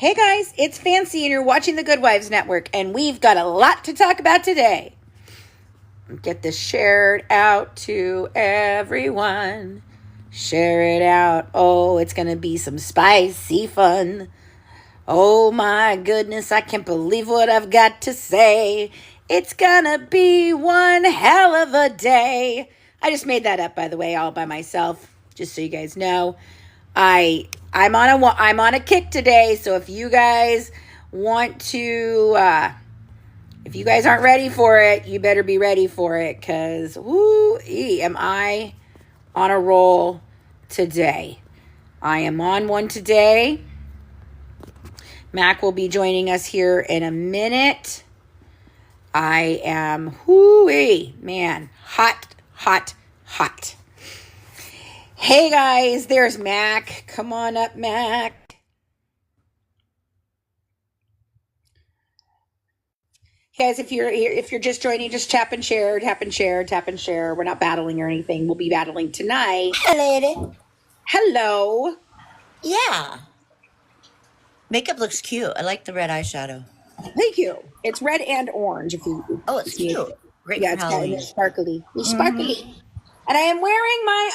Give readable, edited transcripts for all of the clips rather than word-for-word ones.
Hey guys, it's Fancy and you're watching the Good Wives Network and we've got a lot to talk about today. Get this shared out to everyone. Share it out. Oh, it's going to be some spicy fun. Oh my goodness, I can't believe what I've got to say. It's going to be one hell of a day. I just made that up, by the way, all by myself, just so you guys know. I'm on a kick today, so if you guys want to, if you guys aren't ready for it, you better be ready for it, because am I on a roll today. I am on one today. Mac will be joining us here in a minute. I am, man, hot. Hey guys, there's Mac. Come on up, Mac. Guys, if you're just joining, just tap and share. We're not battling or anything. We'll be battling tonight. Hello, lady. Hello. Yeah. Makeup looks cute. I like the red eyeshadow. Thank you. It's red and orange. It's cute. Great. Yeah, it's kind of sparkly. It's sparkly. And I am wearing my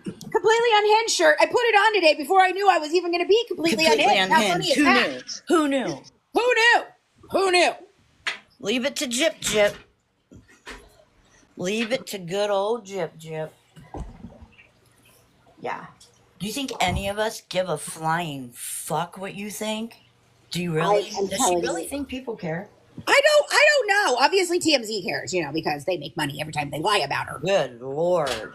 completely unhinged shirt. I put it on today before I knew I was even going to be completely unhinged. How funny is that? Who knew? Leave it to Jip. Leave it to good old Jip. Yeah. Do you think any of us give a flying fuck what you think? Do you really? Does she really think people care? I don't know. Obviously TMZ cares, because they make money every time they lie about her. Good Lord.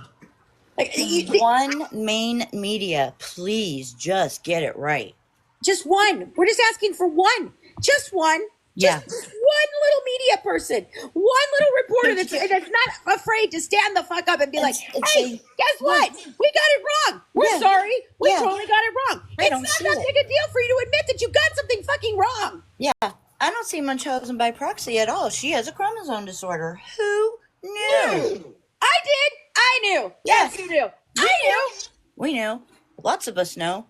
One main media, please just get it right. Just one. We're just asking for one. Just one. Just one little media person. One little reporter that's not afraid to stand the fuck up and be like, hey, guess what? We got it wrong. We're sorry. We totally got it wrong. It's not that big a deal for you to admit that you got something fucking wrong. Yeah. I don't see Munchausen by proxy at all. She has a chromosome disorder. Who knew? I did. I knew. Yes, you knew. I knew. We knew. Lots of us know.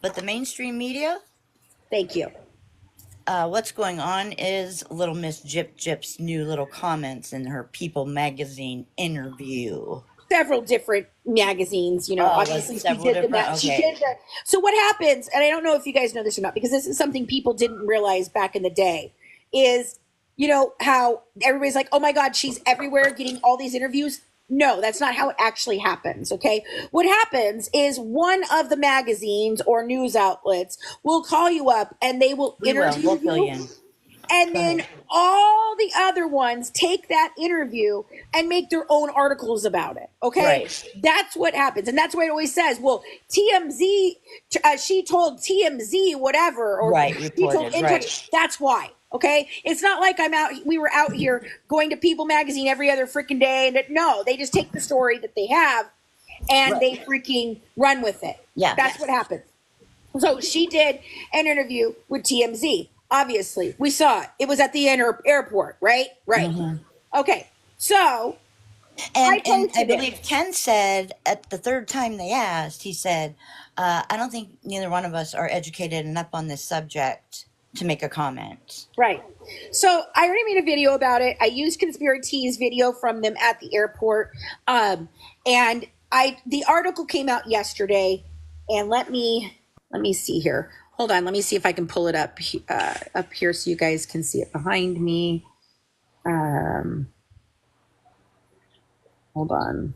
But the mainstream media? Thank you. What's going on is little Miss Jip's new little comments in her People magazine interview. Several different magazines, obviously she did that. She did that. So what happens, and I don't know if you guys know this or not, because this is something people didn't realize back in the day, is, how everybody's like, oh my God, she's everywhere getting all these interviews. No, that's not how it actually happens, okay? What happens is one of the magazines or news outlets will call you up and they will interview you. And then all the other ones take that interview and make their own articles about it. Okay. Right. That's what happens. And that's why it always says, well, TMZ, she told TMZ whatever. Or reported. That's why. Okay. It's not like we were out here going to People magazine every other freaking day. And no, they just take the story that they have and they freaking run with it. Yeah. That's what happens. So she did an interview with TMZ. Obviously, we saw it. It was at the airport, right? Right. Mm-hmm. Okay. So, and I believe Ken said at the third time they asked, he said, I don't think neither one of us are educated enough on this subject to make a comment. Right. So I already made a video about it. I used Conspiracy's video from them at the airport. And the article came out yesterday, and let me see here. Hold on, let me see if I can pull it up here so you guys can see it behind me. Hold on.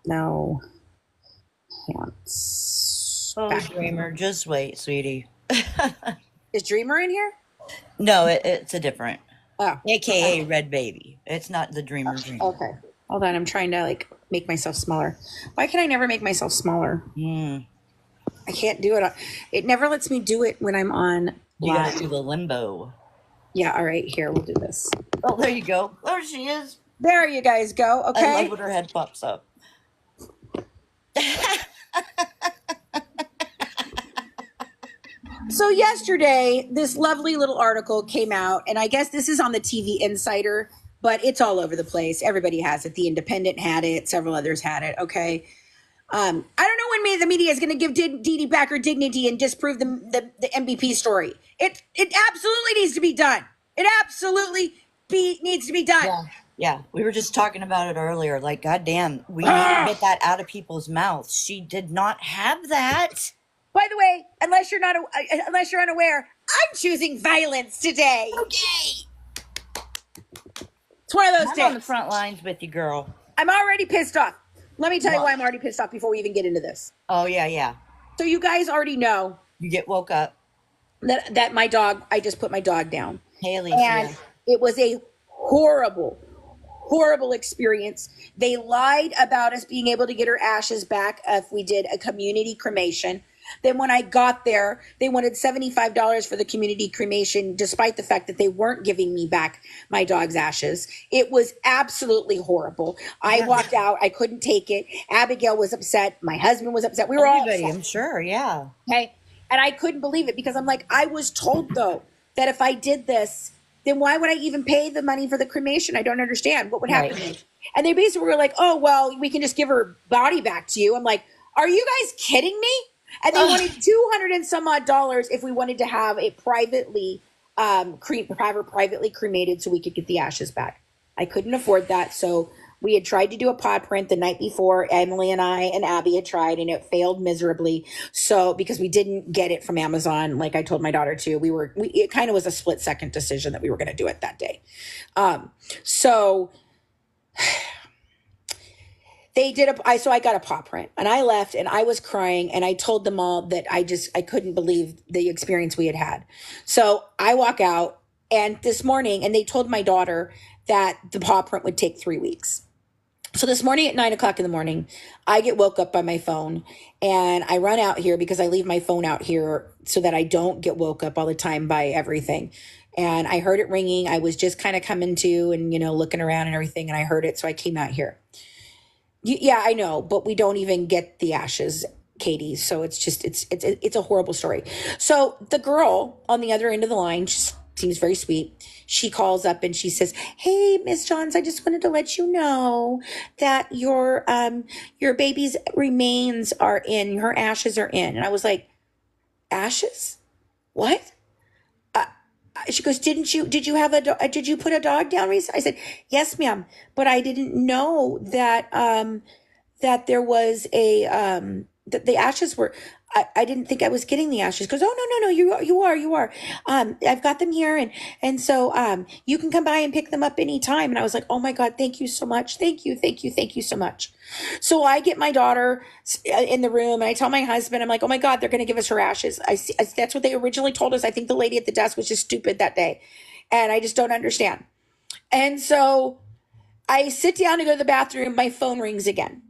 No. Can't. Dreamer, just wait, sweetie. Is Dreamer in here? No, it's a different. AKA Red Baby. It's not the Dreamer. Okay. Hold on, I'm trying to make myself smaller. Why can I never make myself smaller? I can't do it. It never lets me do it when I'm on. You gotta do the limbo. Yeah, all right, here, we'll do this. Oh, there you go. There she is. There you guys go, okay? I love when her head pops up. So yesterday, this lovely little article came out, and I guess this is on the TV Insider, but it's all over the place. Everybody has it. The Independent had it. Several others had it, okay? I don't know when me the media is going to give Dee Dee back her dignity and disprove the MVP story. It absolutely needs to be done. It absolutely needs to be done. Yeah. Yeah, we were just talking about it earlier. Like, goddamn, we need to get that out of people's mouths. She did not have that. By the way, unless you're unaware, I'm choosing violence today. Okay. It's one of those days. I'm on the front lines with you, girl. I'm already pissed off. Let me tell you why I'm already pissed off before we even get into this. Oh, yeah. So you guys already know. You get woke up. That my dog, I just put my dog down. Haley. And it was a horrible experience. They lied about us being able to get her ashes back if we did a community cremation. Then when I got there, they wanted $75 for the community cremation, despite the fact that they weren't giving me back my dog's ashes. It was absolutely horrible. I walked out. I couldn't take it. Abigail was upset. My husband was upset. We were all upset. I'm sure, yeah. Okay. And I couldn't believe it because I'm like, I was told, though, that if I did this, then why would I even pay the money for the cremation? I don't understand. What would happen to me? And they basically were like, oh, well, we can just give her body back to you. I'm like, are you guys kidding me? And they wanted $200 and some odd if we wanted to have it privately cremated so we could get the ashes back. I couldn't afford that. So we had tried to do a pod print the night before. Emily and I and Abby had tried, and it failed miserably. So because we didn't get it from Amazon, like I told my daughter to, it kind of was a split second decision that we were going to do it that day. So they did so I got a paw print and I left and I was crying and I told them all that I couldn't believe the experience we had. So I walk out and this morning, and they told my daughter that the paw print would take 3 weeks. So this morning at 9:00 in the morning, I get woke up by my phone and I run out here because I leave my phone out here so that I don't get woke up all the time by everything. And I heard it ringing. I was just kind of coming to and, looking around and everything. And I heard it. So I came out here. Yeah, I know, but we don't even get the ashes, Katie. So it's just, it's a horrible story. So the girl on the other end of the line, she seems very sweet. She calls up and she says, hey, Miss Johns, I just wanted to let you know that your baby's remains are in, her ashes are in. And I was like, ashes? What? She goes, did you put a dog down recently? I said, yes, ma'am. But I didn't know that, that there was that the ashes were, I didn't think I was getting the ashes. Goes, oh, no, you are. I've got them here. And so, you can come by and pick them up anytime. And I was like, oh my God, thank you so much. Thank you so much. So I get my daughter in the room and I tell my husband, I'm like, oh my God, they're going to give us her ashes. That's what they originally told us. I think the lady at the desk was just stupid that day. And I just don't understand. And so I sit down to go to the bathroom. My phone rings again.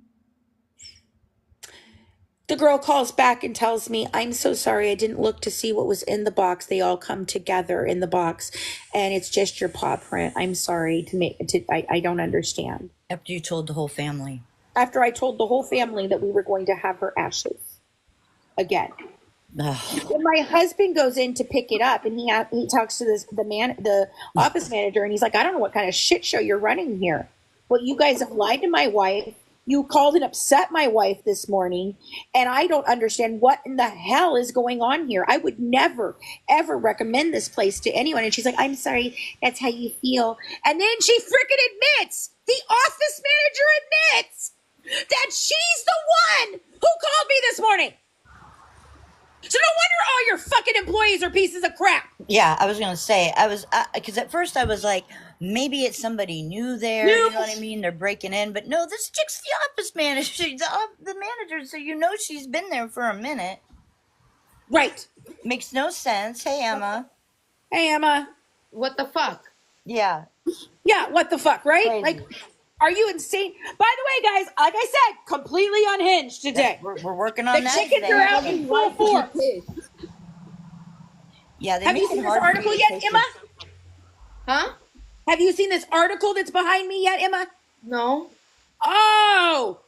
The girl calls back and tells me, I'm so sorry. I didn't look to see what was in the box. They all come together in the box and it's just your paw print. I'm sorry I don't understand. After you told the whole family. After I told the whole family that we were going to have her ashes again. When my husband goes in to pick it up and he talks to the office manager and he's like, I don't know what kind of shit show you're running here. Well, you guys have lied to my wife. You called and upset my wife this morning, and I don't understand what in the hell is going on here. I would never, ever recommend this place to anyone. And she's like, I'm sorry, that's how you feel. And then she freaking admits, the office manager admits that she's the one who called me this morning. So no wonder all your fucking employees are pieces of crap. Yeah, I was going to say, because at first I was like, maybe it's somebody new there, you know what I mean? They're breaking in, but no, this chick's the office manager, the manager, so you know she's been there for a minute. Right. Makes no sense. Hey, Emma. Hey, Emma. What the fuck? Yeah. Yeah, what the fuck, right? Crazy. Like, are you insane? By the way, guys, like I said, completely unhinged today. We're working on that. The chickens are out in full force. Yeah, have you seen this article yet, Emma? Huh? Have you seen this article that's behind me yet, Emma? No. Oh!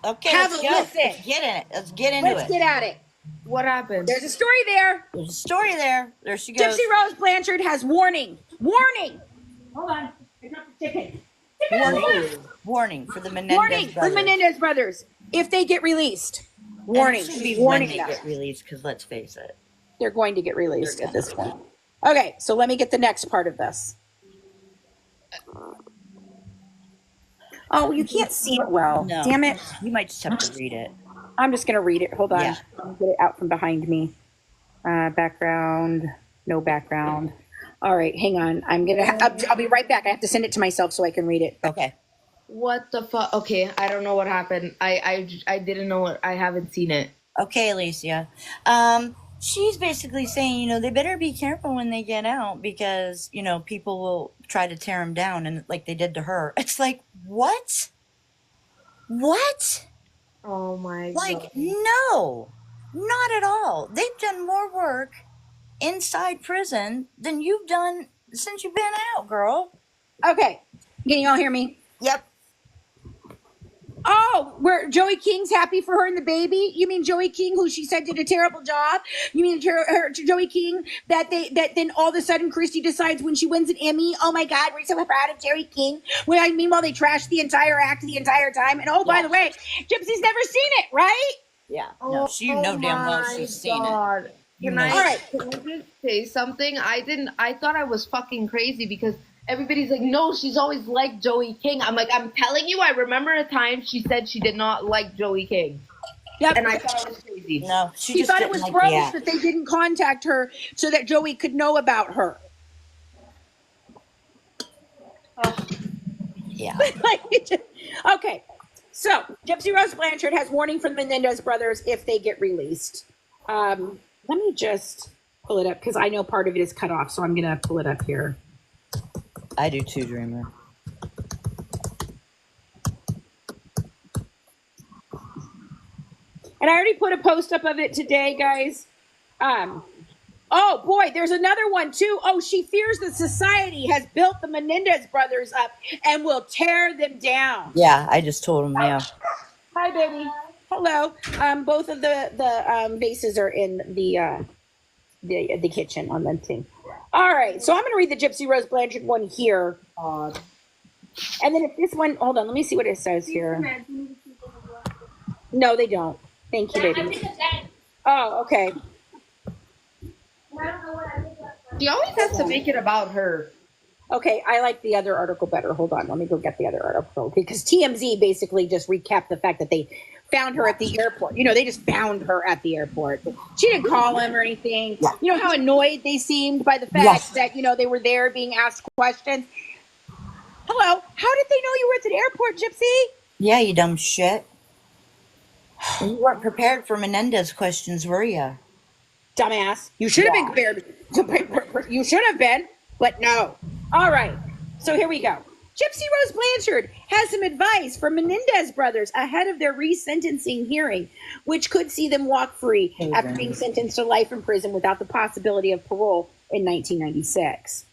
Okay, have let's a go. listen. Let's get in it. Let's get into it. Let's get at it. What happened? There's a story there. There's a story there. There she goes. Gypsy Rose Blanchard has warning. Warning! Hold on. I dropped the chicken. Warning for the Menendez brothers. The Menendez brothers, if they get released. Warning. Should be Warning when they them. get released, because let's face it. They're going to get released at this point. Okay, so let me get the next part of this. Oh, you can't see it well. No. Damn it. You might just have to read it. I'm just going to read it. Hold on. Yeah. Let me get it out from behind me. Background. No background. All right, hang on. I'll be right back. I have to send it to myself so I can read it. Okay. What the fuck? Okay, I don't know what happened. I didn't know what. I haven't seen it. Okay, Alicia. She's basically saying, they better be careful when they get out because, people will try to tear them down and like they did to her. It's like, what? What? Oh my god. Like, no, not at all. They've done more work inside prison than you've done since you've been out, girl. Okay. Can you all hear me? Yep. Oh, where Joey King's happy for her and the baby? You mean Joey King, who she said did a terrible job? You mean Joey King that then all of a sudden Christy decides when she wins an Emmy, oh my God, we're so proud of Joey King. Meanwhile they trashed the entire act the entire time. And by the way, Gypsy's never seen it, right? Yeah. No, she know damn well she's seen it. Can I just say something? I thought I was fucking crazy because everybody's like, no, she's always liked Joey King. I'm like, I'm telling you, I remember a time she said she did not like Joey King. Yep. And I thought it was crazy. No, she thought it was gross that they didn't contact her so that Joey could know about her. Yeah. Okay. So, Gypsy Rose Blanchard has warning from the Menendez brothers if they get released. Let me just pull it up because I know part of it is cut off, so I'm going to pull it up here. I do too, Dreamer. And I already put a post up of it today, guys. Oh boy, there's another one too. Oh, she fears that society has built the Menendez brothers up and will tear them down. Yeah, I just told him. Yeah. Hi, baby. Hello. Both of the vases are in the kitchen on the thing. All right, so I'm going to read the Gypsy Rose Blanchard one here. And then if this one, hold on, let me see what it says here. No, they don't. Thank you, baby. Oh, okay. She always has to make it about her. Okay, I like the other article better. Hold on, let me go get the other article. Because TMZ basically just recapped the fact that they found her at the airport. They just found her at the airport. She didn't call him or anything. Yeah. You know how annoyed they seemed by the fact that, they were there being asked questions? Hello, how did they know you were at the airport, Gypsy? Yeah, you dumb shit. You weren't prepared for Menendez questions, were you? Dumbass. You should have been prepared. You should have been, but no. All right, so here we go. Gypsy Rose Blanchard has some advice for Menendez brothers ahead of their resentencing hearing, which could see them walk free after being sentenced to life in prison without the possibility of parole in 1996.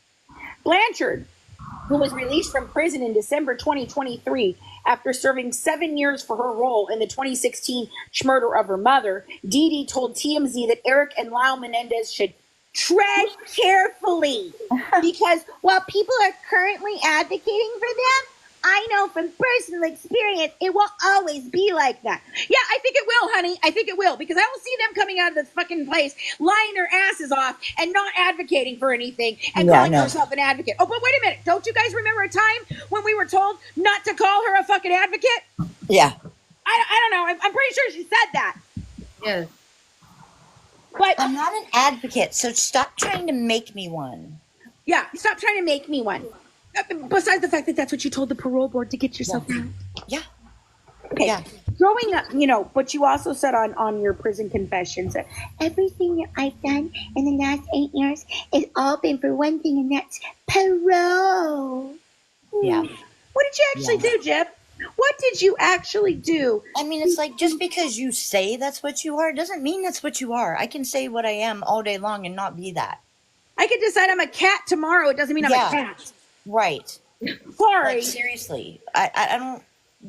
Blanchard, who was released from prison in December 2023 after serving 7 years for her role in the 2016 murder of her mother, Dee Dee told TMZ that Eric and Lyle Menendez should tread carefully because while people are currently advocating for them, I know from personal experience it will always be like that. Yeah, I think it will, honey. I think it will because I don't see them coming out of this fucking place lying their asses off and not advocating for anything and calling herself an advocate. Oh, but wait a minute. Don't you guys remember a time when we were told not to call her a fucking advocate? Yeah. I don't know. I'm pretty sure she said that. Yes. But I'm not an advocate, so stop trying to make me one. Yeah, stop trying to make me one. Besides the fact that that's what you told the parole board to get yourself out. Yeah. Okay. Yeah. Growing up, but you also said on your prison confessions that everything that I've done in the last 8 years has all been for one thing, and that's parole. Yeah. What did you actually do, Jip? What did you actually do? I mean, it's like just because you say that's what you are doesn't mean that's what you are. I can say what I am all day long and not be that. I could decide I'm a cat tomorrow. It doesn't mean I'm a cat. Right. Sorry. Like, seriously. I don't,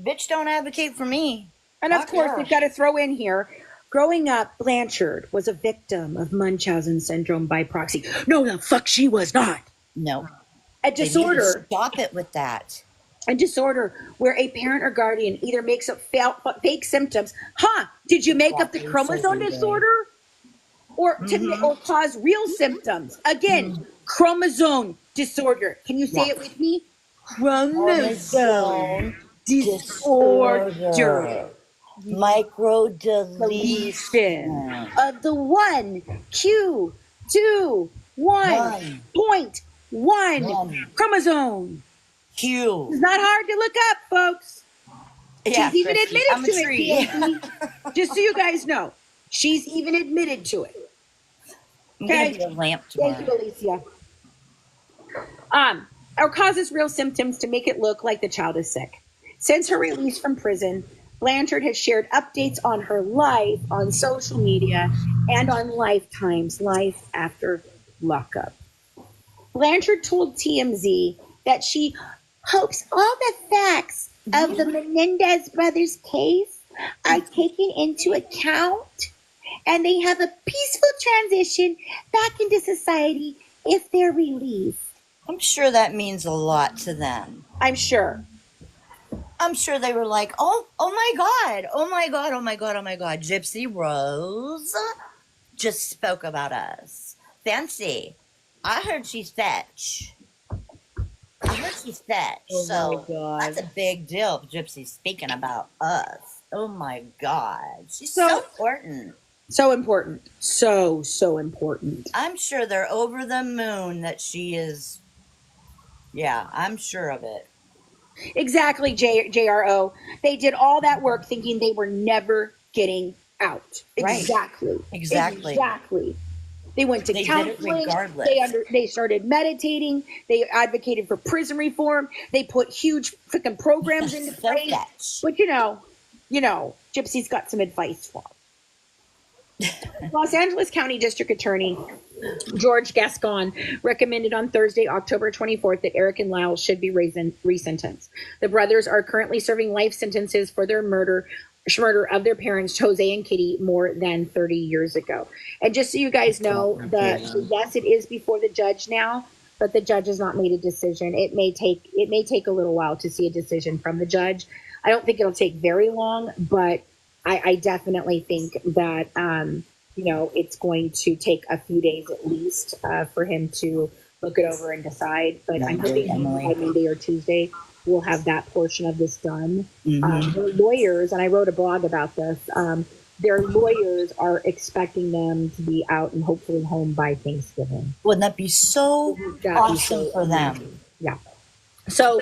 bitch, don't advocate for me. And of course, we've got to throw in here, growing up, Blanchard was a victim of Munchausen syndrome by proxy. No, the fuck she was not. No. A disorder. Stop it with that. a disorder where a parent or guardian either makes up fake symptoms. Did you make up the chromosome disorder? Or or cause real symptoms? Again, chromosome disorder. Can you say it with me? Chromosome disorder. Micro Deletion deletion. of the 1q21.1 chromosome. Q. It's not hard to look up, folks. Yeah, She's even Christy, I'm a admitted to tree. it, PMC. Just so you guys know. She's even admitted to it. I'm gonna be a lamp tomorrow. Thank you, Alicia. Or causes real symptoms to make it look like the child is sick. Since her release from prison, Blanchard has shared updates on her life on social media and on Lifetime's Life After Lockup. Blanchard told TMZ that she hopes all the facts of the Menendez brothers' case are taken into account and they have a peaceful transition back into society if they're released. I'm sure that means a lot to them. I'm sure they were like, oh my God, oh my God, oh my God, oh my God. Gypsy Rose just spoke about us. Fancy. I heard she's fetch. Oh my God. That's a big deal if Gypsy's speaking about us. Oh my God. She's so important. So important. So important. I'm sure they're over the moon that she is. Yeah, I'm sure of it. Exactly, JRO. They did all that work thinking they were never getting out. Right. Exactly. They went to counseling. Did it regardless. They started meditating. They advocated for prison reform. They put huge freaking programs into place. But you know, Gypsy's got some advice for them. Los Angeles County District Attorney George Gascon recommended on Thursday, October 24th, that Eric and Lyle should be resentenced. The brothers are currently serving life sentences for their murder of their parents, Jose and Kitty, more than 30 years ago. And just so you guys know, yes, it is before the judge now, but the judge has not made a decision. It may take a little while to see a decision from the judge. I don't think it'll take very long, but I definitely think that, it's going to take a few days at least for him to look it over and decide. But I'm hoping by Monday or Tuesday, we'll have that portion of this done. Their lawyers, and I wrote a blog about this, their lawyers are expecting them to be out and hopefully home by Thanksgiving. Wouldn't that be so awesome for them? Yeah. So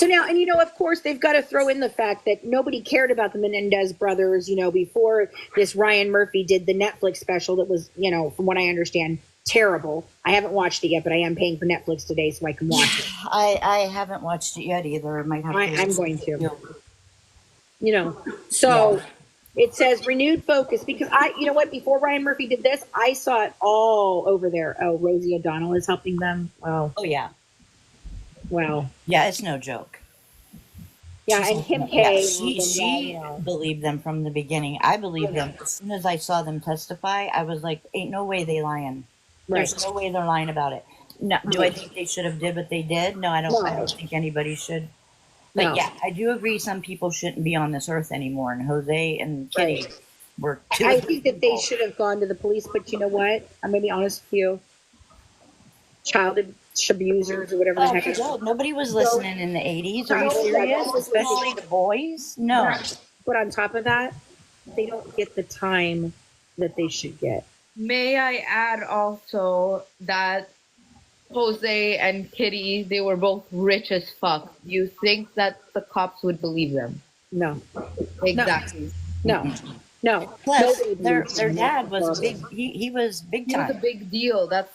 now, and of course, they've got to throw in the fact that nobody cared about the Menendez brothers, before this Ryan Murphy did the Netflix special that was, from what I understand, terrible. I haven't watched it yet, but I am paying for Netflix today so I can watch it. I haven't watched it yet either. I might have to. I'm going to. It says renewed focus because before Ryan Murphy did this, I saw it all over there. Oh, Rosie O'Donnell is helping them. Oh yeah. Wow. Yeah, it's no joke. Yeah, and Kim K. She believed them from the beginning. I believed them. As soon as I saw them testify, I was like, ain't no way they lying. There's no way they're lying about it. No, do I think they should have did what they did? No, I don't. I don't think anybody should. But yeah, I do agree some people shouldn't be on this earth anymore. And Jose and Kitty were two. I think that they should have gone to the police. But you know what? I'm going to be honest with you. Child abusers or whatever the heck. Nobody was listening in the 80s. Are you serious? Especially the boys? No. But on top of that, they don't get the time that they should get. May I add also that Jose and Kitty, they were both rich as fuck. You think that the cops would believe them? No. Exactly. No. Plus, their dad was big. He was big time. He was a big deal. That's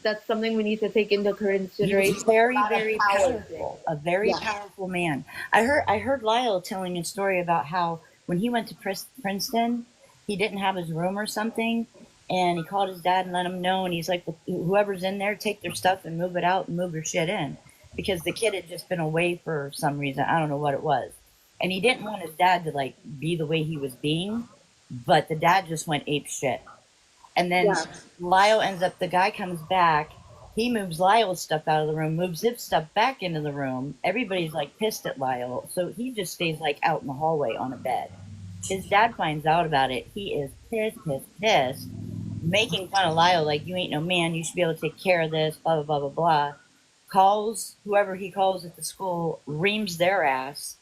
That's something we need to take into consideration. He's very, very powerful. A very powerful man. I heard Lyle telling a story about how when he went to Princeton, he didn't have his room or something, and he called his dad and let him know, and he's like, whoever's in there, take their stuff and move it out and move your shit in. Because the kid had just been away for some reason. I don't know what it was. And he didn't want his dad to be the way he was being, but the dad just went ape shit. And then Lyle ends up, the guy comes back He moves Lyle's stuff out of the room, moves Zip's stuff back into the room. Everybody's like pissed at Lyle, so he just stays like out in the hallway on a bed. His dad finds out about it. He is pissed, making fun of Lyle like, you ain't no man, you should be able to take care of this, blah, blah, blah, blah, blah. Calls whoever he calls at the school, reams their ass.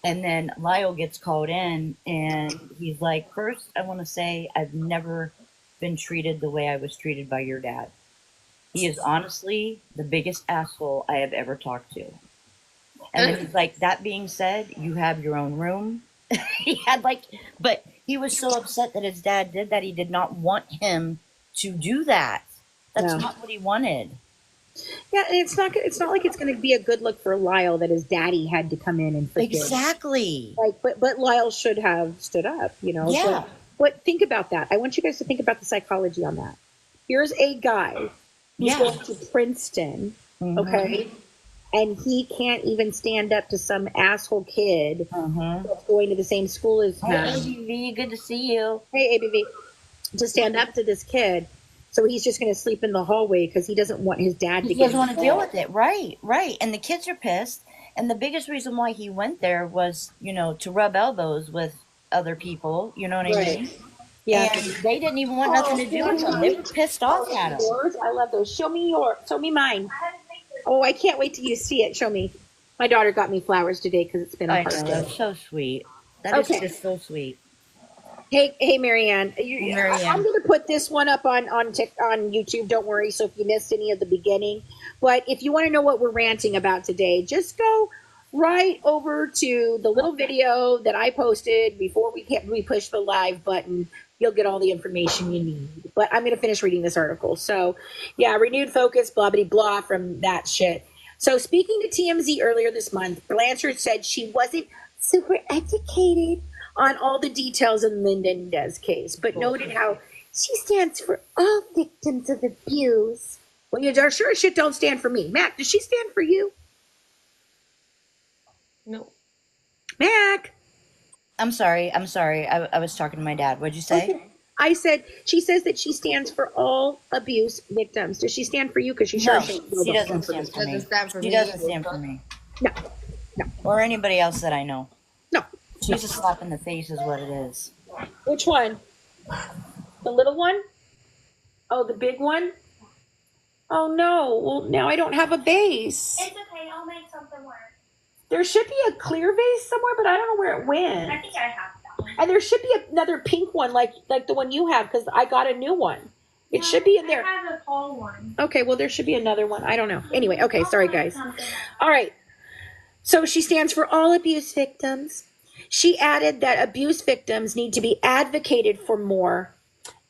And then Lyle gets called in, and he's like, first, I want to say I've never been treated the way I was treated by your dad. He is honestly the biggest asshole I have ever talked to. And then he's like, that being said, you have your own room. He had like, but he was so upset that his dad did that. He did not want him to do that. That's not what he wanted. Yeah, and it's not like it's going to be a good look for Lyle that his daddy had to come in and forgive. Exactly. Like, but Lyle should have stood up, you know. Yeah. But think about that. I want you guys to think about the psychology on that. Here's a guy who's going to Princeton, okay, and he can't even stand up to some asshole kid that's going to the same school as him. Hey, ABV, good to see you. Hey, ABV, to stand up to this kid. So he's just going to sleep in the hallway because he doesn't want his dad to He doesn't want to deal with it. Right. And the kids are pissed. And the biggest reason why he went there was, you know, to rub elbows with other people. You know what I mean? Yeah. And they didn't even want nothing to do with him. They were pissed off at him. I love those. Show me mine. Oh, I can't wait till you see it. Show me. My daughter got me flowers today because it's been a hard day. That's so sweet. That is just so sweet. Hey, Marianne. I'm going to put this one up on YouTube. Don't worry. So if you missed any of the beginning, but if you want to know what we're ranting about today, just go right over to the little video that I posted before we push the live button. You'll get all the information you need. But I'm going to finish reading this article. So, yeah, renewed focus, blah, blah, blah, from that shit. So speaking to TMZ earlier this month, Blanchard said she wasn't super educated on all the details of the Menendez case, but noted how she stands for all victims of abuse. Well, you sure as shit don't stand for me. Mac, does she stand for you? No. Mac. I'm sorry. I was talking to my dad. What'd you say? Okay. I said, she says that she stands for all abuse victims. Does she stand for you? Because she sure she doesn't stand for me. She doesn't stand for me. No. Or anybody else that I know. No. She's a slap in the face is what it is. Which one? The little one? Oh, the big one? Oh, no. Well, now I don't have a vase. It's okay. I'll make something work. There should be a clear vase somewhere, but I don't know where it went. I think I have that one. And there should be another pink one like the one you have, because I got a new one. It should be in there. I have a tall one. Okay, well, there should be another one. I don't know. Anyway, okay, sorry, guys. All right. So she stands for all abuse victims. She added that abuse victims need to be advocated for more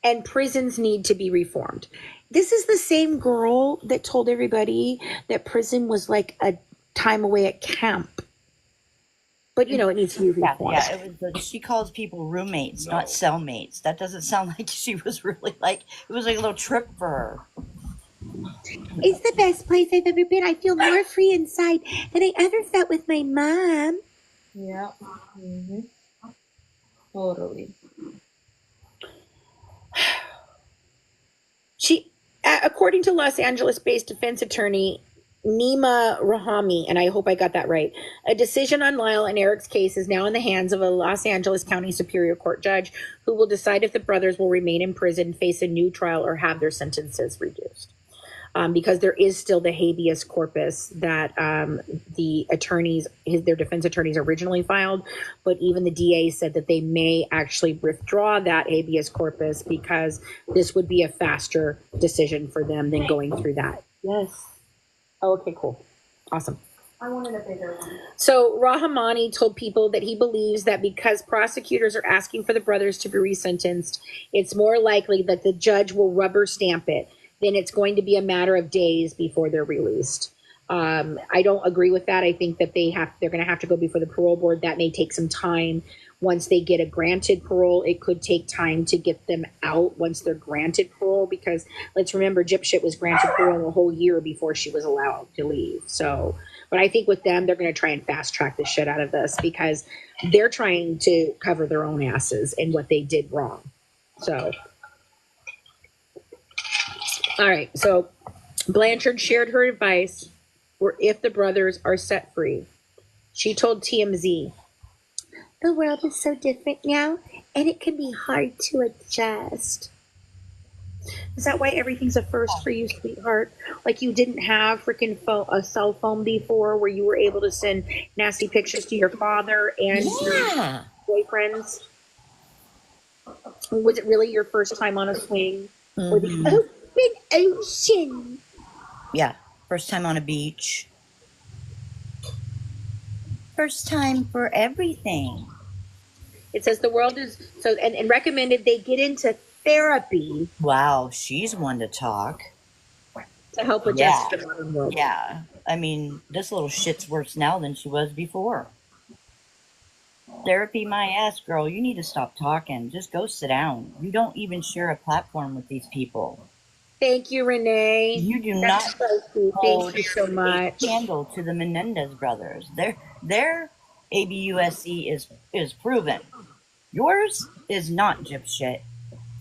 and prisons need to be reformed. This is the same girl that told everybody that prison was like a time away at camp. But, you know, it needs to be reformed. Yeah, she calls people roommates, not cellmates. That doesn't sound like she was really like, it was like a little trip for her. It's the best place I've ever been. I feel more free inside than I ever felt with my mom. Yeah. Totally. She, according to Los Angeles-based defense attorney Nima Rahami, and I hope I got that right, a decision on Lyle and Eric's case is now in the hands of a Los Angeles County Superior Court judge who will decide if the brothers will remain in prison, face a new trial, or have their sentences reduced. Because there is still the habeas corpus that the attorneys, their defense attorneys originally filed, but even the DA said that they may actually withdraw that habeas corpus because this would be a faster decision for them than going through that. Yes. Oh, okay, cool. Awesome. I wanted a bigger one. So Rahamani told People that he believes that because prosecutors are asking for the brothers to be resentenced, it's more likely that the judge will rubber stamp it. Then it's going to be a matter of days before they're released. I don't agree with that. I think that they're going to have to go before the parole board. That may take some time. Once they get a granted parole, it could take time to get them out once they're granted parole, because let's remember Gypsy was granted parole a whole year before she was allowed to leave. So, but I think with them, they're going to try and fast track the shit out of this because they're trying to cover their own asses and what they did wrong. So, all right. So Blanchard shared her advice for if the brothers are set free. She told TMZ, "The world is so different now, and it can be hard to adjust." Is that why everything's a first for you, sweetheart? Like you didn't have freaking a cell phone before where you were able to send nasty pictures to your father and your boyfriends? Was it really your first time on a swing? Or the open ocean? Yeah, first time on a beach. First time for everything. It says the world is so, and recommended they get into therapy. Wow, she's one to talk. To help adjust the modern world. Yeah, I mean, this little shit's worse now than she was before. Therapy my ass, girl. You need to stop talking. Just go sit down. You don't even share a platform with these people. Thank you, Renee. You do That's not so sweet. Thank you so much. Candle to the Menendez brothers. Their ABUSC is proven. Yours is not, gypshit.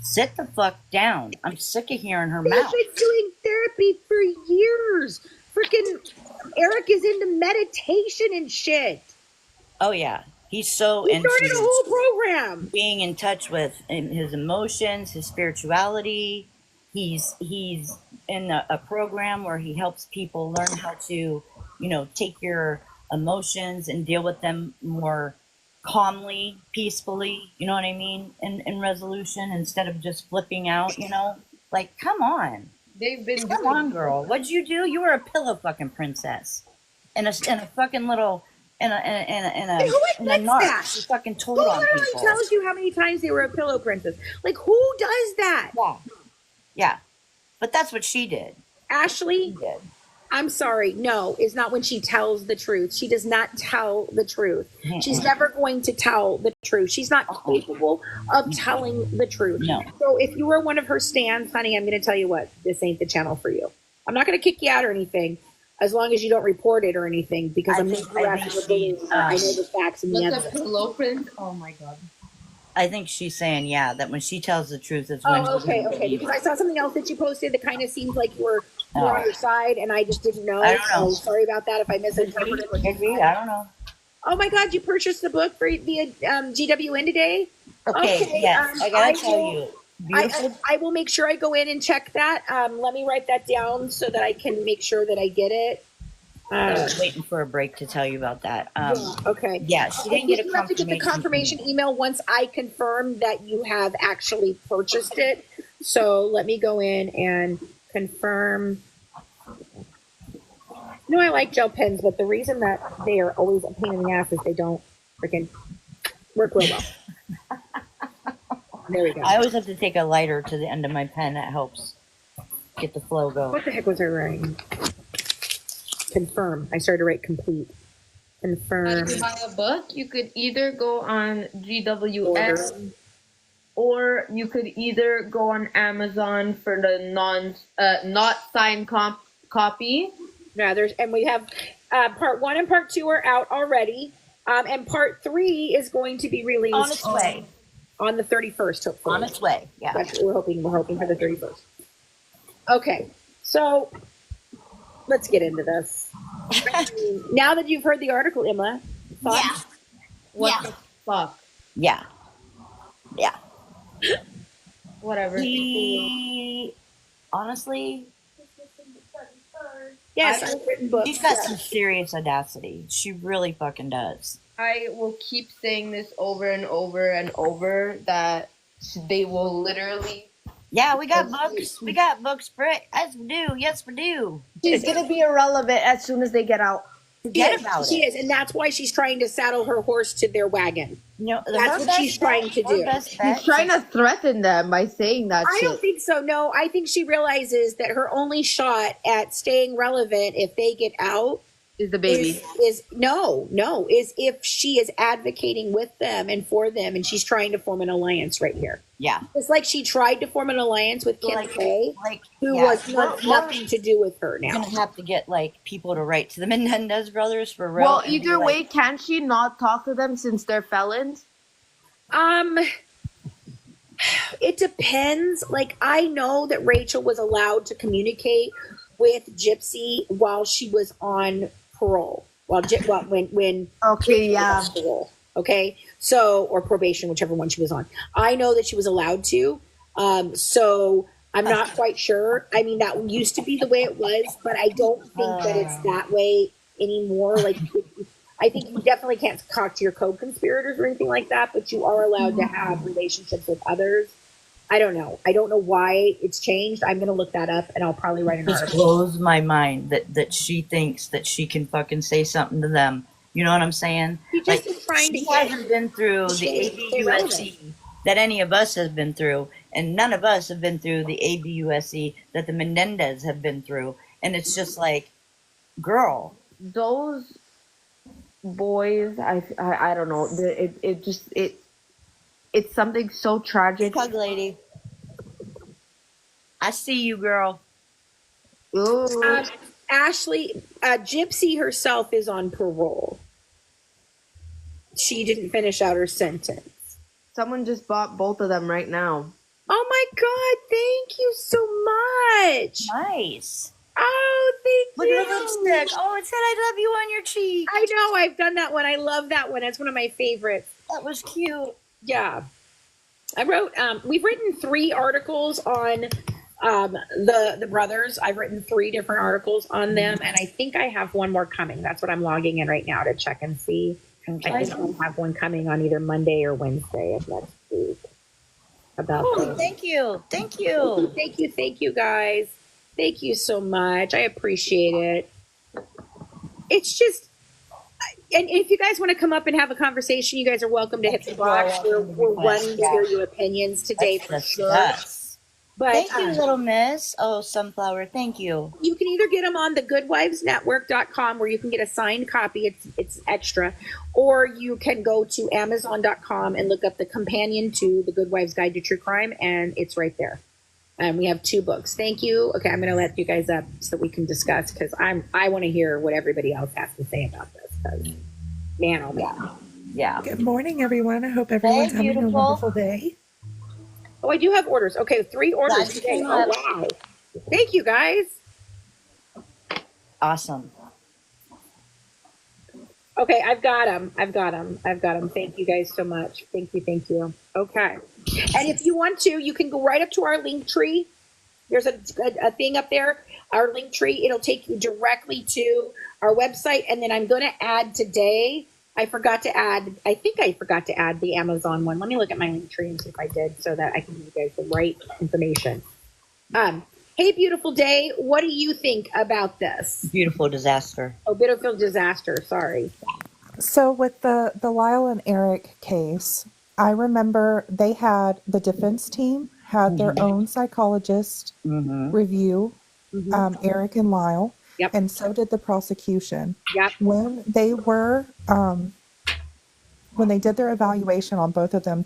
Sit the fuck down. I'm sick of hearing her mouth. They've been doing therapy for years. Freaking Eric is into meditation and shit. Oh yeah, he's so He started a whole program. Being in touch with his emotions, his spirituality. He's in a program where he helps people learn how to, take your emotions and deal with them more calmly, peacefully, you know what I mean, in resolution instead of just flipping out, like, come on. Come on, girl. What'd you do? You were a pillow fucking princess in a fucking little in a narc. She fucking told on people. Who literally tells you how many times they were a pillow princess? Like, who does that? Yeah, but that's what she did. Ashley she did. I'm sorry. No, it's not when she tells the truth. She does not tell the truth. She's never going to tell the truth. She's not capable of telling the truth. No. So if you were one of her stans, honey, I'm going to tell you what, this ain't the channel for you. I'm not going to kick you out or anything, as long as you don't report it or anything, because I'm not harassing the bullying. I know the facts and the evidence. Pillow print? Oh my God. I think she's saying, that when she tells the truth, it's when okay. Because I saw something else that you posted that kind of seemed like you were more on your side, and I just didn't know. I don't know. So sorry about that if I misinterpreted. I don't know. Oh my God, you purchased the book for the GWN today? Okay, yes. I gotta tell you. Beautiful. I will make sure I go in and check that. Let me write that down so that I can make sure that I get it. I was waiting for a break to tell you about that. Okay. Yeah, she didn't get a confirmation. You have to get the confirmation email once I confirm that you have actually purchased it. So let me go in and confirm. I like gel pens, but the reason that they are always a pain in the ass is they don't freaking work real well. There we go. I always have to take a lighter to the end of my pen. That helps get the flow going. What the heck was I writing? Confirm. I started to write complete. Confirm. To buy a book, you could either go on GWS or you could either go on Amazon for the not signed copy. Yeah, we have part 1 and part 2 are out already, and part 3 is going to be released on its way on the 31st. Hopefully. On its way, yeah. That's what we're hoping. We're hoping for the 31st. Okay, so let's get into this. Now that you've heard the article, Emma, thoughts? What the fuck? Yeah. Whatever. Honestly, yes, I've written books. She's got some serious audacity. She really fucking does. I will keep saying this over and over and over that they will literally. Yeah, we got books. We got books, Britt. Yes, we do. Yes, we do. She's gonna be irrelevant as soon as they get out. Forget about it. She is, and that's why she's trying to saddle her horse to their wagon. That's what she's trying to do. She's trying to threaten them by saying that I don't think so. No, I think she realizes that her only shot at staying relevant if they get out is the baby. Is if she is advocating with them and for them, and she's trying to form an alliance right here. Yeah, it's like she tried to form an alliance with Kim K, who was nothing to do with her. Now we're gonna have to get people to write to the Menendez brothers for real. Well, either way, can she not talk to them since they're felons? It depends. I know that Rachel was allowed to communicate with Gypsy while she was on parole. When Okay, yeah. parole, okay, so, or probation, whichever one she was on. I know that she was allowed to, so I'm not quite sure. I mean, that used to be the way it was, but I don't think that it's that way anymore. Like, I think you definitely can't talk to your co-conspirators or anything like that, but you are allowed to have relationships with others. I don't know. I don't know why it's changed. I'm going to look that up, and I'll probably write an article. It blows my mind that she thinks that she can fucking say something to them. You know what I'm saying? She just is trying to get. She hasn't been through the ABUSC that any of us have been through, and none of us have been through the ABUSC that the Menendez have been through. And it's just like, girl, Those boys, I don't know. It's something so tragic. hug lady. I see you, girl. Ooh. Ashley, Gypsy herself is on parole. She didn't finish out her sentence. Someone just bought both of them right now. Oh my God, thank you so much. Nice. Oh, thank Look you. at the lipstick. Oh, it said I love you on your cheek. I know, I've done that one. I love that one. It's one of my favorites. That was cute. Yeah. I wrote, we've written 3 articles on the brothers. I've written 3 different articles on them, and I think I have one more coming. That's what I'm logging in right now to check and see. Okay. I think I'll have one coming on either Monday or Wednesday of next week. About this. Thank you. Thank you. Thank you, guys. Thank you so much. I appreciate it. It's just, and if you guys want to come up and have a conversation, you guys are welcome to hit the box. We're wanting to hear your opinions today for sure. But thank you, little miss. Oh, Sunflower, thank you. You can either get them on the goodwivesnetwork.com where you can get a signed copy. It's extra. Or you can go to amazon.com and look up the companion to The Good Wives Guide to True Crime, and it's right there. And we have 2 books. Thank you. Okay, I'm going to let you guys up so we can discuss, because I want to hear what everybody else has to say about this. Because, man, oh man. Yeah. Good morning, everyone. I hope everyone's having a wonderful day. Oh, I do have orders. Okay, 3 orders today. Oh, wow. Thank you, guys. Awesome. Okay, I've got them. Thank you guys so much. Thank you. Okay. And if you want to, you can go right up to our link tree. There's a thing up there, our link tree. It'll take you directly to our website. And then I'm going to add today, I think I forgot to add the Amazon one. Let me look at my link tree and see if I did, so that I can give you guys the right information. Hey, beautiful day. What do you think about this? Beautiful disaster. Oh, beautiful disaster. Sorry. So with the Lyle and Eric case, I remember they had, the defense team had their own psychologist review Eric and Lyle. Yep. And so did the prosecution. Yep. When they were, when they did their evaluation on both of them,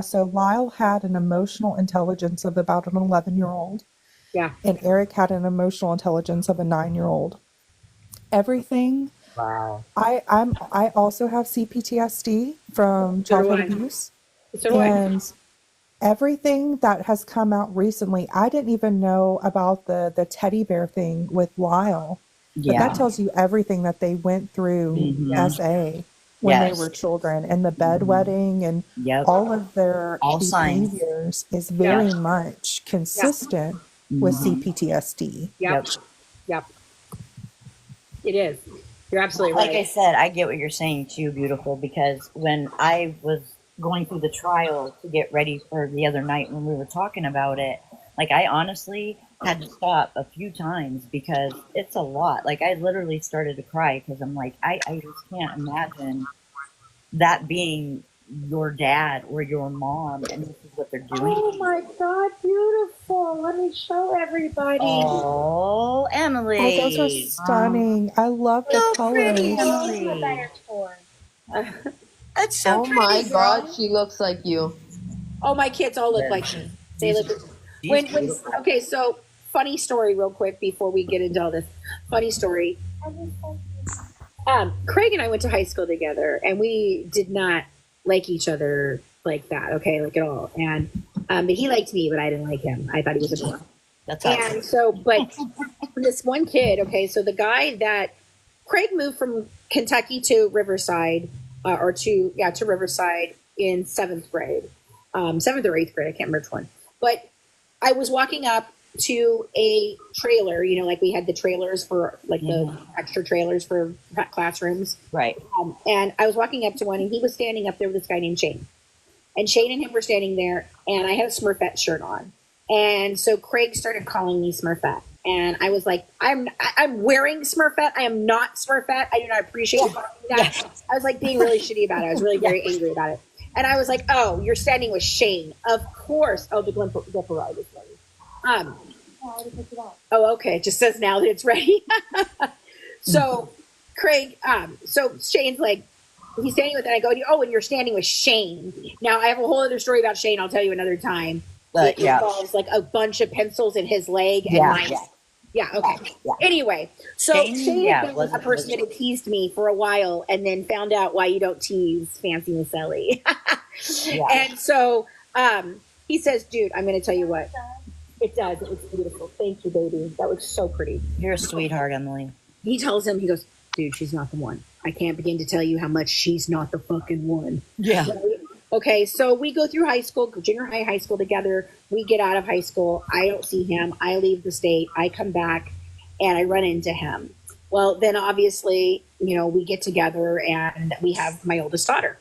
so Lyle had an emotional intelligence of about an 11-year-old. Yeah. And Eric had an emotional intelligence of a 9-year-old. Everything. Wow. I also have CPTSD from childhood abuse. And everything that has come out recently, I didn't even know about the teddy bear thing with Lyle. But that tells you everything that they went through SA when they were children, and the bedwetting and all of their behaviors is very much consistent with CPTSD. Yep. It is. You're absolutely right. Like I said, I get what you're saying too, beautiful, because when I was going through the trial to get ready for the other night when we were talking about it, like, I honestly had to stop a few times because it's a lot. Like, I literally started to cry because I'm like, I just can't imagine that being your dad or your mom, and this is what they're doing. Oh my God, beautiful. Let me show everybody. Oh, Emily. Oh, those are stunning. I love the colors. Emily. That's so pretty. Oh my God, she looks like you. Oh, my kids all look like me. They look. Okay, so funny story, real quick, before we get into all this. Funny story. Craig and I went to high school together, and we did not like each other like that. Okay, like at all. And but he liked me, but I didn't like him. I thought he was a dork. That's and awesome. so, but this one kid, okay, so the guy that Craig moved from Kentucky to Riverside, to Riverside in seventh grade, seventh or eighth grade, I can't remember which one. But I was walking up to a trailer, like we had the trailers for like the extra trailers for classrooms. Right. And I was walking up to one and he was standing up there with this guy named Shane. And Shane and him were standing there and I had a Smurfette shirt on. And so Craig started calling me Smurfette. And I was like, I'm wearing Smurfette. I am not Smurfette. I do not appreciate you calling me that. Yeah. I was like being really shitty about it. I was really very angry about it. And I was like, oh, you're standing with Shane. Of course. Oh, the Glipper ride is ready. Oh, okay. It just says now that it's ready. So Craig, so Shane's like, he's standing with it. I go, oh, and you're standing with Shane. Now I have a whole other story about Shane. I'll tell you another time. It involves like a bunch of pencils in his leg and mine. Yeah. Okay. Yeah. Anyway, so Shane was a person that had teased me for a while and then found out why you don't tease Fancy and Sally. And so he says, dude, I'm going to tell you what. It does. It looks beautiful. Thank you, baby. That was so pretty. You're a sweetheart, Emily. He tells him, he goes, dude, she's not the one. I can't begin to tell you how much she's not the fucking one. Yeah. Right? Okay, so we go through high school, junior high school together. We get out of high school. I don't see him. I leave the state. I come back and I run into him. Well, then obviously, we get together and we have my oldest daughter.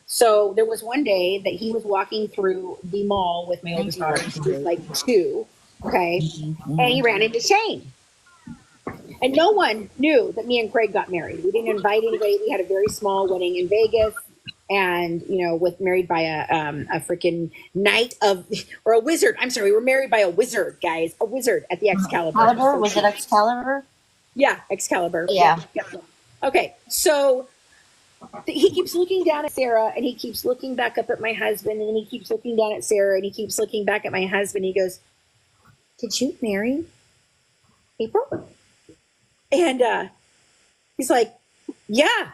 So there was one day that he was walking through the mall with my oldest daughter. She was like 2, okay? And he ran into Shane. And no one knew that me and Craig got married. We didn't invite anybody. We had a very small wedding in Vegas. And, married by a freaking knight or a wizard. I'm sorry, we were married by a wizard, guys. A wizard at the Excalibur. Was it Excalibur? Yeah, Excalibur. Yeah. Okay, so he keeps looking down at Sarah and he keeps looking back up at my husband and then he keeps looking down at Sarah and he keeps looking back at my husband. He goes, did you marry April? And he's like, yeah.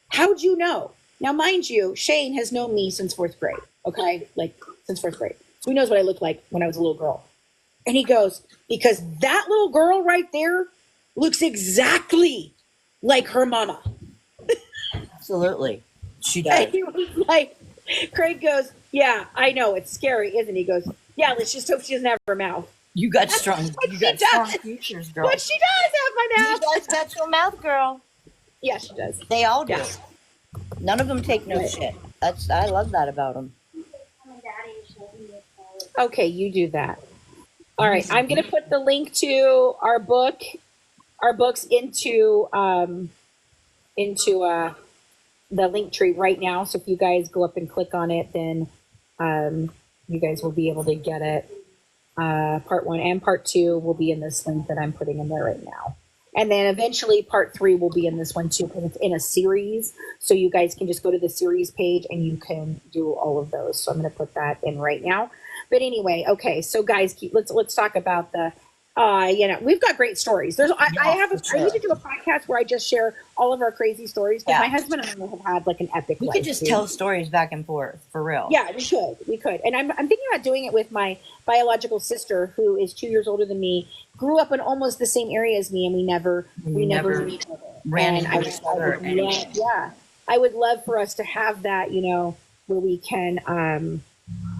How'd you know? Now, mind you, Shane has known me since 4th grade, okay? Like, since 4th grade. So he knows what I looked like when I was a little girl. And he goes, because that little girl right there looks exactly like her mama. Absolutely. She does. And he was like, Craig goes, yeah, I know, it's scary, isn't he? He goes, yeah, let's just hope she doesn't have her mouth. You got strong features, girl. But she does have my mouth. She does got your mouth, girl. Yeah, she does. They all do. Yeah. None of them take no shit. I love that about them. Okay, you do that. All right, I'm going to put the link to our books into the link tree right now. So if you guys go up and click on it, then you guys will be able to get it. Part 1 and part 2 will be in this link that I'm putting in there right now. And then eventually part 3 will be in this one too, because it's in a series. So you guys can just go to the series page and you can do all of those. So I'm going to put that in right now. But anyway, okay. So guys, let's talk about the, we've got great stories. I need to do a podcast where I just share all of our crazy stories. Because my husband and I have had like an epic life. We could just tell stories back and forth for real. Yeah, we could. And I'm thinking about doing it with my biological sister, who is 2 years older than me, grew up in almost the same area as me, and we never knew each other. Ran into each other. I would love for us to have that, where we can,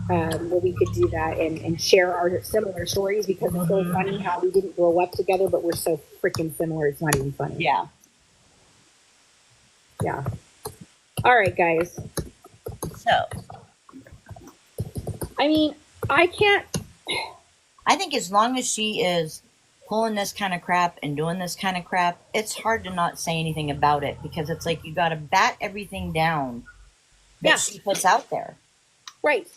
where we could do that and share our similar stories, because it's so funny how we didn't grow up together, but we're so freaking similar. It's not even funny. Yeah. Yeah. All right, guys. So, I mean, I think as long as she is pulling this kind of crap and doing this kind of crap, it's hard to not say anything about it, because it's like you got to bat everything down that she puts out there. Right.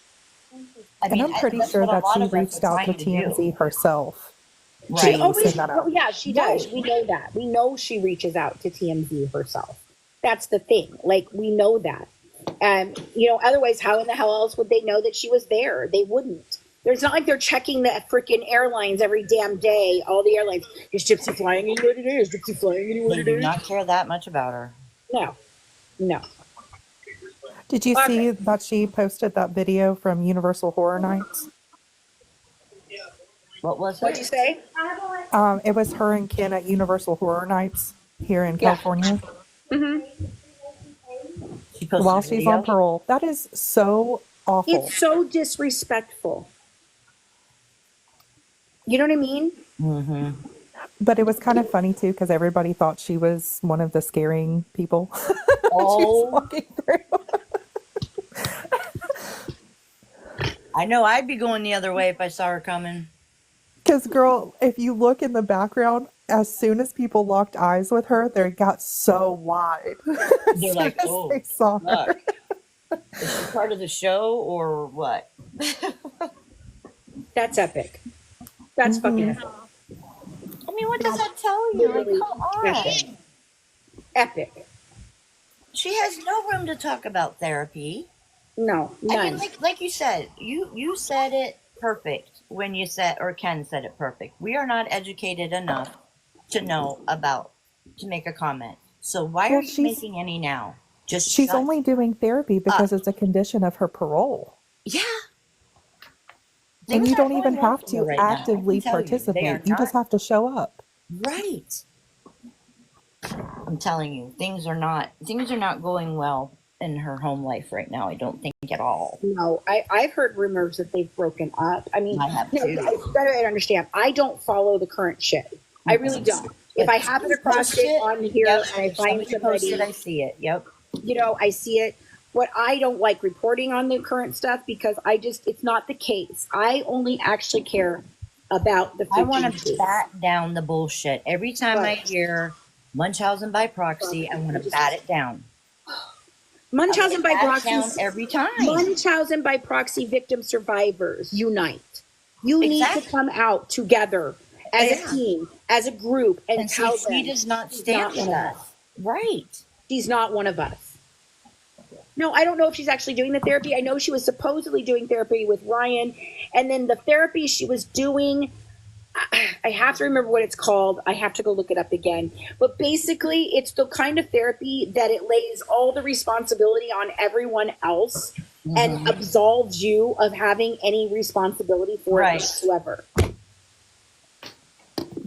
And I'm pretty sure that she reached out to TMZ herself. Right. She does. We know that. We know she reaches out to TMZ herself. That's the thing. Like, we know that. Otherwise, how in the hell else would they know that she was there? They wouldn't. It's not like they're checking the freaking airlines every damn day. All the airlines. Is Gypsy flying anywhere today? Is Gypsy flying anywhere today? They do not care that much about her. No. Did you see that she posted that video from Universal Horror Nights? What was What'd you it? say? It was her and Ken at Universal Horror Nights here in Yeah. California She posted while a she's video. on parole. That is so awful. It's so disrespectful. You know what I mean? Mm-hmm. But it was kind of funny too because everybody thought she was one of the scaring people. She was Oh, walking through. I know I'd be going the other way if I saw her coming. Because, girl, if you look in the background, as soon as people locked eyes with her, they got so wide. As They're soon like, as oh, they saw her. fuck. Is she part of the show or what? That's epic. That's fucking epic. I mean, what does that tell you? Like, Literally come on. epic. Epic. She has no room to talk about therapy. No, none. I mean, like you said, you said it perfect when you said, or Ken said it perfect. We are not educated enough to know about, to make a comment. So why Well, are you making any now? Just She's shut only doing therapy because it's a condition of her parole. Yeah. And Things you aren't don't even going well have for her to right now. I actively can tell you, they are participate. You just not. have to show up. Right. I'm telling you, things are not going well in her home life right now. I don't think at all. No, I've heard rumors that they've broken up. I mean, I have no, too. I better understand. I don't follow the current shit. I really don't. If I happen across it on here and I find somebody, posted, I see it. Yep. you know, I see it. What I don't like reporting on the current stuff because it's not the case. I only actually care about the. I want to bat down the bullshit. Every time I hear Munchausen by proxy, I want to bat it down. Munchausen by proxy every time. Munchausen by proxy victim survivors unite. You need to come out together as a team, as a group, and tell them she does not stand with us. Right. She's not one of us. No, I don't know if she's actually doing the therapy. I know she was supposedly doing therapy with Ryan, and then the therapy she was doing, I have to remember what it's called. I have to go look it up again. But basically, it's the kind of therapy that it lays all the responsibility on everyone else and absolves you of having any responsibility for it whatsoever.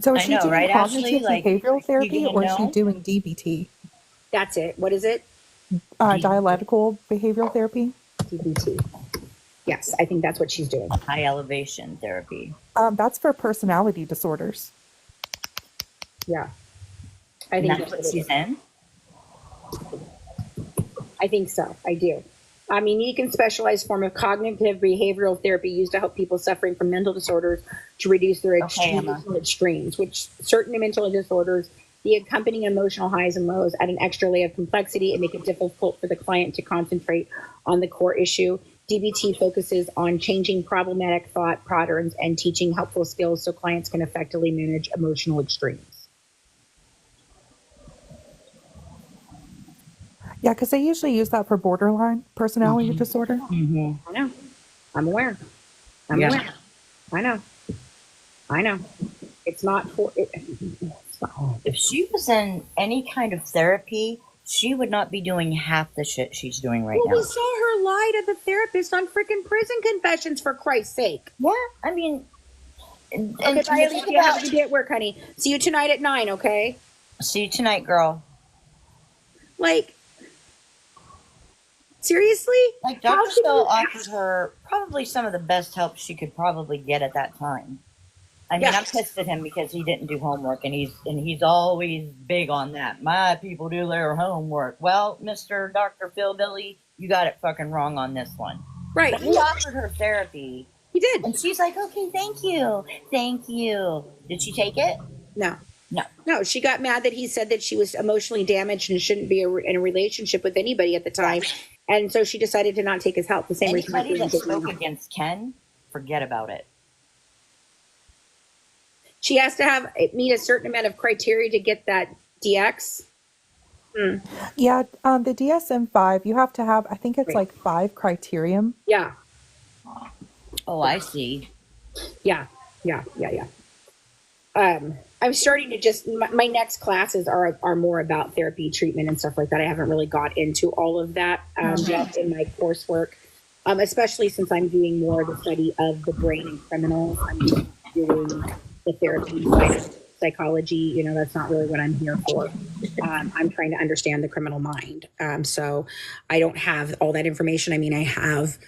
So is she doing right, cognitive Ashley? Like, behavioral therapy or is she know? doing DBT? That's it. What is it? Dialectical behavioral therapy? DBT. Yes, I think that's what she's doing. High elevation therapy. That's for personality disorders. Yeah. I think that's what she's in? I think so. I do. A unique and specialized form of cognitive behavioral therapy used to help people suffering from mental disorders to reduce their extremes, which certain mental disorders, the accompanying emotional highs and lows add an extra layer of complexity and make it difficult for the client to concentrate on the core issue. DBT focuses on changing problematic thought patterns and teaching helpful skills so clients can effectively manage emotional extremes. Yeah, because they usually use that for borderline personality disorder. Mm-hmm. I know. I'm aware. I'm aware. I know. It's not for it. If she was in any kind of therapy, she would not be doing half the shit she's doing right now. We saw her lie to the therapist on freaking prison confessions, for Christ's sake. Yeah, I mean, and okay, bye, Alicia. Have a good day at work, honey. See you tonight at 9, okay? See you tonight, girl. Like, seriously? Like, Dr. Stoll offered her probably some of the best help she could probably get at that time. I mean, I'm pissed at him because he didn't do homework, and he's always big on that. My people do their homework. Well, Mr. Dr. Phil Billy, you got it fucking wrong on this one. Right. But he offered her therapy. He did. And she's like, okay, thank you. Thank you. Did she take it? No. No. No, she got mad that he said that she was emotionally damaged and shouldn't be in a relationship with anybody at the time. And so she decided to not take his help. The same reason. Anybody that spoke against Ken, forget about it. She has to meet a certain amount of criteria to get that DX. Yeah, the DSM-5, you have to have, I think it's like 5 criterion. Yeah. Oh, I see. Yeah. I'm starting to just, my next classes are more about therapy, treatment, and stuff like that. I haven't really got into all of that yet in my coursework, especially since I'm doing more of the study of the brain and criminals. I'm doing doing the therapy, psychology. You know, that's not really what I'm here for. I'm trying to understand the criminal mind. So I don't have all that information. I mean, I have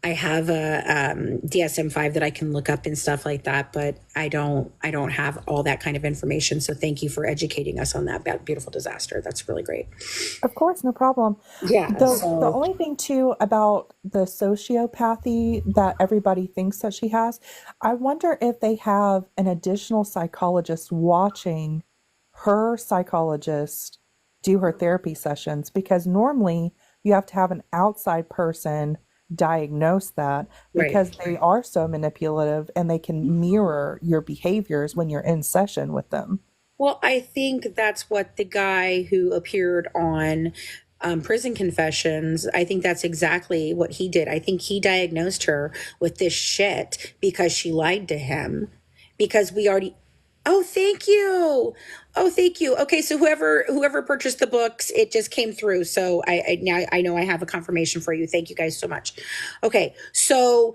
a DSM-5 that I can look up and stuff like that, but I don't have all that kind of information. So thank you for educating us on that beautiful disaster. That's really great. Of course, no problem. Yeah. The only thing too about the sociopathy that everybody thinks that she has, I wonder if they have an additional psychologist watching her psychologist do her therapy sessions, because normally you have to have an outside person diagnose that, because they are so manipulative and they can mirror your behaviors when you're in session with them. Well, I think that's what the guy who appeared on Prison Confessions, I think that's exactly what he did. I think he diagnosed her with this shit because she lied to him, because we already... Oh, thank you. Oh, thank you. Okay, so whoever purchased the books, it just came through. So I now I know I have a confirmation for you. Thank you guys so much. Okay, so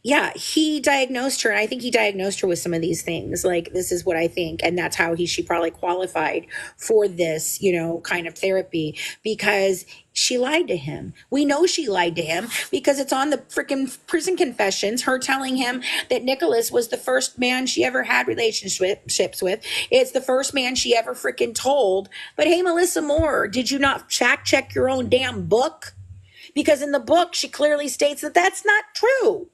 yeah, he diagnosed her, and I think he diagnosed her with some of these things. Like, this is what I think, and that's how she probably qualified for this, you know, kind of therapy, because she lied to him. We know she lied to him because it's on the freaking Prison Confessions, her telling him that Nicholas was the first man she ever had relationships with. It's the first man she ever freaking told. But hey, Melissa Moore, did you not fact check your own damn book? Because in the book, she clearly states that that's not true.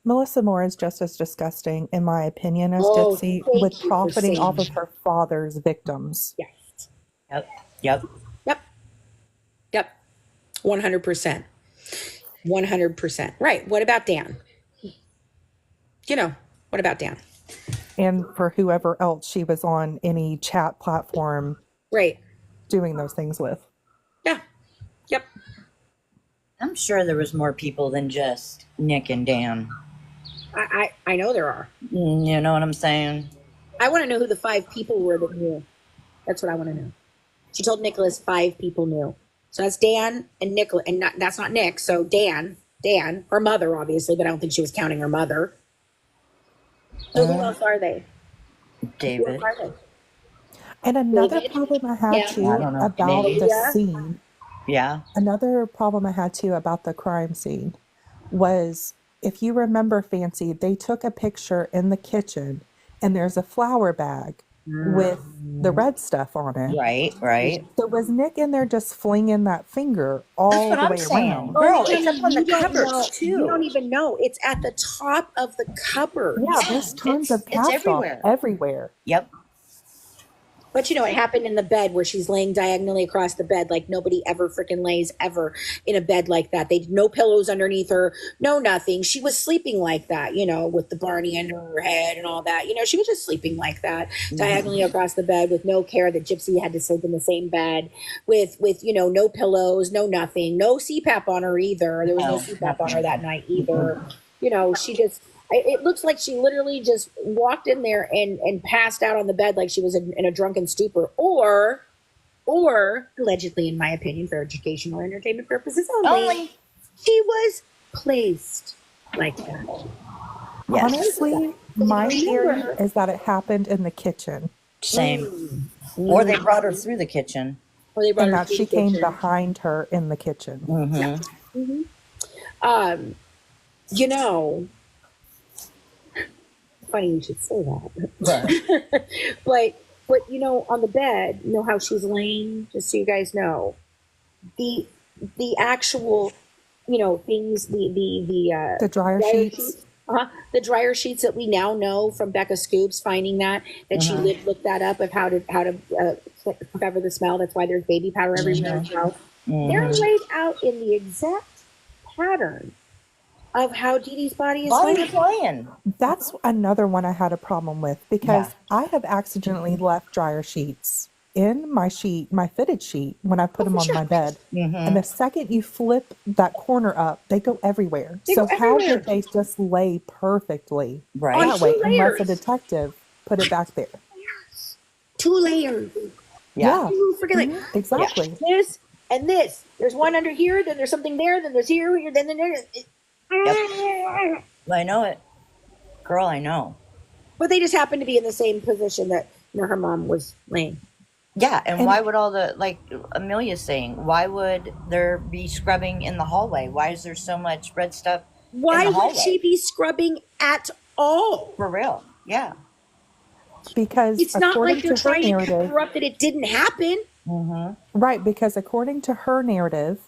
Melissa Moore is just as disgusting, in my opinion, as Gypsy, with profiting off of her father's victims. Yes. Yep. 100%. 100%. Right. What about Dan? You know, what about Dan? And for whoever else she was on any chat platform, right, doing those things with. Yeah. Yep. I'm sure there was more people than just Nick and Dan. I know there are. You know what I'm saying? I want to know who the 5 people were that knew. That's what I want to know. She told Nicholas 5 people knew. So that's Dan and Nicholas, and that's not Nick. So Dan, her mother, obviously, but I don't think she was counting her mother. So who else are they? David. Who are they? And another problem I had too about the scene. Yeah. Another problem I had too about the crime scene was, if you remember, Fancy, they took a picture in the kitchen and there's a flour bag with the red stuff on it. Right. So was Nick in there just flinging that finger all the way around? Girl, it's up on the cupboards too. You don't even know. It's at the top of the cupboard. Yeah, there's tons of cast off everywhere. Yep. But, you know, it happened in the bed where she's laying diagonally across the bed, like nobody ever freaking lays ever in a bed like that. They no pillows underneath her, no nothing. She was sleeping like that, you know, with the Barney under her head and all that. You know, she was just sleeping like that, diagonally across the bed with no care that Gypsy had to sleep in the same bed with you know, no pillows, no nothing, no CPAP on her either. There was no CPAP on her that night either. You know, she just... It looks like she literally just walked in there and passed out on the bed like she was in a drunken stupor, or allegedly, in my opinion, for educational or entertainment purposes only, she was placed like that. Yes. Honestly, my theory is that it happened in the kitchen. Same. Or they brought her through the kitchen. Or they brought and her that through she the came kitchen. behind her in the kitchen. Mm-hmm. Yeah. You know, funny you should say that. but you know, on the bed, you know how she's laying, just so you guys know, the actual, you know, things, the dryer sheets. The dryer sheets that we now know from Becca Scoops finding that she looked that up of how to cover the smell. That's why there's baby powder everywhere as well. They're laid out in the exact pattern of how Dee Dee's body is laying. That's another one I had a problem with, because I have accidentally left dryer sheets in my fitted sheet when I put them on my bed. And the second you flip that corner up, they go everywhere. How did they just lay perfectly that way, unless a detective put it back there? 2 layers. Yeah. Freaking exactly. This and this. There's one under here, then there's something there, then there's here, then there. Yep. I know it. Girl, I know. But they just happened to be in the same position that her mom was laying. Yeah, and why would all the, like Amelia's saying, why would there be scrubbing in the hallway? Why is there so much red stuff in the Why hallway? would she be scrubbing at all? For real, yeah. Because it's not like they're trying to cover up that it didn't happen. Right, because according to her narrative,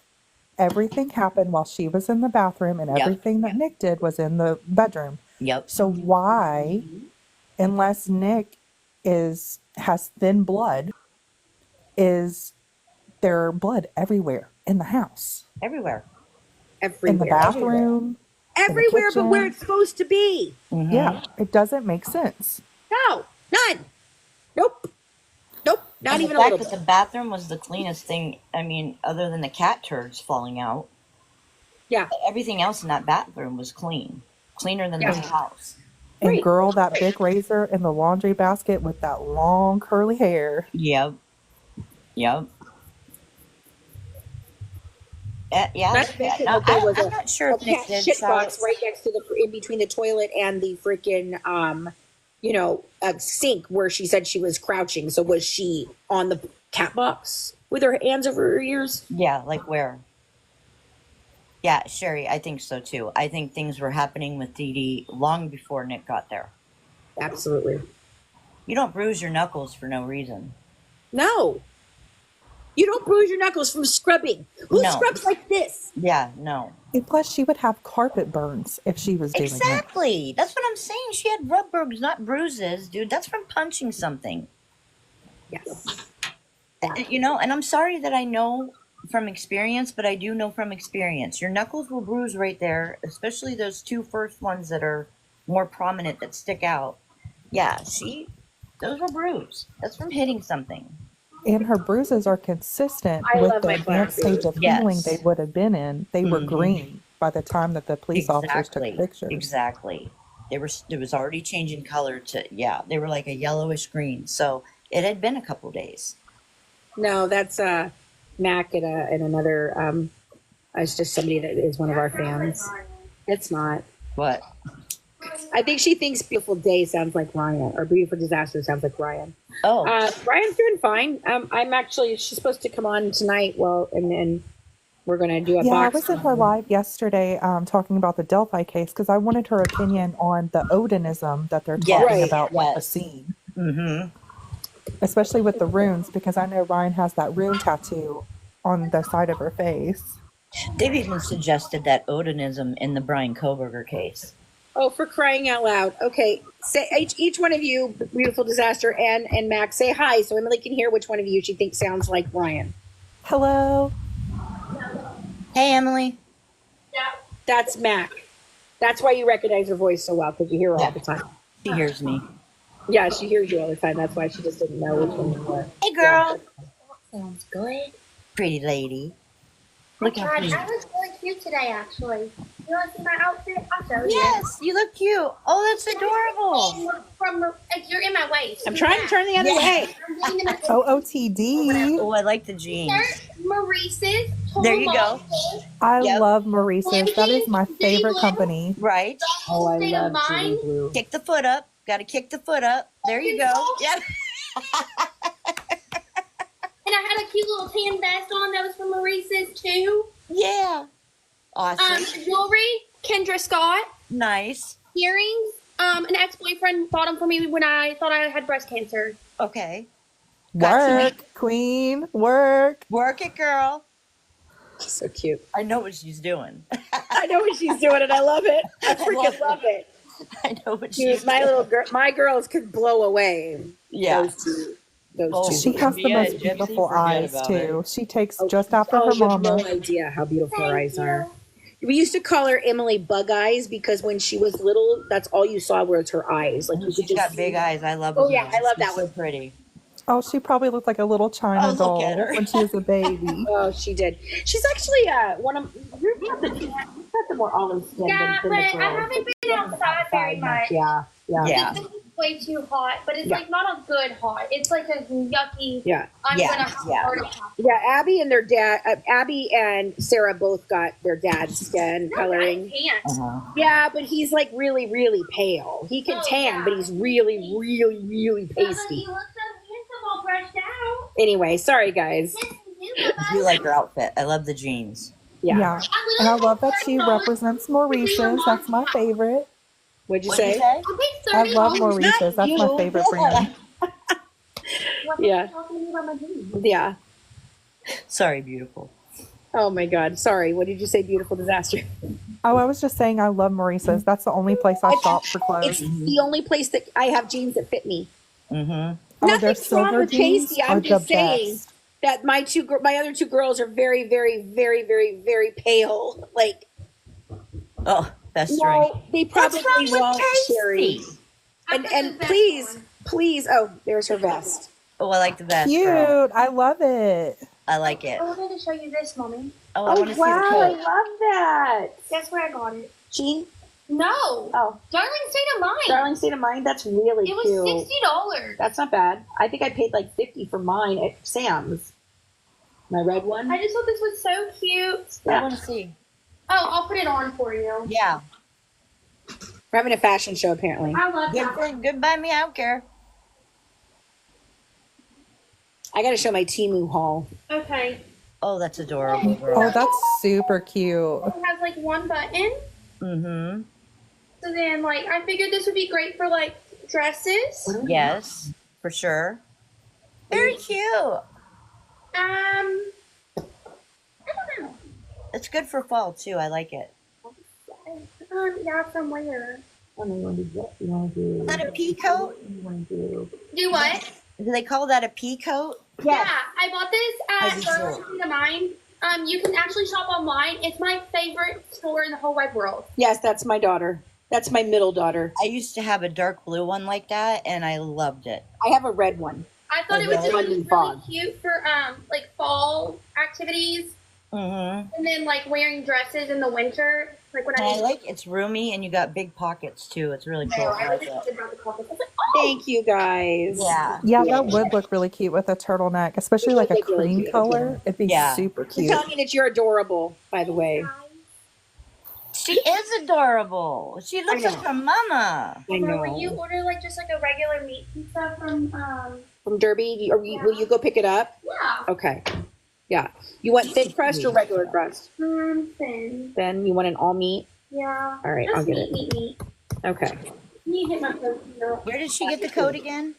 everything happened while she was in the bathroom, and everything that Nick did was in the bedroom. Yep. So why, unless Nick has thin blood, is there blood everywhere in the house? Everywhere. In the bathroom. Everywhere but where it's supposed to be. Yeah, it doesn't make sense. No, none. Nope. Not and even the a fact little that bit. the bathroom was the cleanest thing, I mean, other than the cat turds falling out. Yeah. Everything else in that bathroom was clean. Cleaner than the whole house. And girl, that big razor in the laundry basket with that long curly hair. Yep. Yeah. I'm not sure if Nick did shit box right next to in between the toilet and the freaking sink where she said she was crouching. So was she on the cat box with her hands over her ears? Yeah, like where? Yeah, Sherry, I think so too. I think things were happening with Dee Dee long before Nick got there. Absolutely. You don't bruise your knuckles for no reason. No. You don't bruise your knuckles from scrubbing. Who scrubs like this? Yeah, no. And plus, she would have carpet burns if she was doing it. Exactly. That's what I'm saying. She had rub burns, not bruises, dude. That's from punching something. Yes. You know, and I'm sorry that I know from experience, but I do know from experience. Your knuckles will bruise right there, especially those two first ones that are more prominent that stick out. Yeah, those were bruised. That's from hitting something. And her bruises are consistent with the advanced stage of healing they would have been in. They were green by the time that the police officers took pictures. Exactly. It was already changing color to, they were like a yellowish green. So it had been a couple days. No, that's Mac and another, it's just somebody that is one of our fans. It's not. What? I think she thinks Beautiful Day sounds like Ryan, or Beautiful Disaster sounds like Ryan. Oh. Ryan's doing fine. She's supposed to come on tonight. Well, and then we're going to do a box. I was in her live yesterday talking about the Delphi case because I wanted her opinion on the Odinism that they're talking about with the scene. Mm-hmm. Especially with the runes, because I know Ryan has that rune tattoo on the side of her face. They've even suggested that Odinism in the Brian Koberger case. Oh, for crying out loud. Okay. Say each one of you, Beautiful Disaster and Max, say hi so Emily can hear which one of you she thinks sounds like Ryan. Hello. Hey, Emily. Yeah. That's Mac. That's why you recognize her voice so well, because you hear her all the time. She hears me. Yeah, she hears you all the time. That's why she just didn't know which one you were. Hey, girl. Sounds good. Pretty lady. Look at me. I was really cute today, actually. You want to see my outfit? I'll show you. Yes, you look cute. Oh, that's adorable. You're in my way. I'm trying to turn the other way. OOTD. Oh, I like the jeans. Maurice's. There you go. I love Maurice's. That is my favorite company. Right. Oh, I love Julie Blue. Kick the foot up. Got to kick the foot up. There you go. Yep. And I had a cute little tan vest on that was from Maurice's too. Yeah. Awesome. Jewelry, Kendra Scott. Nice. Earrings. An ex-boyfriend bought them for me when I thought I had breast cancer. Okay. Work, queen, work. Work it, girl. So cute. I know what she's doing. I know what she's doing, and I love it. I freaking love it. I know what she's my doing. little girl. My girls could blow away. Yeah. Those two. She has the most beautiful eyes too. She takes just after her you have mama. no idea how beautiful her eyes are. We used to call her Emily Bug Eyes because when she was little, that's all you saw was her eyes. Like She's got big eyes. I love her. Oh yeah, I love that one. one. So pretty. Oh, she probably looked like a little China doll when she was a baby. Oh, she did. She's actually one of you've got the more olive skin Yeah, than but the I girl. haven't been outside very much. Yeah. Yeah. way too hot, but it's like not a good hot. It's like a yucky. Yeah. I'm gonna have a heart attack. Yeah, Abby and Sarah both got their dad's skin coloring. I can't. Yeah, but he's like really, really pale. He can tan, but he's really, really, really pasty. He looks so handsome all brushed out. Anyway, sorry guys. I do like her outfit. I love the jeans. Yeah. And I love that she represents Maurice's. That's my favorite. What'd you What'd say? you say? I love Maurice's. That's my favorite brand. Yeah. Yeah. Sorry, beautiful. Oh my God. Sorry. What did you say? Beautiful disaster. Oh, I was just saying I love Maurice's. That's the only place I shop for It's clothes. the only place that I have jeans that fit me. Mm-hmm. Oh, their Nothing's wrong silver with jeans Casey. are I'm the just saying best. that my other two girls are very, very, very, very, very pale. Like, Oh, that's right. no, they probably won't, Sherry. And please. Oh, there's her vest. Oh, I like the vest. Cute. Girl. I love it. I like it. I wanted to show you this, Mommy. Oh, I want to see the I coat. love that. Guess where I got it? Jean? No. Oh, Darling State of Mind. Darling State of Mind. That's really It was cute. $60. That's not bad. I think I paid like $50 for mine at Sam's. My red one. I just thought this was so cute. I want to see. Oh, I'll put it on for you. Yeah. We're having a fashion show apparently. I love Good, that. good by me. I don't care. I got to show my Temu haul. Okay. Oh, that's adorable, girl. Oh, that's super cute. It has like one button. Mm-hmm. So then, like, I figured this would be great for like dresses. Yes, for sure. Very cute. I don't know. It's good for fall too. I like it. Yeah, from where? Is that a pea coat? Do what? Do they call that a pea coat? Yeah, I bought this I at do Darling State of Mind. You can actually shop online. It's my favorite store in the whole wide world. Yes, that's my daughter. That's my middle daughter. I used to have a dark blue one like that, and I loved it. I have a red one. I thought it Okay. was just London really fog. cute for like fall activities, Mm-hmm. and then like wearing dresses in the winter. Like when And I I like it's roomy, and you got big pockets too. It's really cool. I I like was it. excited about the pockets. I was like, oh, Thank you guys. Yeah. Yeah, that would look really cute with a turtleneck, especially like a It would look really cream cute. color. It'd be Yeah. super I'm cute. telling you that you're adorable, by the way. She is adorable. She looks I like know. her mama. I know. Will you order like just like a regular meat pizza from From Derby, or will you go pick it up? yeah, Okay. Yeah. You want thick crust or regular crust? thin. Then you want an all meat? Yeah. All right, Just I'll get meat, it. meat. Okay. You hit my protein up. Where did she get the coat again?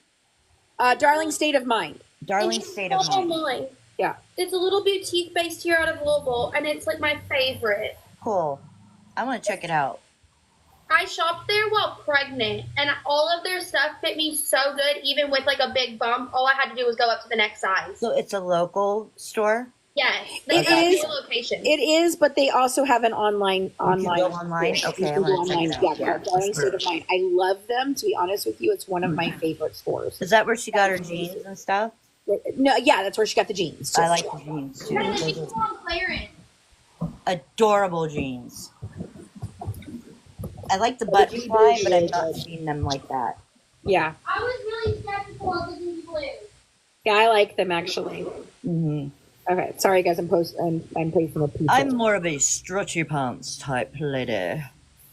Darling State of Mind. Darling State of Mind. Online. Yeah. It's a little boutique based here out of Louisville, and it's like my favorite. Cool. I want to check it out. I shopped there while pregnant, and all of their stuff fit me so good, even with like a big bump. All I had to do was go up to the next size. So it's a local store? Yes, they It have is- two locations. It is, but they also have an online. You can go online? Yeah, Okay, you I'm can go gonna check online. it out. Yeah, Yeah, Darling for State of Mind. I love them. To be honest with you, it's one of my favorite stores. Is that where she got her jeans and stuff? No, yeah, that's where she got the jeans. I like the jeans too. And Those she's are on clearance. adorable jeans. I like the butterfly, but I've not seen them like that. Yeah, I was really skeptical of the new blue. yeah, I like them actually. Hmm. Okay, sorry guys, I'm posting a pizza. I'm more of a stretchy pants type lady.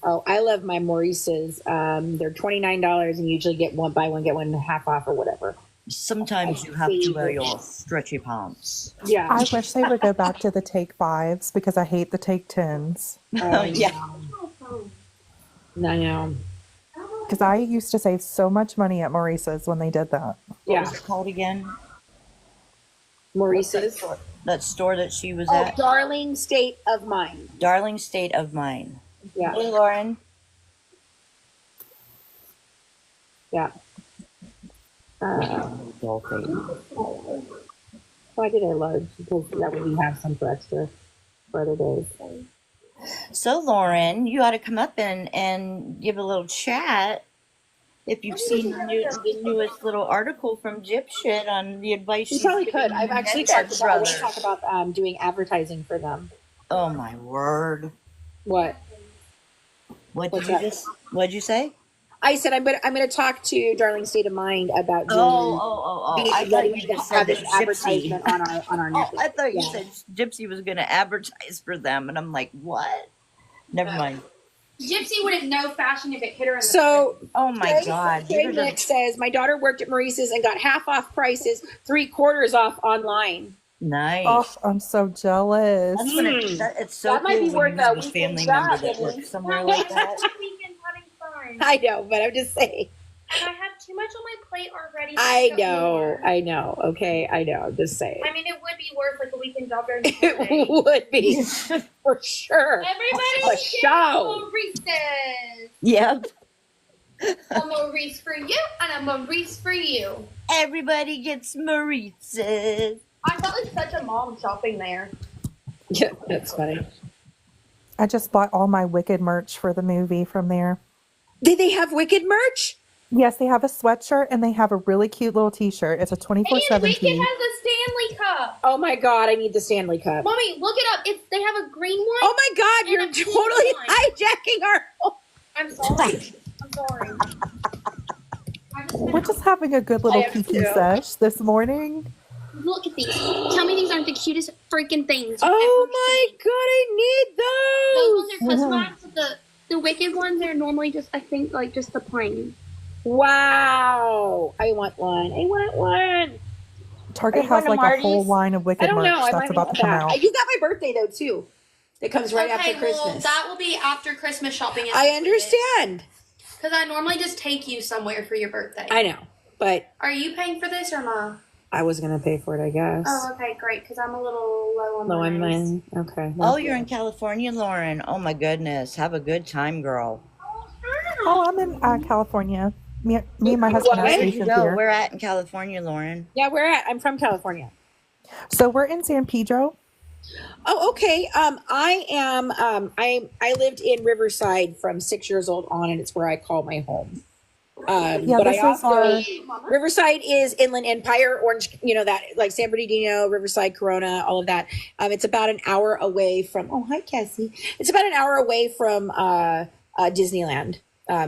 Oh, I love my Maurice's. They're $29 and you usually get one buy one get one half off or whatever. Sometimes you have to wear your stretchy pants. Yeah. I wish they would go back to the take fives because I hate the take tens. Yeah. I know. Because I used to save so much money at Maurice's when they did that. What Yeah. was it called again? Maurice's. That store that she was Oh, at? Darling State of Mind. Darling State of Mind. Yeah. Hey, Lauren. Yeah. Dolphin. Why did I large? Because that way we have some for extra for other days. So, Lauren, you ought to come up and give a little chat if you've seen the newest little article from Gypshit on the advice You she's probably giving could. I've the actually Menendez talked about. I want brothers. to talk about doing advertising for them. Oh my word! What? What What's did you that? just? What'd you say? I said I'm gonna talk to Darling State of Mind about doing I thought you just said that Gypsy. advertisement on our network. I thought you said Gypsy was going to advertise for them, and I'm like, what? Never mind. Gypsy wouldn't know fashion if it hit her in the face. Oh my God. Craig Nick says, my daughter worked at Maurice's and got half off prices, 3/4 off online. Nice. Oh, I'm so jealous. That's when it's so That might cool be when worth you have a a family weekend member job, that Emily. works somewhere like that. Weekend having fun. I know, but I'm just saying. And I have too much on my plate already. I know. Okay, I know. I'm just saying. I mean, it would be worth like a weekend job during the It day. would be for sure. Everybody, A show. Maurice's. Yep. A Maurice for you and a Maurice for you. Everybody gets Maurice's. I felt like such a mom shopping there. Yeah, that's funny. I just bought all my Wicked merch for the movie from there. Did they have Wicked merch? Yes, they have a sweatshirt and they have a really cute little t-shirt. It's a 24/7 And Wicked tee. has a Stanley Cup. Oh my God, I need the Stanley Cup. Mommy, look it up. They have a green one. Oh my God, and you're a pink totally one. hijacking our. I'm sorry. I'm sorry. We're just having a good little I am kiki too. sesh this morning. Look at these. Tell me these aren't the cutest freaking things. Oh my God, I need Those those. ones are customized, but the Wicked ones are normally just, I think, like just the plain. Wow, I want one. Target you has going to like a whole Marty's? line of I Wicked don't merch know. I that's might about want to come that. out. I use that my birthday though too. It comes right after Well, Christmas. that will be after Christmas shopping. I understand. Because I normally just take you somewhere for your birthday. I know, but Are you paying for this or not? I was gonna pay for it, I guess. Oh, okay, great. Because I'm a little low on No, I'm monies. mine. Okay. Oh, you're in California, Lauren. Oh my goodness. Have a good time, girl. Oh, I'm in California. Me and my husband are Where Where did you stationed go? here. Where at in California, Lauren? Yeah, where at? I'm from California. So we're in San Pedro. Oh, okay. I am. I lived in Riverside from 6 years old on, and it's where I call my home. Yeah, but this I is also our. Riverside is Inland Empire, Orange. You know that, like San Bernardino, Riverside, Corona, all of that. It's about an hour away from. Oh, hi, Cassie. It's about an hour away from Disneyland.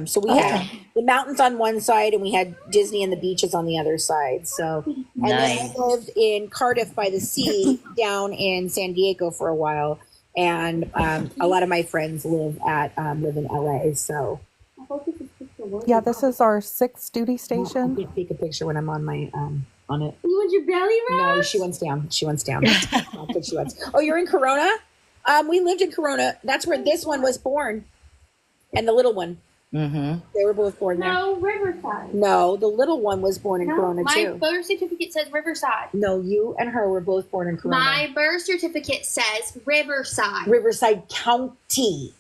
So we had the mountains on one side, and we had Disney and the beaches on the other side. So, and then I lived in Cardiff by the sea, down in San Diego for a while, and a lot of my friends live in LA. So, Yeah, this is our 6th duty I station. can take a picture when I'm on my on it. You want your belly rub? No, she wants down. She wants down. That's what she wants. Oh, you're in Corona? We lived in Corona. That's where this one was born, and the little one. Mm-hmm. They were both born there. No, Riverside. No, the little one was born in Corona my too. birth certificate says Riverside. No, you and her were both born in Corona. My birth certificate says Riverside. Riverside County.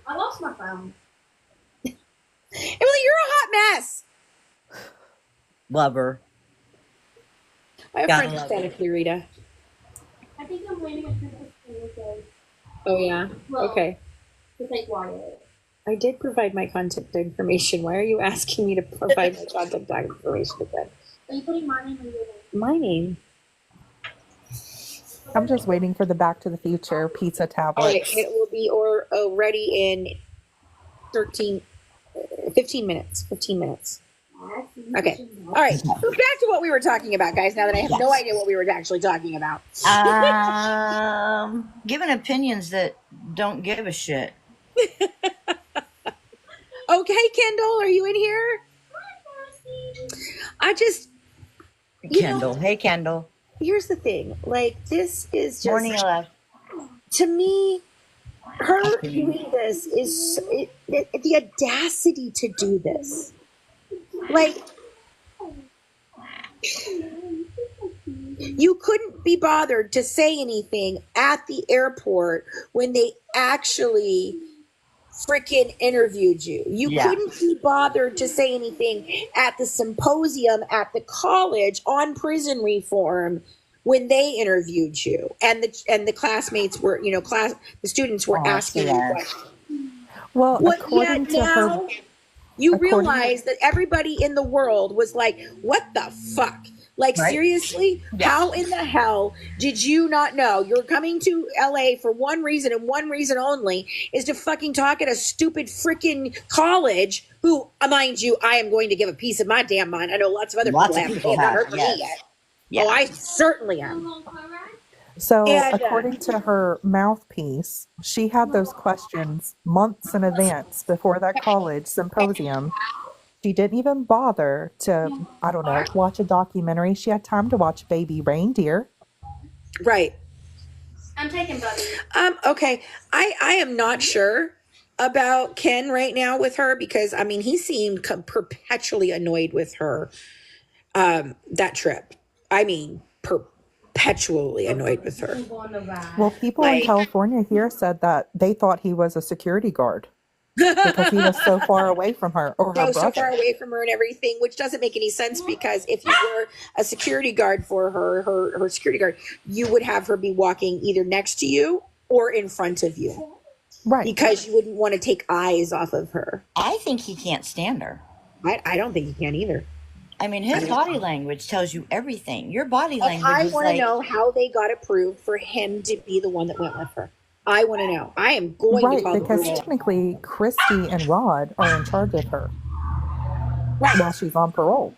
I lost my phone. Emily, you're a hot mess. Love her. I have Gotta friends in love Santa it. Clarita. I think I'm waiting at Christmas Oh yeah. Well- Okay. to take Wyatt. I did provide my contact information. Why are you asking me to provide my contact information again? Are you putting my name or your name? My name. I'm just waiting for the Back to the Future pizza Okay, tablets. it will be ready in 15 minutes. 15 minutes. Okay. All right. So back to what we were talking about, guys, now that I have no idea what we were actually talking about. Giving opinions that don't give a shit. Okay, Kendall, are you in here? I just, you Kendall. Hey, Kendall. here's the thing. Like, this is just, Morning, Alex. to me, her doing this is the audacity to do this. Like, you couldn't be bothered to say anything at the airport when they actually freaking interviewed you. You Yeah. couldn't be bothered to say anything at the symposium at the college on prison reform when they interviewed you, and the classmates were, the students were asking you yeah. questions. Well, But according yet to her, now, you according- realize that everybody in the world was like, what the fuck? Like, Right. seriously, how in the hell did you not know you're coming to LA for one reason and one reason only, is to fucking talk at a stupid freaking college who, mind you, I am going to give a piece of my damn mind. I know lots of other people have, but they have not heard from me yet. Yeah. Oh, I certainly am. So, And, according to her mouthpiece, she had those questions months in advance before that college symposium. She didn't even bother to, I don't know, watch a documentary. She had time to watch Baby Reindeer. right. I'm taking Bubby. Okay. I am not sure about Ken right now with her, because I mean, he seemed perpetually annoyed with her that trip. I mean, perpetually annoyed with her. Well, people in California here said that they thought he was a security guard because he was so far away from her, or her brother. So far away from her and everything, which doesn't make any sense, because if you were a security guard for her security guard, you would have her be walking either next to you or in front of you. Right. Because you wouldn't want to take eyes off of her. I think he can't stand her. I don't think he can either. I mean, his body language tells you everything. Your body language I is want to like, know how they got approved for him to be the one that went with her. I want to know. I am going to call because the technically Christy and Rod are in charge of her while she's on parole.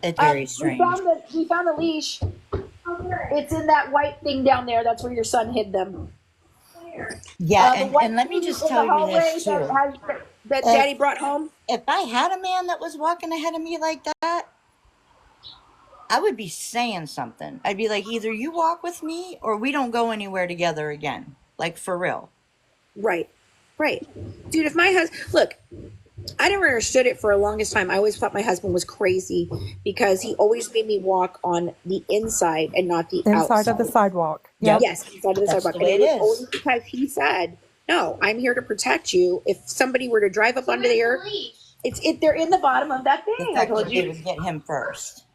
It's very strange. We found the leash. It's in that white thing down there. That's where your son hid them. Yeah, and let me just tell you this too. That Daddy brought home. If I had a man that was walking ahead of me like that, I would be saying something. I'd be like, either you walk with me or we don't go anywhere together again. Like, for real. Right. Dude, if my husband... Look, I never understood it for the longest time. I always thought my husband was crazy because he always made me walk on the inside and not the outside. Inside of the sidewalk. Yep. Yes, inside of the sidewalk. The way it is. Always because he said, no, I'm here to protect you. If somebody were to drive up under there, they're in the bottom of that thing. I told you. They would get him first.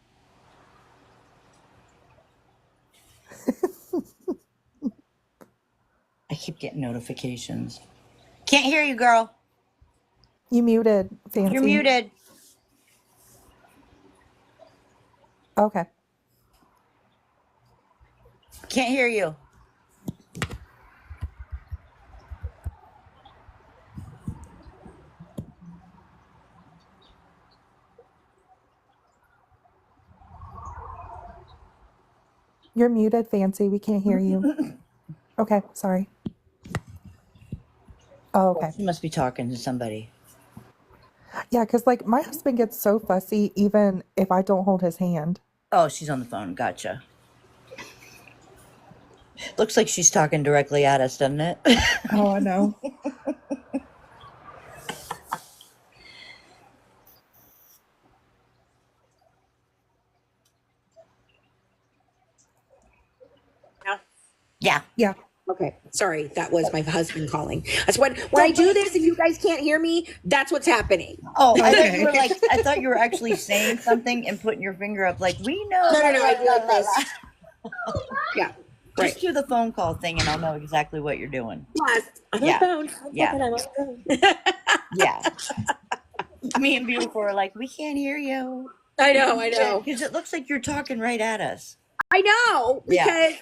I keep getting notifications. Can't hear you, girl. You muted, Fancy. You're muted. Okay. Can't hear you. You're muted, Fancy. We can't hear you. Okay, sorry. Oh, okay. She must be talking to somebody. Yeah, because like my husband gets so fussy even if I don't hold his hand. Oh, she's on the phone. Gotcha. Looks like she's talking directly at us, doesn't it? Oh, I know. Yeah. Yeah. Okay, sorry, that was my husband calling. That's when I do this and you guys can't hear me, that's what's happening. Oh, I thought you were actually saying something and putting your finger up like, we know. No, I do like this. Yeah, right. Just do the phone call thing and I'll know exactly what you're doing. Yes, I'm on the phone. I'm on the phone. Yeah. Me and Beautiful are like, we can't hear you. I know. Because it looks like you're talking right at us. I know, because,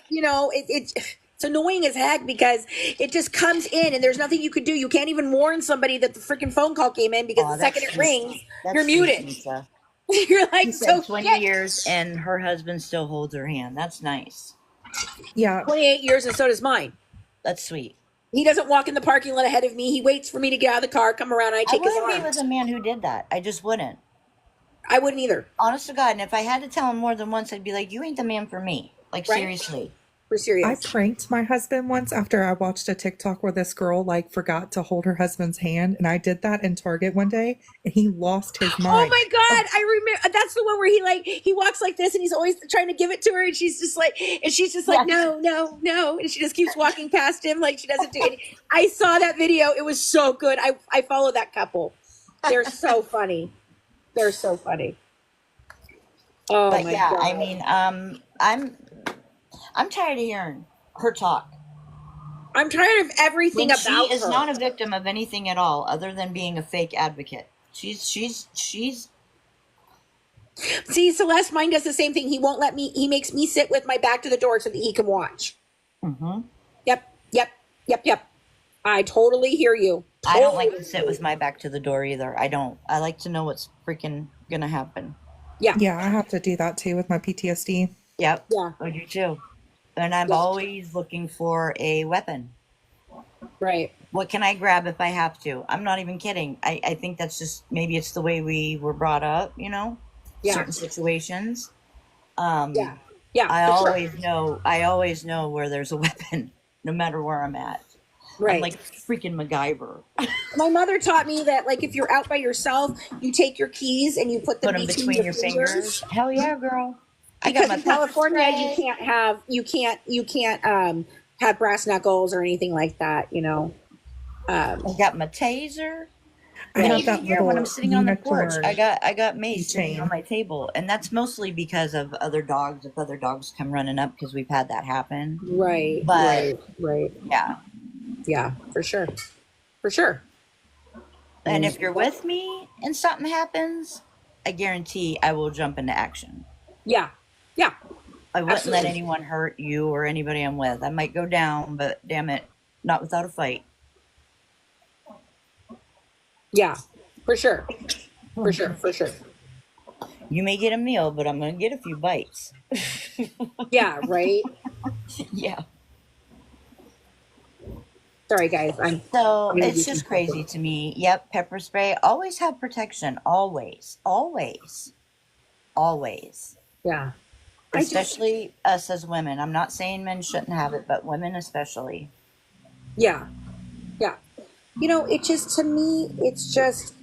it's annoying as heck because it just comes in and there's nothing you could do. You can't even warn somebody that the freaking phone call came in because the second it rings, you're muted. You're like, so 20 years and her husband still holds her hand. That's nice. Yeah. 28 years and so does mine. That's sweet. He doesn't walk in the parking lot ahead of me. He waits for me to get out of the car, come around, and I take his arm. I wouldn't be with a man who did that. I just wouldn't. I wouldn't either. Honest to God. And if I had to tell him more than once, I'd be like, you ain't the man for me. Like, right? Seriously. We're serious. I pranked my husband once after I watched a TikTok where this girl like forgot to hold her husband's hand, and I did that in Target one day, and he lost his mind. Oh my God, I remember. That's the one where he walks like this, and he's always trying to give it to her, and she's just like, no, and she just keeps walking past him like she doesn't do anything. I saw that video; it was so good. I follow that couple. They're so funny. They're so funny. Oh but my yeah, God. I mean, I'm tired of hearing her talk. I'm tired of everything about her. She is not a victim of anything at all, other than being a fake advocate. She's See, Celeste, mine does the same thing. He won't let me. He makes me sit with my back to the door so that he can watch. Mm-hmm. Yep. I totally hear you. I don't like to sit with my back to the door either. I don't. I like to know what's freaking gonna happen. Yeah. Yeah, I have to do that too with my PTSD. Yep. Yeah. I do too. And I'm always looking for a weapon. Right. What can I grab if I have to? I'm not even kidding. I think that's just, maybe it's the way we were brought up, you know? Yeah. Certain situations. Yeah. I always know where there's a weapon, no matter where I'm at. Right. I'm like freaking MacGyver. My mother taught me that, like, if you're out by yourself, you take your keys and you put them between your fingers. Hell yeah, girl. Because in California, you can't have brass knuckles or anything like that, you know. I got my taser. I have that Here when I'm sitting on the porch, unicorn I got mace sitting chain on my table, and that's mostly because of other dogs. If other dogs come running up, because we've had that happen. Right. But right. Yeah, for sure. And if you're with me and something happens, I guarantee I will jump into action. Yeah. I wouldn't Absolutely. let anyone hurt you or anybody I'm with. I might go down, but damn it, not without a fight. Yeah, for sure. You may get a meal, but I'm going to get a few bites. Yeah, right. Yeah. Sorry, guys. So it's just crazy to me. Yep, pepper spray. Always have protection. Always. Yeah. Especially us as women. I'm not saying men shouldn't have it, but women especially. Yeah. You know, it just, to me, it's just,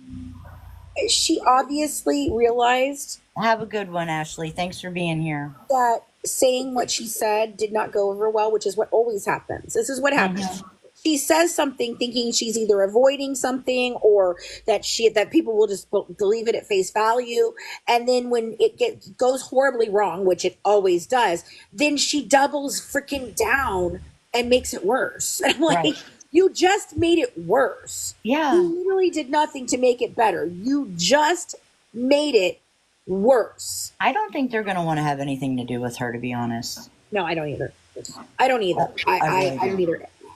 she obviously realized. Have a good one, Ashley. Thanks for being here. That saying what she said did not go over well, which is what always happens. This is what happens. Mm-hmm. She says something thinking she's either avoiding something or that people will just believe it at face value. And then when it goes horribly wrong, which it always does, then she doubles freaking down and makes it worse. And I'm like, right. You just made it worse. Yeah. You literally did nothing to make it better. You just made it worse. I don't think they're going to want to have anything to do with her, to be honest. No, I don't either. I don't either.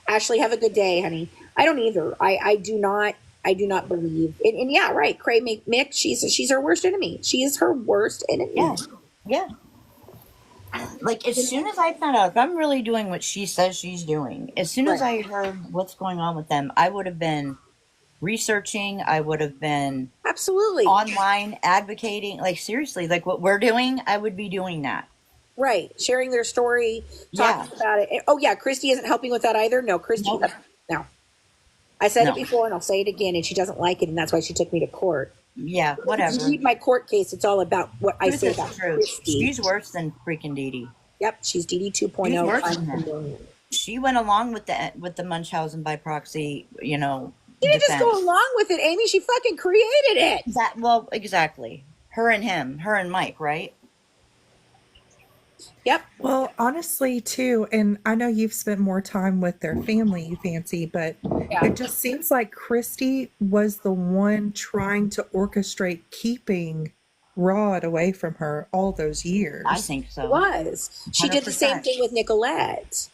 Ashley, have a good day, honey. I don't either. I do not believe. And yeah, right. Cray Mick, she's her worst enemy. She is her worst enemy. Yeah. Like, as soon as I found out, if I'm really doing what she says she's doing, as soon as I heard what's going on with them, I would have been researching. I would have been absolutely online advocating. Like, seriously, like what we're doing, I would be doing that. Right. Sharing their story, talking about it. Oh, yeah. Christy isn't helping with that either. No, Christy. Nope. No. I said it before and I'll say it again, and she doesn't like it, and that's why she took me to court. Yeah, whatever. If you read my court case, it's all about what I say about Christy. She's worse than freaking Dee Dee. Yep, she's Dee Dee 2.0. She's worse than her. She went along with the Munchausen by proxy, you know. She didn't just go along with it, Amy. She fucking created it. Well, exactly. Her and Mike, right? Yep. Well, honestly, too, and I know you've spent more time with their family, Fancy, but it just seems like Christy was the one trying to orchestrate keeping Rod away from her all those years. I think so. It was. She 100%. Did the same thing with Nicolette.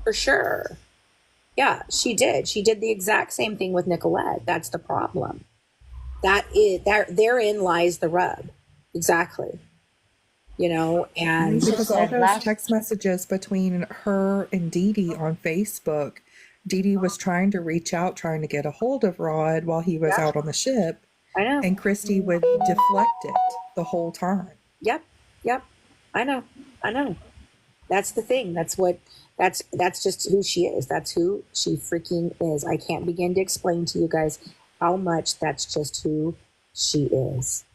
For sure. Yeah, she did. She did the exact same thing with Nicolette. That's the problem. Therein lies the rub. Exactly. You know, and because all those text messages between her and Dee Dee on Facebook, Dee Dee was trying to reach out, trying to get a hold of Rod while he was out on the ship. I know. And Christy would deflect it the whole time. Yep. I know. That's the thing. That's just who she is. That's who she freaking is. I can't begin to explain to you guys how much that's just who she is.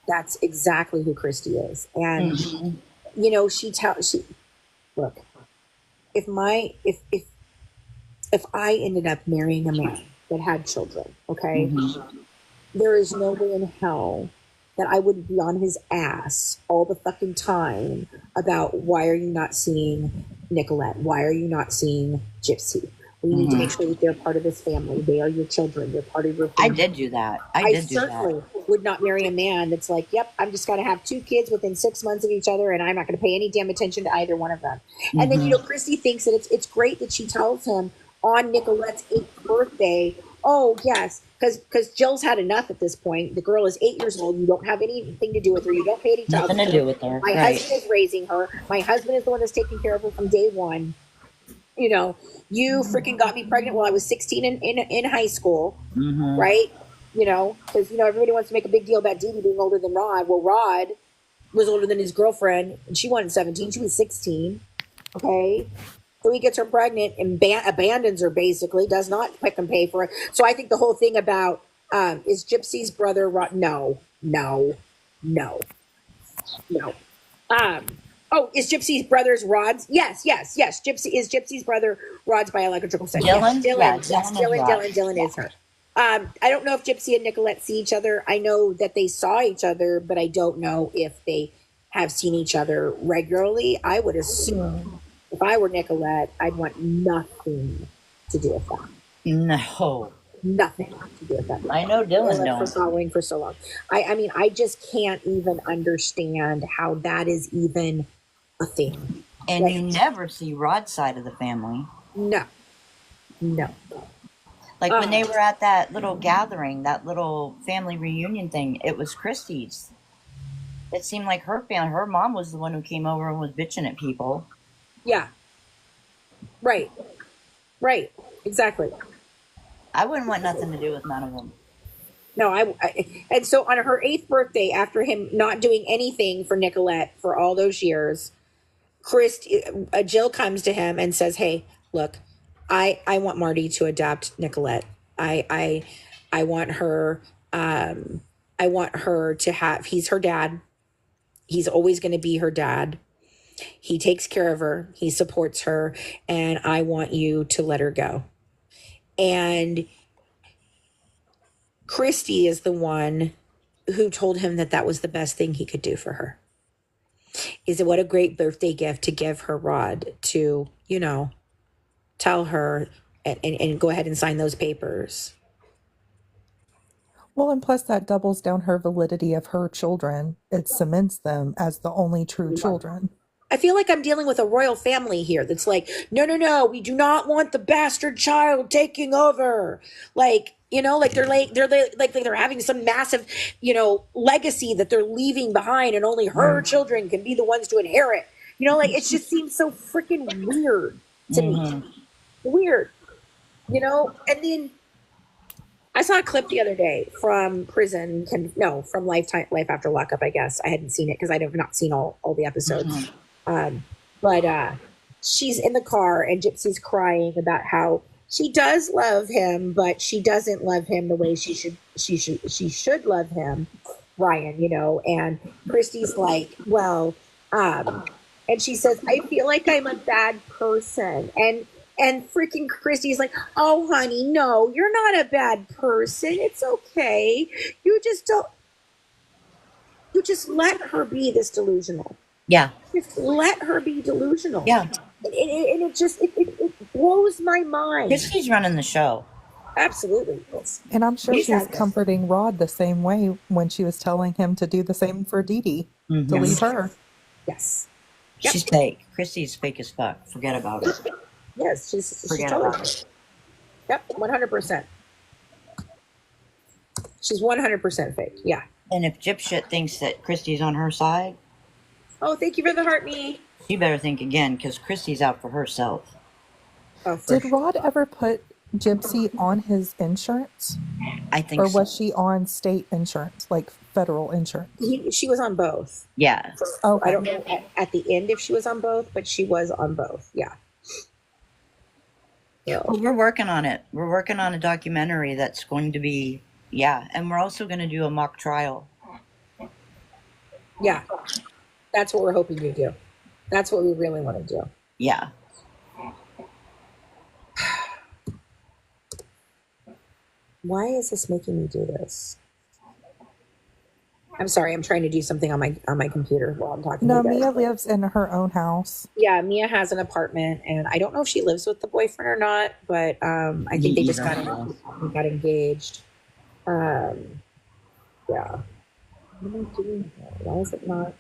That's exactly who Christy is. And, you know, look, if I ended up marrying a man that had children, okay, there is no way in hell that I would be on his ass all the fucking time about why are you not seeing Nicolette? Why are you not seeing Gypsy? We need to make sure that they're part of this family. They are your children. They're part of your I family. did do that. I certainly would not marry a man that's like, yep, I'm just going to have 2 kids within 6 months of each other, and I'm not going to pay any damn attention to either one of them. And then, you know, Christy thinks that it's great that she tells him on Nicolette's 8th birthday, oh, yes, because Jill's had enough at this point. The girl is 8 years old. You don't have anything to do with her. You don't pay any child Nothing to do with her. My husband is raising her. My husband is the one that's taking care of her from day one. You know, you freaking got me pregnant while I was 16 in high school, right? You know, because, you know, everybody wants to make a big deal about Dee Dee being older than Rod. Well, Rod was older than his girlfriend, and she wasn't 17. She was 16, okay? So he gets her pregnant and abandons her, basically, does not pick and pay for it. So I think the whole thing about is Gypsy's brother Rod? No. Oh, is Gypsy's brother's Rod's? Yes. Gypsy's brother Rod's biological son. Dylan? Yes, Dylan is her. I don't know if Gypsy and Nicolette see each other. I know that they saw each other, but I don't know if they have seen each other regularly. I would assume if I were Nicolette, I'd want nothing to do with that. No. Nothing to do with that. I know Dylan for following for so long. I mean, I just can't even understand how that is even a thing. And you never see Rod's side of the family. No. Like when they were at that little gathering, that little family reunion thing, it was Christy's. It seemed like her family, her mom was the one who came over and was bitching at people. Yeah. Right. Exactly. I wouldn't want nothing to do with none of them. No, and so on her 8th birthday, after him not doing anything for Nicolette for all those years, Jill comes to him and says, "Hey, look, I want Marty to adopt Nicolette. I want her. I want her to have. He's her dad. He's always going to be her dad. He takes care of her. He supports her, and I want you to let her go." And Christy is the one who told him that that was the best thing he could do for her. Is it what a great birthday gift to give her Rod to, you know, tell her and go ahead and sign those papers. Well, and plus that doubles down her validity of her children. It cements them as the only true children. I feel like I'm dealing with a royal family here that's like, no, we do not want the bastard child taking over. Like, you know, like they're having some massive, you know, legacy that they're leaving behind, and only her children can be the ones to inherit. You know, like it just seems so freaking weird to me. Weird, you know. And then I saw a clip the other day from from Life After Lockup. I guess I hadn't seen it because I have not seen all the episodes. But she's in the car and Gypsy's crying about how she does love him, but she doesn't love him the way she should love him, Ryan, you know. And Christy's like, well, and she says, I feel like I'm a bad person. And freaking Christy's like, oh, honey, no, you're not a bad person. It's okay. You just let her be this delusional. Yeah. Just let her be delusional. Yeah. And it blows my mind. Christy's running the show. Absolutely. And I'm sure she was comforting Rod the same way when she was telling him to do the same for Dee Dee, to leave her. Yes. She's fake. Christy's fake as fuck. Forget about it. Yes, she's about it. Yep, 100%. She's 100% fake. Yeah. And if Gypshit thinks that Christy's on her side, oh, thank you for the heart, me. You better think again, because Christy's out for herself. Oh, Did Rod ever put Gypsy on his insurance? I think so. Or so. was she on state insurance, like federal insurance? She was on both. Yeah. I don't know at the end if she was on both, but she was on both. Yeah. Well, we're working on it. We're working on a documentary that's going to be, and we're also going to do a mock trial. Yeah. That's what we're hoping to do. That's what we really want to do. Yeah. Why is this making me do this? I'm sorry, I'm trying to do something on my computer while I'm talking No, to you Mia guys. lives in her own house. Yeah, Mia has an apartment, and I don't know if she lives with the boyfriend or not, but I think they just got engaged. Yeah. What am I doing here? Why is it not?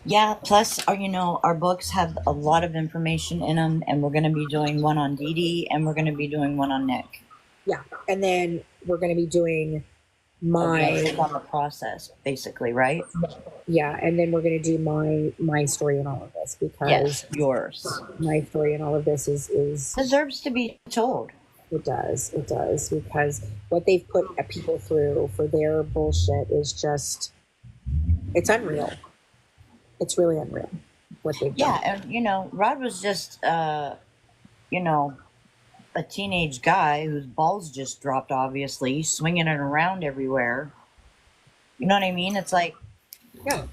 Yeah, plus, our books have a lot of information in them, and we're going to be doing one on Dee Dee, and we're going to be doing one on Nick. Yeah, and then we're going to be doing on the process, basically, right? Yeah, and then we're going to do my story in all of this, because yours. My story in all of this is deserves to be told. It does, because what they've put people through for their bullshit is just, it's unreal. It's really unreal what they've done. Yeah, and Rod was just a teenage guy whose balls just dropped, obviously, swinging it around everywhere. You know what I mean? It's like, yeah,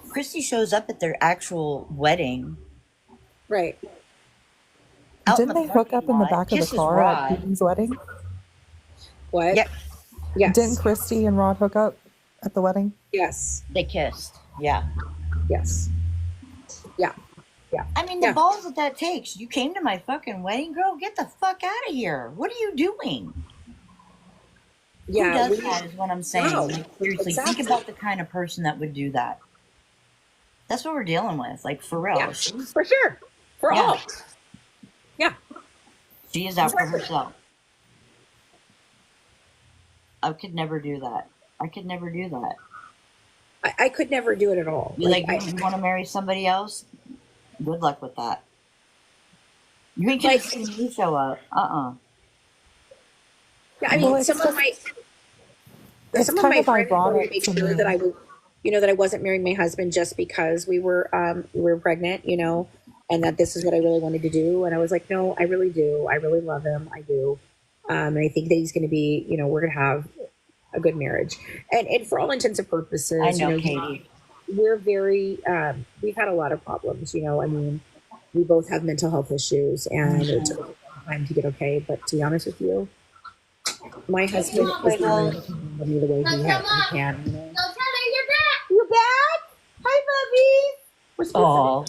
Christy shows up at their actual wedding. Right. Didn't they hook up in the back of the car at Dean's wedding? What? Yeah. Yes. Didn't Christy and Rod hook up at the wedding? Yes. They kissed. Yeah. Yes. Yeah. Yeah. I mean, the balls that takes. You came to my fucking wedding, girl. Get the fuck out of here. What are you doing? Yeah. Who does that is what I'm saying. No, like, seriously, think about the kind of person that would do that. That's what we're dealing with. Like, for real. Yeah, for sure. For all. Yeah. She is out for herself. I could never do that. I could never do that. I could never do it at all. You want to marry somebody else? Good luck with that. You ain't gonna see me show up. Yeah, I mean, some of my friends wanted to make sure that I would, that I wasn't marrying my husband just because we were pregnant, and that this is what I really wanted to do. And I was like, no, I really do. I really love him. I do. And I think that he's going to be, we're going to have a good marriage. And for all intents and purposes, I know, Katie. We're very, we've had a lot of problems, I mean, we both have mental health issues, and it took a long time to get okay. But to be honest with you, my husband is going to love me the way he can. No, tell her you're back. You back? Hi, Bubby. Oh.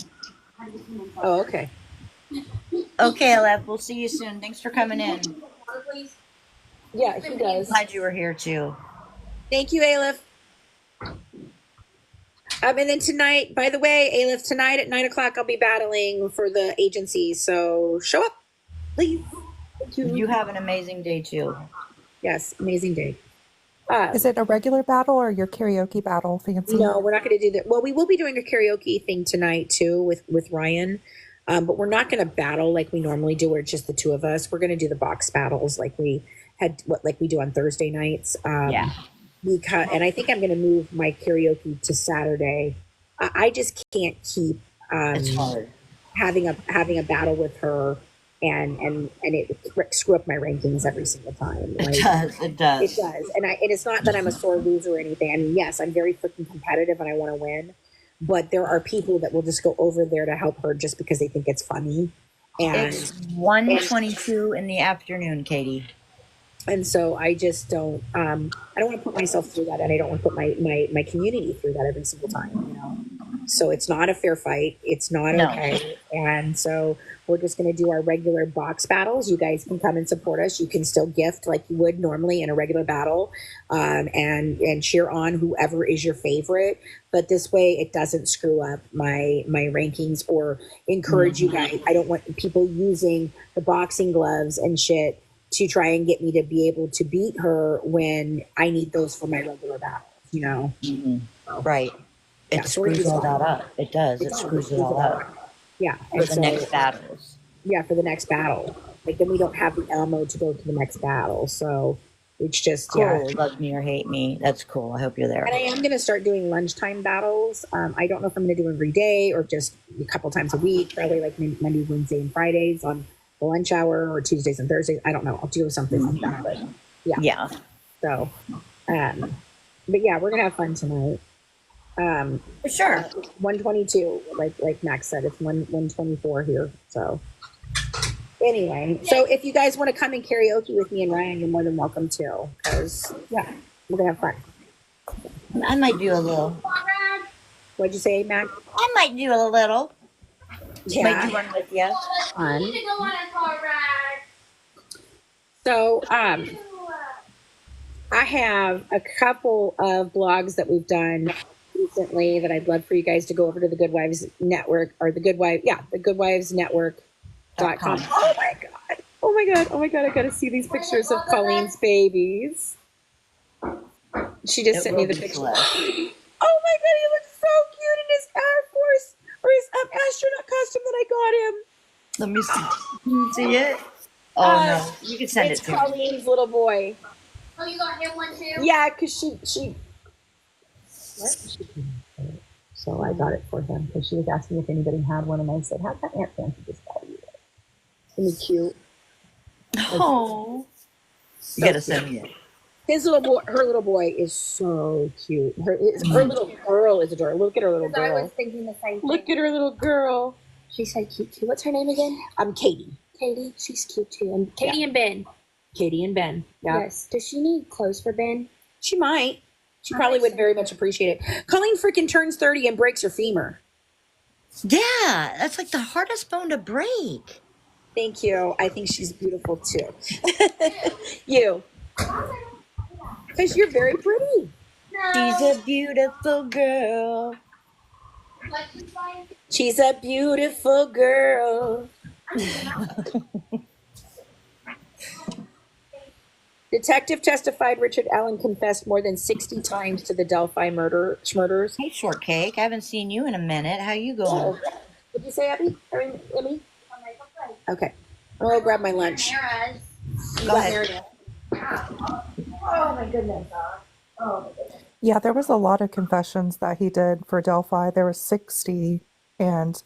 Oh, okay. Okay, Alep, we'll see you soon. Thanks for coming in. Yeah, he does. Glad you were here too. Thank you, Aleph. And then tonight, by the way, Aleph, tonight at 9:00, I'll be battling for the agency. So show up, please. Thank you. You have an amazing day too. Yes, amazing day. Is it a regular battle or your karaoke battle, Fancy? No, we're not going to do that. Well, we will be doing a karaoke thing tonight too with Ryan, but we're not going to battle like we normally do, where it's just the two of us. We're going to do the box battles like we do on Thursday nights. Because, and I think I'm going to move my karaoke to Saturday. I just can't keep it's hard. having a battle with her and it screw up my rankings every single time. Like, It does. And it's not that I'm a sore loser or anything. I mean, yes, I'm very freaking competitive and I want to win, but there are people that will just go over there to help her just because they think it's funny. And it's 1:22 in the afternoon, Katie. And so I just don't, I don't want to put myself through that, and I don't want to put my community through that every single time, So it's not a fair fight. It's not okay. And so we're just going to do our regular box battles. You guys can come and support us. You can still gift like you would normally in a regular battle, and cheer on whoever is your favorite. But this way it doesn't screw up my rankings or encourage you guys. I don't want people using the boxing gloves and shit to try and get me to be able to beat her when I need those for my regular battles, Right. It screws all that up. It does. It screws it all up. Yeah. For the next battles. Yeah, for the next battle. Like, then we don't have the ammo to go to the next battle. So it's just, cool. Love me or hate me. That's cool. I hope you're there. And I am going to start doing lunchtime battles. I don't know if I'm going to do every day or just a couple times a week, probably like Monday, Wednesday, and Fridays on the lunch hour, or Tuesdays and Thursdays. I don't know. I'll do something like that. But yeah. So, but yeah, we're gonna have fun tonight. For sure. 122, like Max said, it's 124 here. So anyway, so if you guys want to come and karaoke with me and Ryan, you're more than welcome to. Because we're gonna have fun. I might do a little. What'd you say, Mac? I might do a little. Yeah. Might do one with you. Fun. So, I have a couple of blogs that we've done recently that I'd love for you guys to go over to the Good Wives Network or the Good Wives Network.com. Oh my God. Oh my God. Oh my God. I got to see these pictures of Colleen's babies. She just sent me the picture. Oh my God. He looks so cute in his Air Force or his astronaut costume that I got him. Let me see. Can you see it? Oh no. You can send it to me. It's Colleen's little boy. Oh, you got him one too? Yeah, because she so I got it for him because she was asking if anybody had one, and I said, "How come Aunt Fancy just got you?" Isn't he cute? Oh, you gotta send me it. His little boy, her little boy is so cute. Her little girl is adorable. Look at her little girl. I was thinking the same thing. Look at her little girl. She's so cute too. What's her name again? Katie. Katie. She's cute too. And Katie and Ben. Katie and Ben. Yeah. Yes. Does she need clothes for Ben? She might. She probably would very much appreciate it. Colleen freaking turns 30 and breaks her femur. Yeah, that's like the hardest bone to break. Thank you. I think she's beautiful too. You. Because you're very pretty. She's a beautiful girl. She's a beautiful girl. Detective testified Richard Allen confessed more than 60 times to the Delphi murders. Hey, Shortcake, I haven't seen you in a minute. How you going? What did you say, Abby? Or Emmy? Okay. I'm going to grab my lunch. Go ahead. Oh, my goodness. Oh, my goodness. Yeah, there was a lot of confessions that he did for Delphi. There was 60, and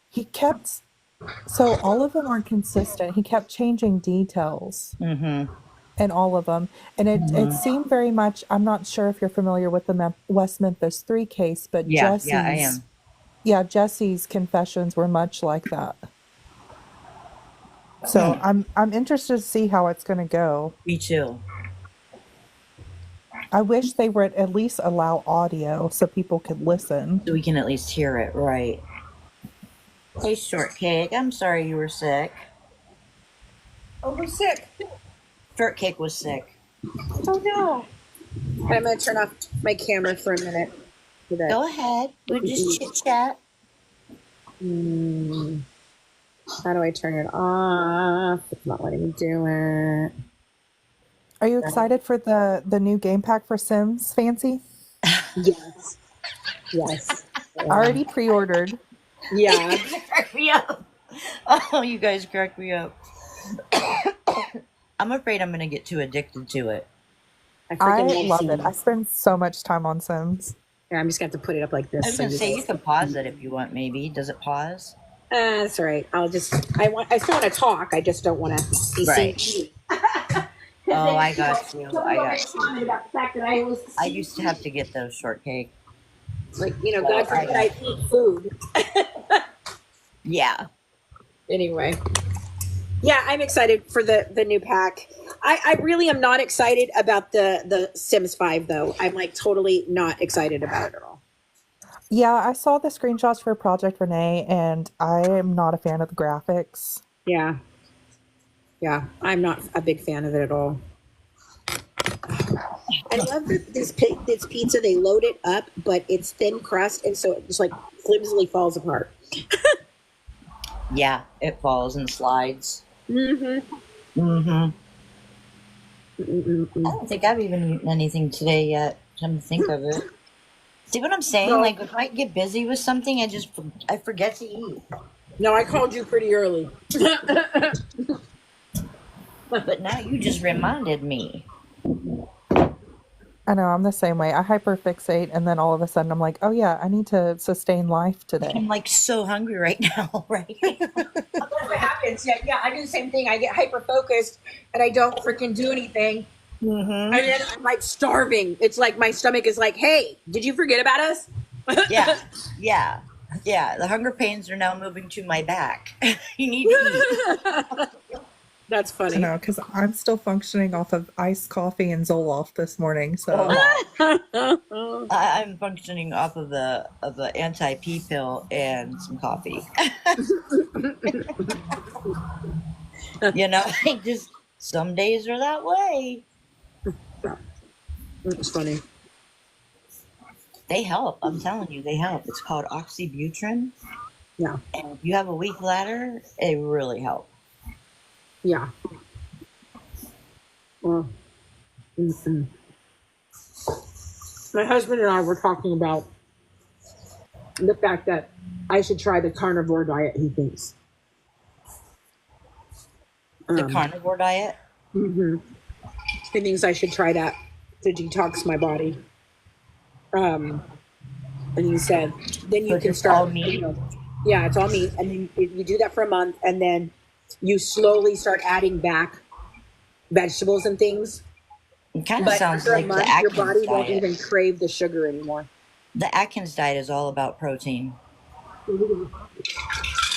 he kept, so all of them aren't consistent. He kept changing details in all of them. And it seemed very much, I'm not sure if you're familiar with the West Memphis 3 case, but Jesse's, I am. Yeah, Jesse's confessions were much like that. So I'm interested to see how it's going to go. Me too. I wish they would at least allow audio so people could listen. So we can at least hear it, right? Hey, Shortcake, I'm sorry you were sick. Oh, we're sick. Shortcake was sick. Oh, no. I'm going to turn off my camera for a minute. Go ahead. We'll just chit-chat. How do I turn it off? It's not letting me do it. Are you excited for the new game pack for Sims, Fancy? Yes. Yes. Already pre-ordered. Yeah. Crack me up. Oh, you guys crack me up. I'm afraid I'm going to get too addicted to it. I love it. I spend so much time on Sims. Yeah, I'm just going to have to put it up like this. I was going to say, you can pause it if you want, maybe. Does it pause? That's all right. I still want to talk. I just don't want to be seen. Oh, I got you. I used to have to get those, Shortcake. Like, God forbid I eat food. Yeah. Anyway. Yeah, I'm excited for the new pack. I really am not excited about the Sims 5, though. I'm like totally not excited about it at all. Yeah, I saw the screenshots for Project Renee, and I am not a fan of the graphics. Yeah. Yeah, I'm not a big fan of it at all. I love this pizza. They load it up, but it's thin crust, and so it just like flimsily falls apart. Yeah, it falls and slides. I don't think I've even eaten anything today yet. Come to think of it. See what I'm saying? No. Like, if I get busy with something, I forget to eat. No, I called you pretty early. But now you just reminded me. I know, I'm the same way. I hyperfixate, and then all of a sudden I'm like, oh yeah, I need to sustain life today. I'm like so hungry right now, right? That's what happens. Yeah, I do the same thing. I get hyper focused, and I don't freaking do anything. And then I'm like starving. It's like my stomach is like, hey, did you forget about us? Yeah. The hunger pains are now moving to my back. You need to eat. That's to funny. know because I'm still functioning off of iced coffee and Zoloft this morning. So I'm functioning off of the anti-pee pill and some coffee. You know, just some days are that way. It's funny. They help. I'm telling you, they help. It's called oxybutrin. Yeah. And if you have a weak bladder, it really helps. Yeah. Well, my husband and I were talking about the fact that I should try the carnivore diet, he thinks. The carnivore diet? Mm-hmm. He thinks I should try that to detox my body. And he said, then you So can just all start, meat? yeah, it's all meat. And then you do that for a month, and then you slowly start adding back vegetables and things. It kind of But sounds after a like the month, your Atkins body won't diet. even crave the sugar anymore. The Atkins diet is all about protein.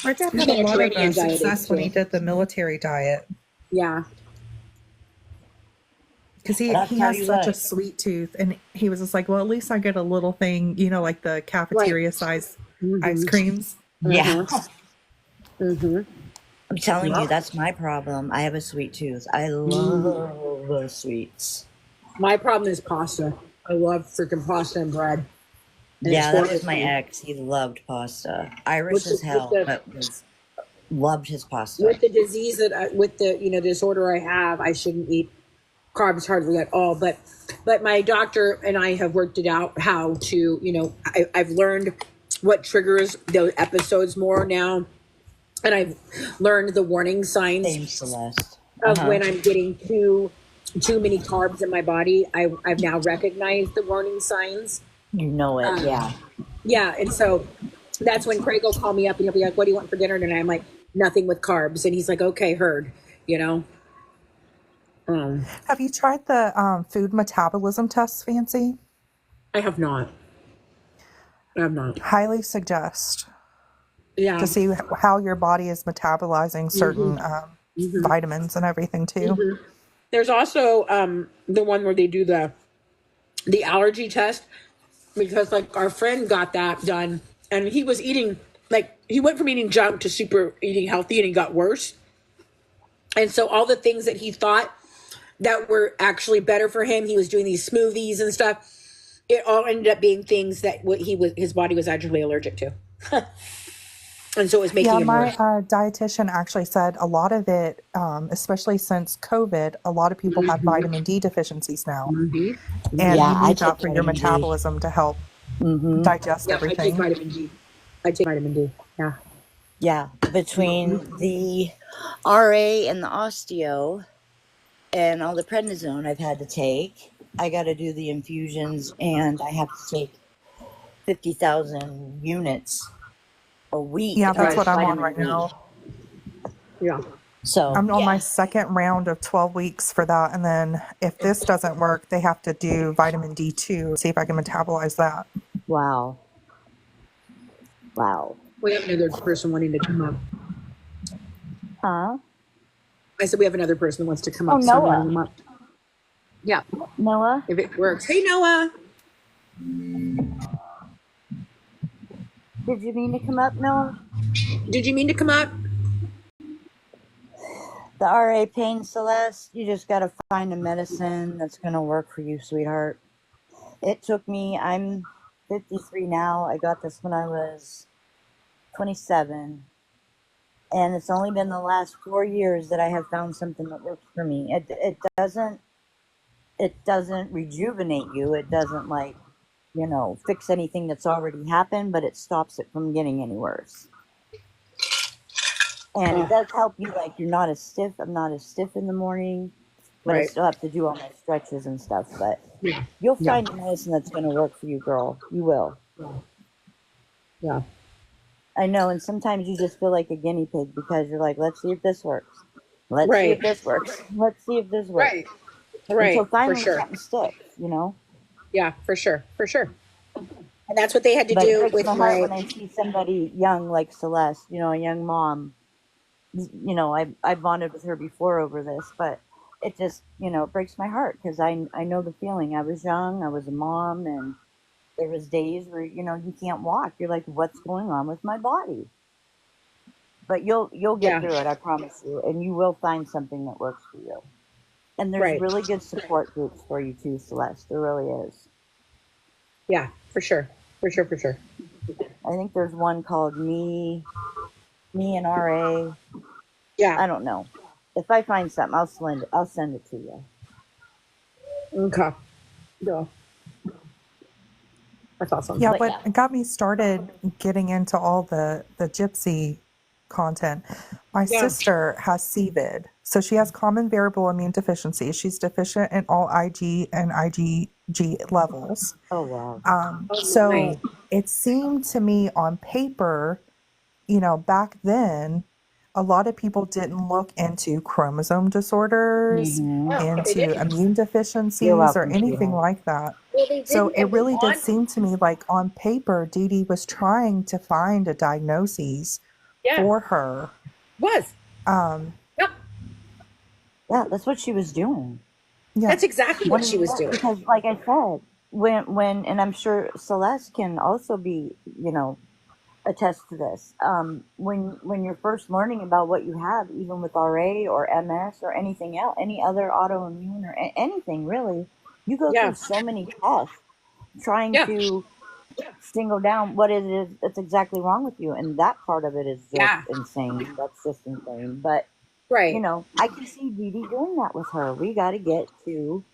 my dad had a lot of success when he did the military diet. Yeah. Because he has such a sweet tooth, and he was just like, well, at least I get a little thing, like the cafeteria size ice creams. Yeah. I'm telling you, that's my problem. I have a sweet tooth. I love sweets. My problem is pasta. I love freaking pasta and bread. And yeah, that was my ex. He loved pasta. Irish as hell, but loved his pasta. With the disease that, with the disorder I have, I shouldn't eat carbs hardly at all. But my doctor and I have worked it out how to, I've learned what triggers those episodes more now. And I've learned the warning signs of when I'm getting too many carbs in my body. I've now recognized the warning signs. You know it, yeah. Yeah, and so that's when Craig will call me up and he'll be like, what do you want for dinner tonight? I'm like, nothing with carbs. And he's like, okay, heard, Have you tried the food metabolism test, Fancy? I have not. Highly suggest. Yeah. To see how your body is metabolizing certain vitamins and everything too. There's also the one where they do the allergy test, because like our friend got that done, and he was eating, like, he went from eating junk to super eating healthy, and he got worse. And so all the things that he thought that were actually better for him, he was doing these smoothies and stuff. It all ended up being things that his body was actually allergic to. And so it was making him worse. My dietitian actually said a lot of it, especially since COVID, a lot of people have vitamin D deficiencies now. And you need that for your metabolism to help digest everything. I take vitamin D. Yeah. Yeah. Between the RA and the osteo and all the prednisone I've had to take, I got to do the infusions, and I have to take 50,000 units a week. Yeah, that's what I'm on right now. Yeah. So I'm on my second round of 12 weeks for that. And then if this doesn't work, they have to do vitamin D2, see if I can metabolize that. Wow. We have another person wanting to come up. Huh? I said we have another person that wants to come up. Oh, Noah. Yeah. Noah? If it works. Hey, Noah. Did you mean to come up, Noah? Did you mean to come up? The RA pain, Celeste, you just got to find a medicine that's going to work for you, sweetheart. It took me, I'm 53 now. I got this when I was 27. And it's only been the last 4 years that I have found something that works for me. It doesn't rejuvenate you. It doesn't, like, fix anything that's already happened, but it stops it from getting any worse. And it does help you, like, you're not as stiff. I'm not as stiff in the morning, but I still have to do all my stretches and stuff. But you'll find a medicine that's going to work for you, girl. You will. Yeah. I know, and sometimes you just feel like a guinea pig because you're like, let's see if this works. Let's see if this works. Let's see if this works. Right. Until finally for sure. something sticks, Yeah, for sure. And that's what they had to do with my heart when I see somebody young like Celeste, a young mom, you know, I bonded with her before over this, but it just, you know, it breaks my heart because I know the feeling. I was young, I was a mom, and there was days where, you know, you can't walk. You're like, what's going on with my body? But you'll get through it, I promise you, and you will find something that works for you. And there's Right. really good support groups for you too, Celeste. There really is. Yeah, for sure. For sure, for sure. I think there's one called Me and RA. Yeah. I don't know. If I find something, I'll send it to you. Okay. Yeah. That's awesome. Yeah, but it got me started getting into all the gypsy content. My sister has CVID, so she has common variable immune deficiency. She's deficient in all Ig and IgG levels. Oh wow. So it seemed to me on paper, you know, back then, a lot of people didn't look into chromosome disorders, into immune deficiencies, or anything like that. Well, so it really did seem to me like on paper, Dee Dee was trying to find a diagnosis for her. Was. Yeah, that's what she was doing. Yeah. That's exactly what she was doing. Because, like I said, when and I'm sure Celeste can also be, you know, attest to this. When you're first learning about what you have, even with RA or MS or anything else, any other autoimmune or anything really, you go through so many tests trying to single down what it is that's exactly wrong with you, and that part of it is just insane. That's just insane. But you know, I can see Dee Dee doing that with her. We got to get to.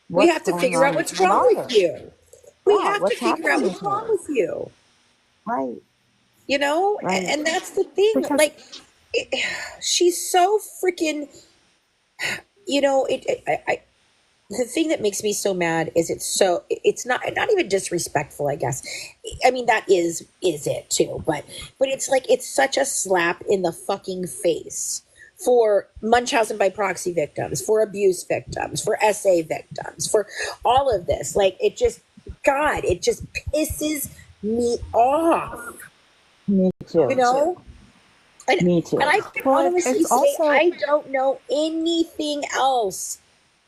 We have to figure out what's wrong with you. We have to figure out what's wrong with you. Right. You know, and that's the thing. Because like, she's so freaking. You know, the thing that makes me so mad is it's not even disrespectful, I guess. I mean, that is it too, but it's like it's such a slap in the fucking face for Munchausen by proxy victims, for abuse victims, for SA victims, for all of this. Like, it just pisses me off. Me too. You know? And, me too. And I can honestly say I don't know anything else.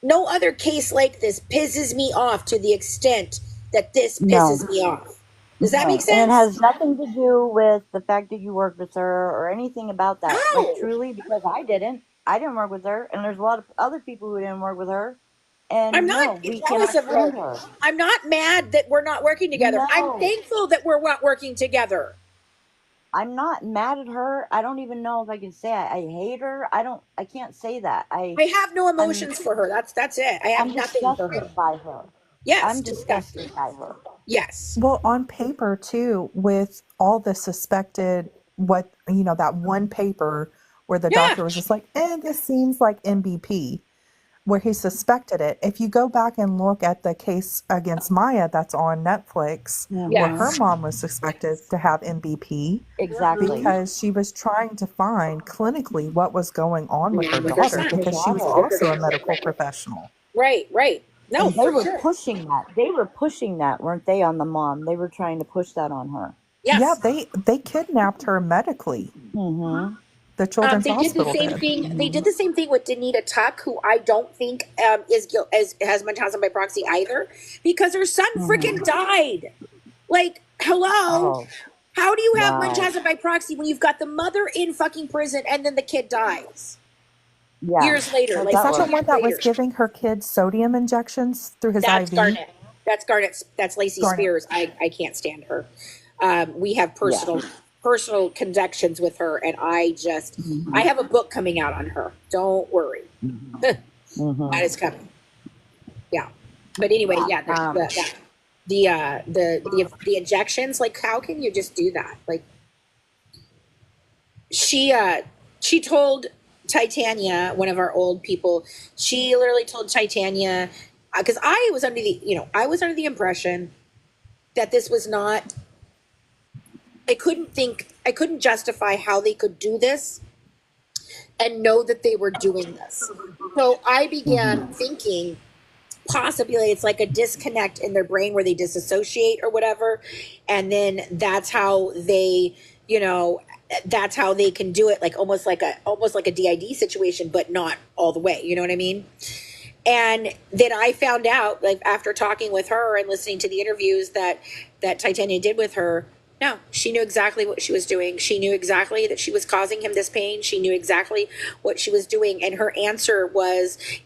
No other case like this pisses me off to the extent that this pisses me off. Does that make sense? And it has nothing to do with the fact that you worked with her or anything about that. No. Like, truly, because I didn't work with her, and there's a lot of other people who didn't work with her. And I'm not jealous of her. I'm not mad that we're not working together. No. I'm thankful that we're not working together. I'm not mad at her. I don't even know if I can say I hate her. I can't say that. I have no emotions for her. That's it. I have nothing for her. By her. Yes. I'm disgusted by her. Yes. Well, on paper too, with all the suspected, that one paper where the doctor was just like, this seems like MBP, where he suspected it. If you go back and look at the case against Maya that's on Netflix, where her mom was suspected to have MBP. Exactly. Because she was trying to find clinically what was going on with her daughter, because she was also a medical professional. Right. No, and they were pushing that. They were pushing that, weren't they, on the mom? They were trying to push that on her. Yes. Yeah, they kidnapped her medically. Mm-hmm. The children's hospital did the same thing. They did the same thing with Danita Tuck, who I don't think has Munchausen by proxy either, because her son freaking died. Like, hello, how do you have Munchausen by proxy when you've got the mother in fucking prison and then the kid dies years later? Is that the one that was giving her kids sodium injections through his IV? Garnet. That's Garnet. That's Lacey Spears. I can't stand her. We have personal connections with her, and I have a book coming out on her. Don't worry. That is coming. Yeah. But anyway, the injections, like, how can you just do that? Like, she told Titania, one of our old people, she literally told Titania, because I was under the impression that this was not, I couldn't justify how they could do this and know that they were doing this. So I began thinking possibly it's like a disconnect in their brain where they disassociate or whatever. And then that's how they, that's how they can do it, like almost like a DID situation, but not all the way. You know what I mean? And then I found out, like after talking with her and listening to the interviews that Titania did with her, no, she knew exactly what she was doing. She knew exactly that she was causing him this pain. She knew exactly what she was doing. And her answer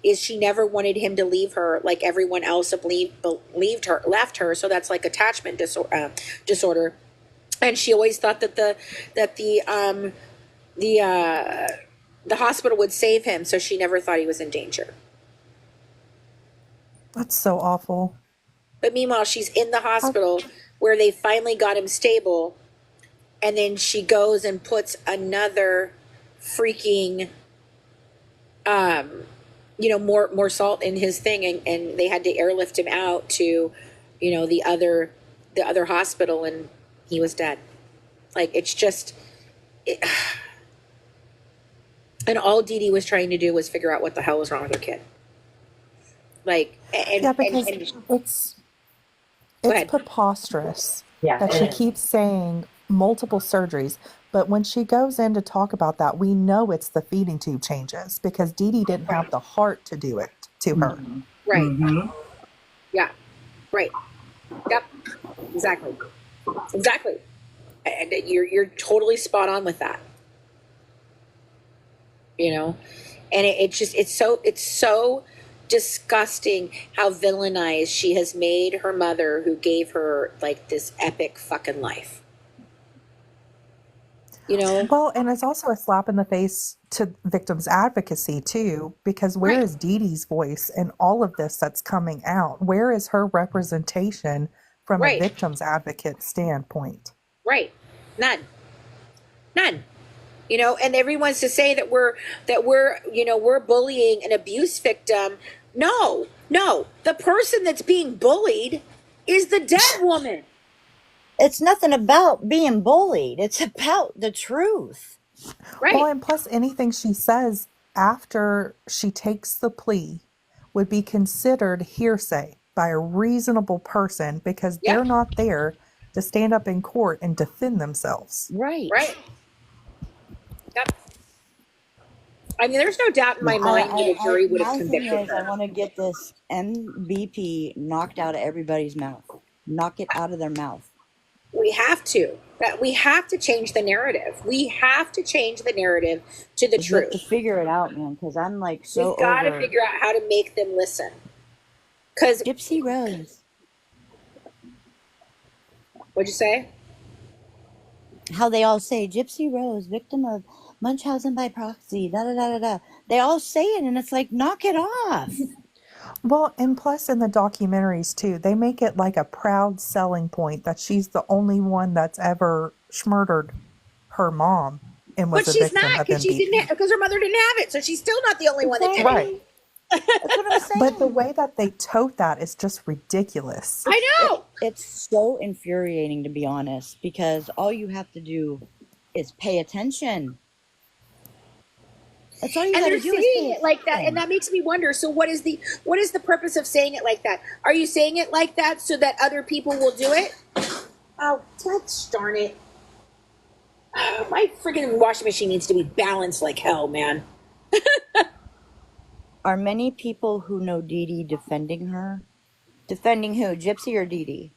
is she never wanted him to leave her like everyone else left her. So that's like attachment disorder. And she always thought that the hospital would save him. So she never thought he was in danger. That's so awful. But meanwhile, she's in the hospital where they finally got him stable, and then she goes and puts another freaking, more salt in his thing, and they had to airlift him out to, the other hospital, and he was dead. Like, it's just, and all Dee Dee was trying to do was figure out what the hell was wrong with her kid. Like, because it's preposterous that she keeps saying multiple surgeries, but when she goes in to talk about that, we know it's the feeding tube changes because Dee Dee didn't have the heart to do it to her. Right. Mm-hmm. Yeah. Right. Yep. Exactly. And you're totally spot on with that. And it's so disgusting how villainized she has made her mother, who gave her like this epic fucking life. Well, and it's also a slap in the face to victims advocacy too, because where is Dee Dee's voice in all of this that's coming out? Where is her representation from a victims advocate standpoint? Right. None. And everyone's to say that we're bullying an abuse victim. No. The person that's being bullied is the dead woman. It's nothing about being bullied. It's about the truth. Right. Well, and plus anything she says after she takes the plea would be considered hearsay by a reasonable person because they're not there to stand up in court and defend themselves. Right. Yep. I mean, there's no doubt in my mind that a jury would have convicted her. I want to get this MVP knocked out of everybody's mouth. Knock it out of their mouth. We have to. We have to change the narrative. We have to change the narrative to the truth. To figure it out, man, because I'm like so We've got to figure out how to make them listen. Because Gypsy Rose. What'd you say? How they all say Gypsy Rose, victim of Munchausen by proxy, da da da da da. They all say it, and it's like, knock it off. Well, and plus in the documentaries too, they make it like a proud selling point that she's the only one that's ever murdered her mom and was a victim of MBP. But she's not, because her mother didn't have it, so she's still not the only one that did it. Right. That's what I'm saying. But the way that they tote that is just ridiculous. I know. It's so infuriating, to be honest, because all you have to do is pay attention. That's all you got to do. Saying it like that, and that makes me wonder. So, what is the purpose of saying it like that? Are you saying it like that so that other people will do it? Oh, darn it! My freaking washing machine needs to be balanced like hell, man. Are many people who know Dee Dee defending her? Defending who? Gypsy or Dee Dee?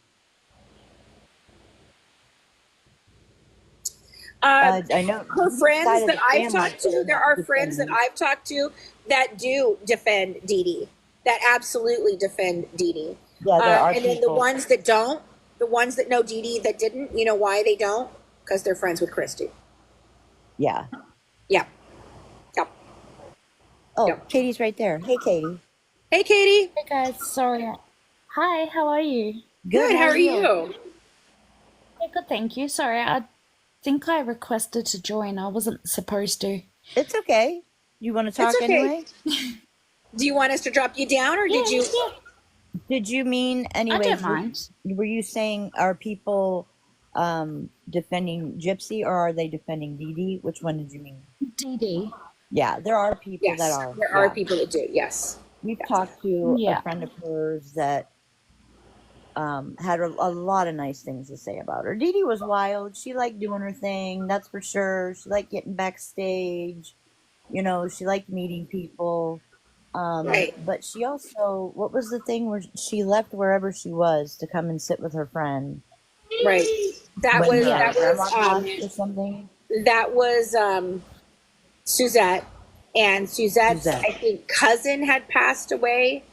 I know her friends that I've talked to. There are friends that I've talked to that do defend Dee Dee. That absolutely defend Dee Dee. Yeah, there are and people. Then the ones that don't, the ones that know Dee Dee that didn't. You know why they don't? Because they're friends with Christy. Yeah. Yeah. Yep. Oh, Yep. Katie's right there. Hey, Katie. Hey, Katie. Hey guys, sorry. Hi, how are you? Good. How are you? Yeah, good, thank you. Sorry, I think I requested to join. I wasn't supposed to. It's okay. You want to talk anyway? Do you want us to drop you down, or did you? Yeah. Did you mean anyway? I don't mind. Were you saying are people defending Gypsy or are they defending Dee Dee? Which one did you mean? Dee Dee. Yeah, there are people Yes, that are. there are people that do. Yes. We've talked to a friend of hers that had a lot of nice things to say about her. Dee Dee was wild. She liked doing her thing, that's for sure. She liked getting backstage. You know, she liked meeting people. Right. But she also, what was the thing where she left wherever she was to come and sit with her friend? Right. That When was her that grandma was passed or something? that was Suzette, and Suzette's Suzette. I think cousin had passed away,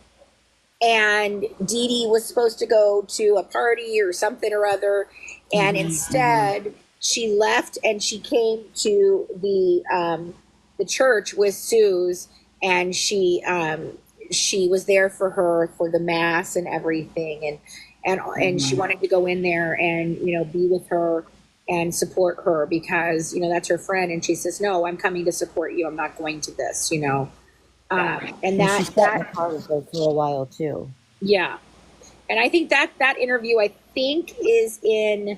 and Dee Dee was supposed to go to a party or something or other, and instead she left and she came to the church with Suze, and she was there for her for the mass and everything, and she wanted to go in there and be with her and support her because that's her friend, and she says, no, I'm coming to support you, I'm not going to this. And And she sat in the car with her for a while too. Yeah, and I think that interview I think is in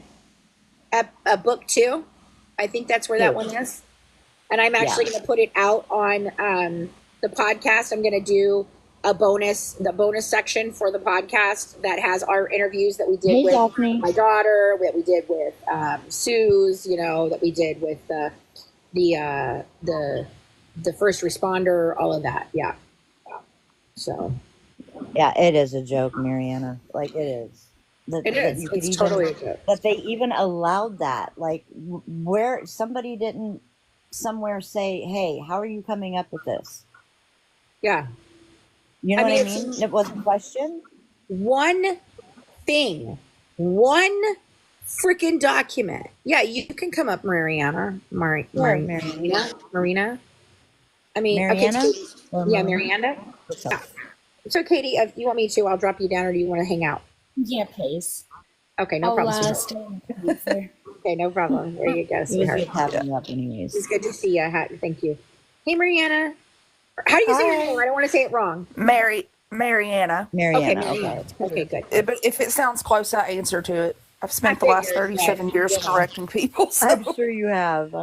a book too. I think that's where that one is, and I'm actually going to put it out on the podcast. I'm going to do the bonus section for the podcast that has our interviews that we did with my daughter, that we did with Suze, that we did with the first responder, all of that. Yeah. So. Yeah, it is a joke, Mariana. Like, it is. It is. It's totally a joke. That they even allowed that. Like, where somebody didn't somewhere say, hey, how are you coming up with this? Yeah. You know what I mean? It wasn't questioned. One freaking document. Yeah, you can come up, Mariana. Marina. I mean, Mariana? Okay, yeah, Mariana. Yeah. So, Katie, if you want me to, I'll drop you down, or do you want to hang out? Yeah, please. Okay, no problem. Okay, no problem. There you go, sweetheart. It was good having you up anyways. It's good to see you. Thank you. Hey, Mariana. How do you say your name? I don't want to say it wrong. Mariana. Okay, good. But if it sounds close, I answer to it. I've spent the last 37 years correcting people. So. I'm sure you have.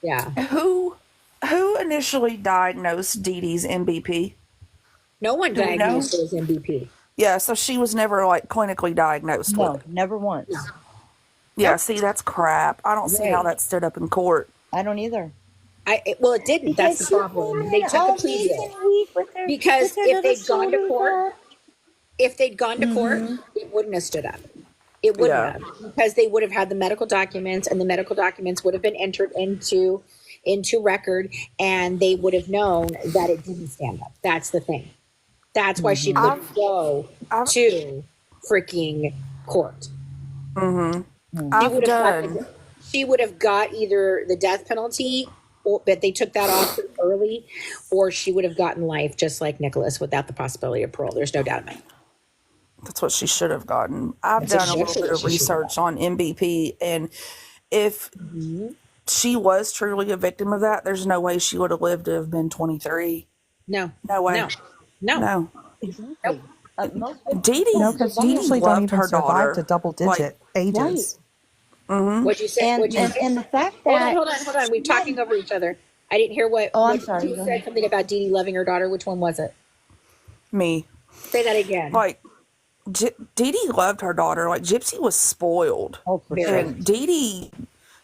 Yeah. Who initially diagnosed Dee Dee's MBP? No one diagnosed her as MBP. Yeah, so she was never like clinically diagnosed with it. Never once. No. Yeah, see, that's crap. I don't see how that stood up in court. I don't either. Well, it didn't. That's the problem. They took a plea deal. Because if they'd gone to court, it wouldn't have stood up. It wouldn't have, because they would have had the medical documents, and the medical documents would have been entered into record, and they would have known that it didn't stand up. That's the thing. That's why she wouldn't go to freaking court. She would have got either the death penalty, but they took that off early, or she would have gotten life, just like Nicholas, without the possibility of parole. There's no doubt about it. That's what she should have gotten. I've done a little bit of research on MBP, and if she was truly a victim of that, there's no way she would have lived to have been 23. No way. No. Exactly. Dee Dee, because they usually don't even survive to double-digit ages. What'd you say? And the fact that hold on. We're talking over each other. I didn't hear what. I'm sorry. You said something about Dee Dee loving her daughter. Which one was it? Me. Say that again. Like, Dee Dee loved her daughter. Like, Gypsy was spoiled. Oh, for sure. And Dee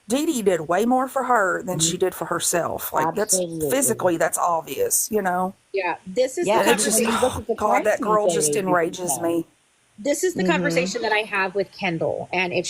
Dee did way more for her than she did for herself. Like, Absolutely. that's obvious, Yeah, this is Yeah, the It's just, conversation. God, that girl just enrages me. This is the conversation that I have with Kendall, and I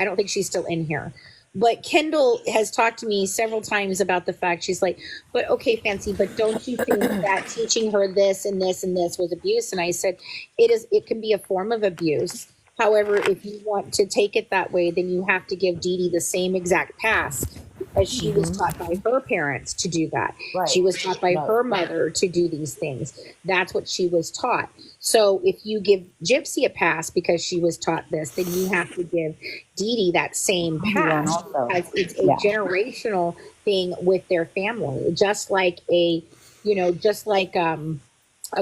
don't think she's still in here, but Kendall has talked to me several times about the fact, she's like, but okay, Fancy, but don't you think that teaching her this and this and this was abuse? And I said, it can be a form of abuse. However, if you want to take it that way, then you have to give Dee Dee the same exact pass, as she was taught by her parents to do that. Right. She was taught by her mother to do these things. That's what she was taught. So if you give Gypsy a pass because she was taught this, then you have to give Dee Dee that same pass, because it's a generational thing with their family, just like a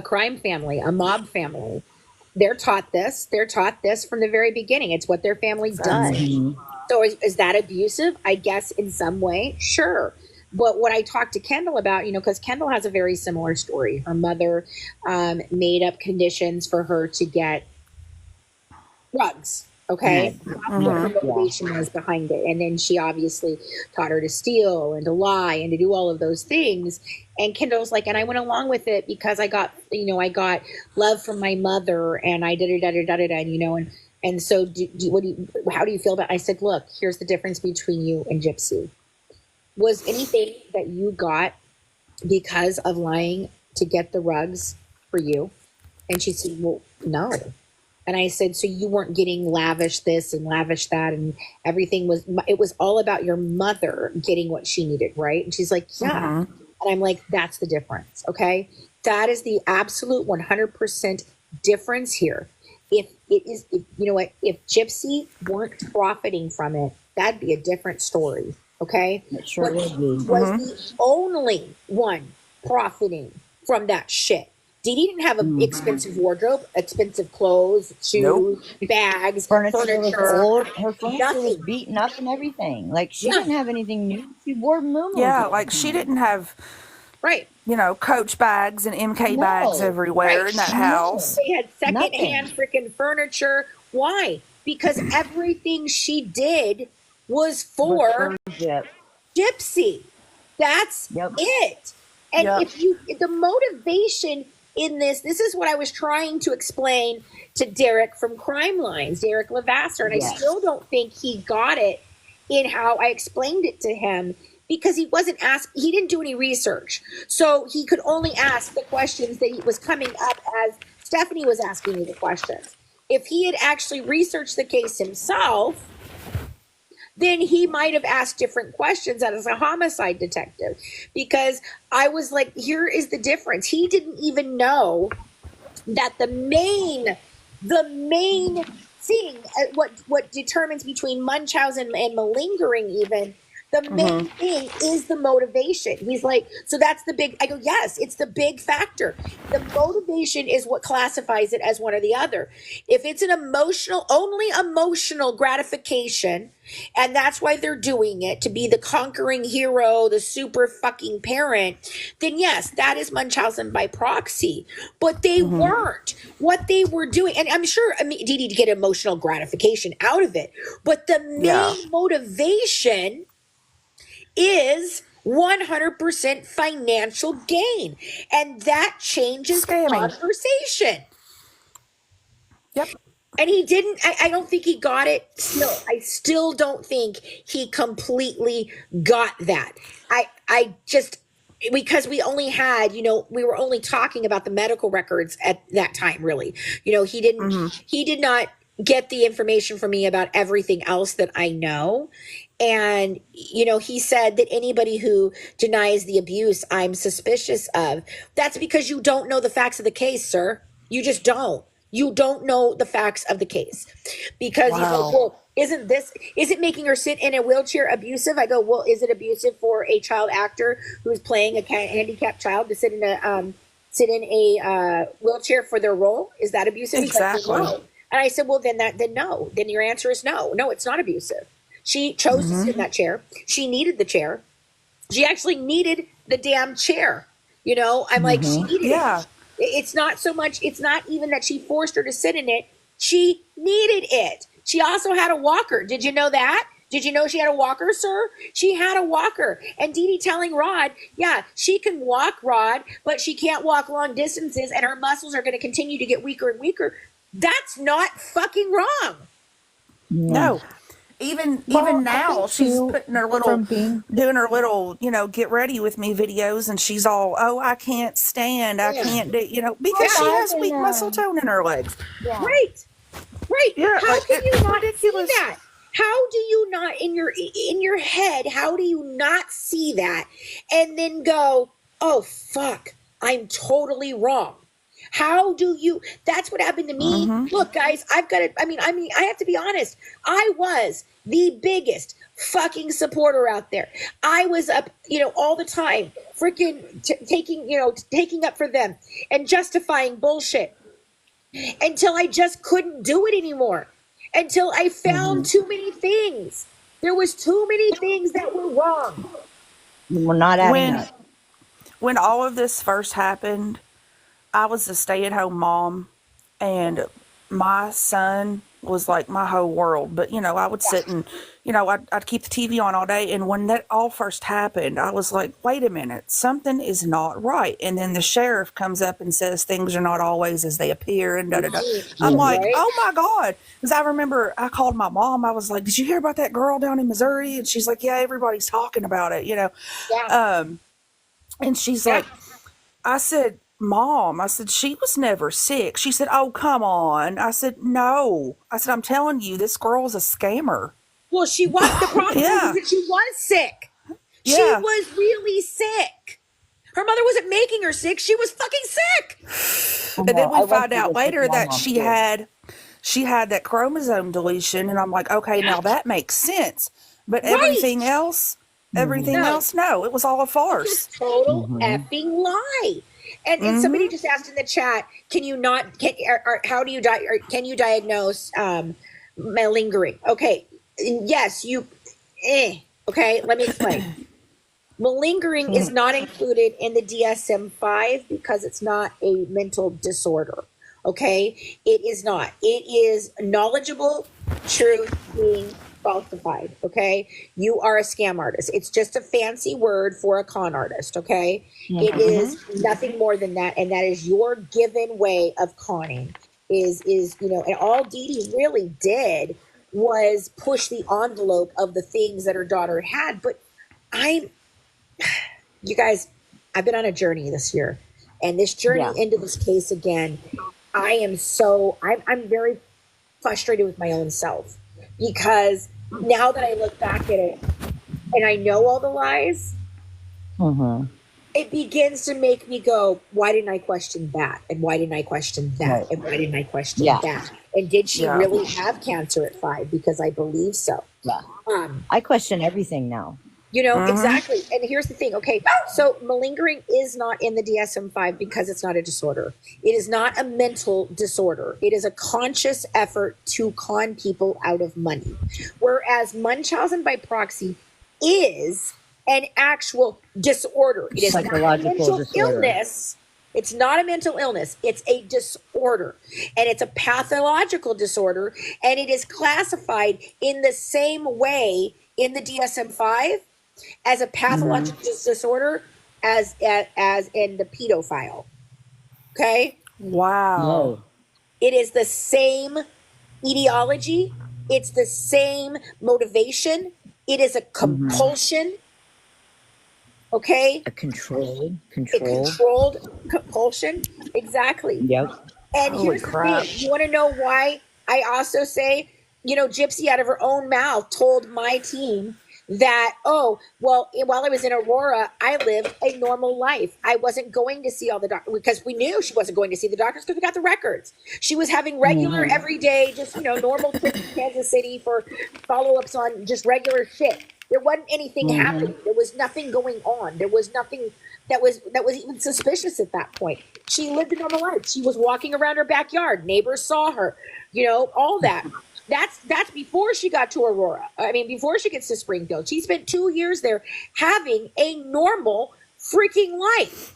crime family, a mob family. They're taught this from the very beginning. It's what their family does. So is that abusive? I guess in some way, sure. But what I talked to Kendall about, because Kendall has a very similar story. Her mother made up conditions for her to get drugs. Okay, that's what her motivation was behind it, and then she obviously taught her to steal and to lie and to do all of those things. And Kendall's like, and I went along with it because I got, I got love from my mother, and I did and so how do you feel about it? I said, look, here's the difference between you and Gypsy. Was anything that you got because of lying to get the rugs for you? And she said, well, no. And I said, so you weren't getting lavish this and lavish that, and everything it was all about your mother getting what she needed, right? And she's like, yeah. And I'm like, that's the difference, okay? That is the absolute 100% difference here. If Gypsy weren't profiting from it, that'd be a different story, okay? It sure would be. Was the only one profiting from that shit. Dee Dee didn't have an expensive wardrobe, expensive clothes, shoes, bags, furniture. Was old. Her furniture was beaten up and everything. Like, she didn't have anything new. She wore Moo. Yeah, like she didn't have, right, Coach bags and MK bags everywhere in that house. They had secondhand freaking furniture. Why? Because everything she did was for Gypsy. That's it. And the motivation in this is what I was trying to explain to Derek from Crime Lines, Derek Levasseur, and I still don't think he got it in how I explained it to him, because he didn't do any research. So he could only ask the questions that he was coming up as Stephanie was asking me the questions. If he had actually researched the case himself, then he might have asked different questions as a homicide detective, because I was like, here is the difference. He didn't even know that the main thing, what determines between Munchausen and malingering even, the main thing is the motivation. He's like, so that's the big, I go, yes, it's the big factor. The motivation is what classifies it as one or the other. If it's only emotional gratification, and that's why they're doing it, to be the conquering hero, the super fucking parent, then yes, that is Munchausen by proxy. But they weren't. What they were doing, and I'm sure Dee Dee to get emotional gratification out of it, but the main motivation is 100% financial gain, and that changes the conversation. Yep. And he didn't, I don't think he got it still. I still don't think he completely got that. I just, because we only had, we were only talking about the medical records at that time, really. He did not get the information from me about everything else that I know. And, he said that anybody who denies the abuse, I'm suspicious of. That's because you don't know the facts of the case, sir. You just don't. You don't know the facts of the case. Because he's like, well, isn't making her sit in a wheelchair abusive? I go, well, is it abusive for a child actor who's playing a handicapped child to sit in a wheelchair for their role? Is that abusive? Exactly. Like, no. And I said, well, then no. Then your answer is no. No, it's not abusive. She chose to sit in that chair. She needed the chair. She actually needed the damn chair. I'm like, she needed it. It's not so much, it's not even that she forced her to sit in it. She needed it. She also had a walker. Did you know that? Did you know she had a walker, sir? She had a walker. And Dee Dee telling Rod, yeah, she can walk, Rod, but she can't walk long distances, and her muscles are going to continue to get weaker and weaker. That's not fucking wrong. No. Even now, she's putting her doing her little, get ready with me videos, and she's all, oh, I can't stand, I can't do, because she has weak muscle tone in her legs. Yeah. Right. Yeah, how can you not see that? How do you not, in your head, how do you not see that and then go, oh, fuck, I'm totally wrong? How do you, that's what happened to me. Look, guys, I have to be honest. I was the biggest fucking supporter out there. I was up, all the time, freaking taking up for them and justifying bullshit until I just couldn't do it anymore. Until I found too many things. There was too many things that were wrong. We're not adding up. When all of this first happened, I was a stay-at-home mom, and my son was like my whole world. But, I would sit and, I'd keep the TV on all day. And when that all first happened, I was like, wait a minute, something is not right. And then the sheriff comes up and says things are not always as they appear and da-da-da. I'm like, oh my God. Because I remember I called my mom. I was like, did you hear about that girl down in Missouri? And she's like, yeah, everybody's talking about it, And she's like, I said, Mom, I said, she was never sick. She said, oh, come on. I said, no. I said, I'm telling you, this girl's a scammer. Well, she was. The problem is that she was sick. She was really sick. Her mother wasn't making her sick. She was fucking sick. And then we find out later that she had that chromosome deletion. And I'm like, okay, now that makes sense. But everything else, no, it was all a farce. It was total effing lie. And somebody just asked in the chat, can you diagnose malingering? Okay. Yes, okay, let me explain. Malingering is not included in the DSM-5 because it's not a mental disorder. Okay? It is not. It is knowledgeable truth being falsified. Okay? You are a scam artist. It's just a fancy word for a con artist. Okay? It is nothing more than that, and that is your given way of conning. And all Dee Dee really did was push the envelope of the things that her daughter had. But you guys, I've been on a journey this year, and this journey into this case again, I'm very frustrated with my own self, because now that I look back at it and I know all the lies, it begins to make me go, why didn't I question that? And why didn't I question that? And why didn't I question that? And did she really have cancer at 5? Because I believe so. Yeah. I question everything now. Exactly. And here's the thing. Okay. So malingering is not in the DSM-5 because it's not a disorder. It is not a mental disorder. It is a conscious effort to con people out of money. Whereas Munchausen by proxy is an actual disorder. It is not a mental illness. It's not a mental illness. It's a disorder. And it's a pathological disorder. And it is classified in the same way in the DSM-5 as a pathological disorder as in the pedophile. Okay? Wow. It is the same etiology. It's the same motivation. It is a compulsion. Okay? A controlled compulsion. Exactly. Yep. And here's the thing. You want to know why I also say, Gypsy out of her own mouth told my team that, while I was in Aurora, I lived a normal life. I wasn't going to see all the doctors because we knew she wasn't going to see the doctors because we got the records. She was having regular everyday, just, normal trips to Kansas City for follow-ups on just regular shit. There wasn't anything happening. There was nothing going on. There was nothing that was even suspicious at that point. She lived a normal life. She was walking around her backyard. Neighbors saw her, all that. That's before she got to Aurora. I mean, before she gets to Springfield. She spent 2 years there having a normal freaking life.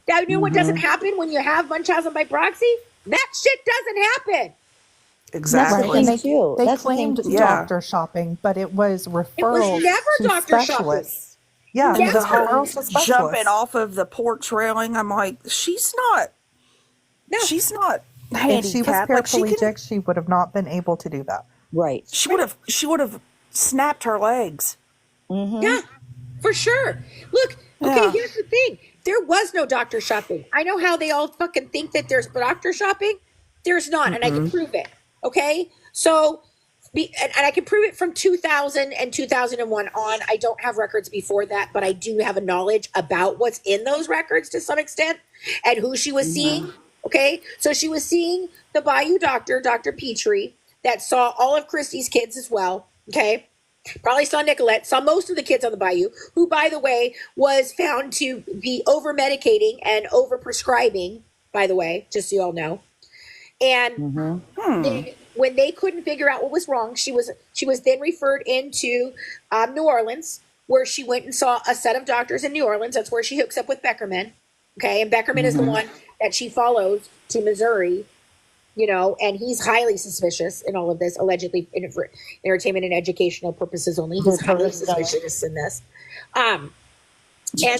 Now, what doesn't happen when you have Munchausen by proxy? That shit doesn't happen. Exactly. Right. And they claimed doctor shopping, but it was referrals. It was never doctor specialists. Shopping. Yeah, the whole jumping off of the porch railing. I'm like, she's not If she was paraplegic, she would have not been able to do that. Right. She would have snapped her legs. Yeah, for sure. Look, okay, here's the thing. There was no doctor shopping. I know how they all fucking think that there's doctor shopping. There's not, and I can prove it. Okay? So, and I can prove it from 2000 and 2001 on. I don't have records before that, but I do have a knowledge about what's in those records to some extent and who she was seeing. Okay? So she was seeing the Bayou doctor, Dr. Petrie, that saw all of Christy's kids as well. Okay? Probably saw Nicolette, saw most of the kids on the Bayou, who, by the way, was found to be over-medicating and over-prescribing, by the way, just so you all know. And when they couldn't figure out what was wrong, she was then referred into New Orleans, where she went and saw a set of doctors in New Orleans. That's where she hooks up with Beckerman. Okay, and Beckerman is the one that she follows to Missouri and he's highly suspicious in all of this, allegedly for entertainment and educational purposes only. He's highly suspicious in this. And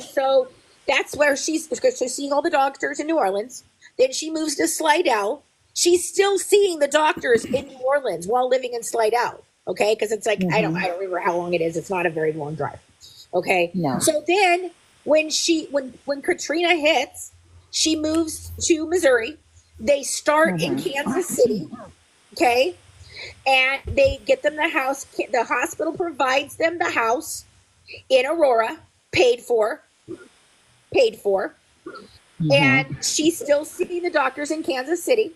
so that's where she's seeing all the doctors in New Orleans. Then she moves to Slidell. She's still seeing the doctors in New Orleans while living in Slidell. Okay, because it's like I don't remember how long it is. It's not a very long drive. Okay, No. So then when Katrina hits, she moves to Missouri. They start in Kansas City. Okay, and they get them the house. The hospital provides them the house in Aurora, paid for. And she's still seeing the doctors in Kansas City.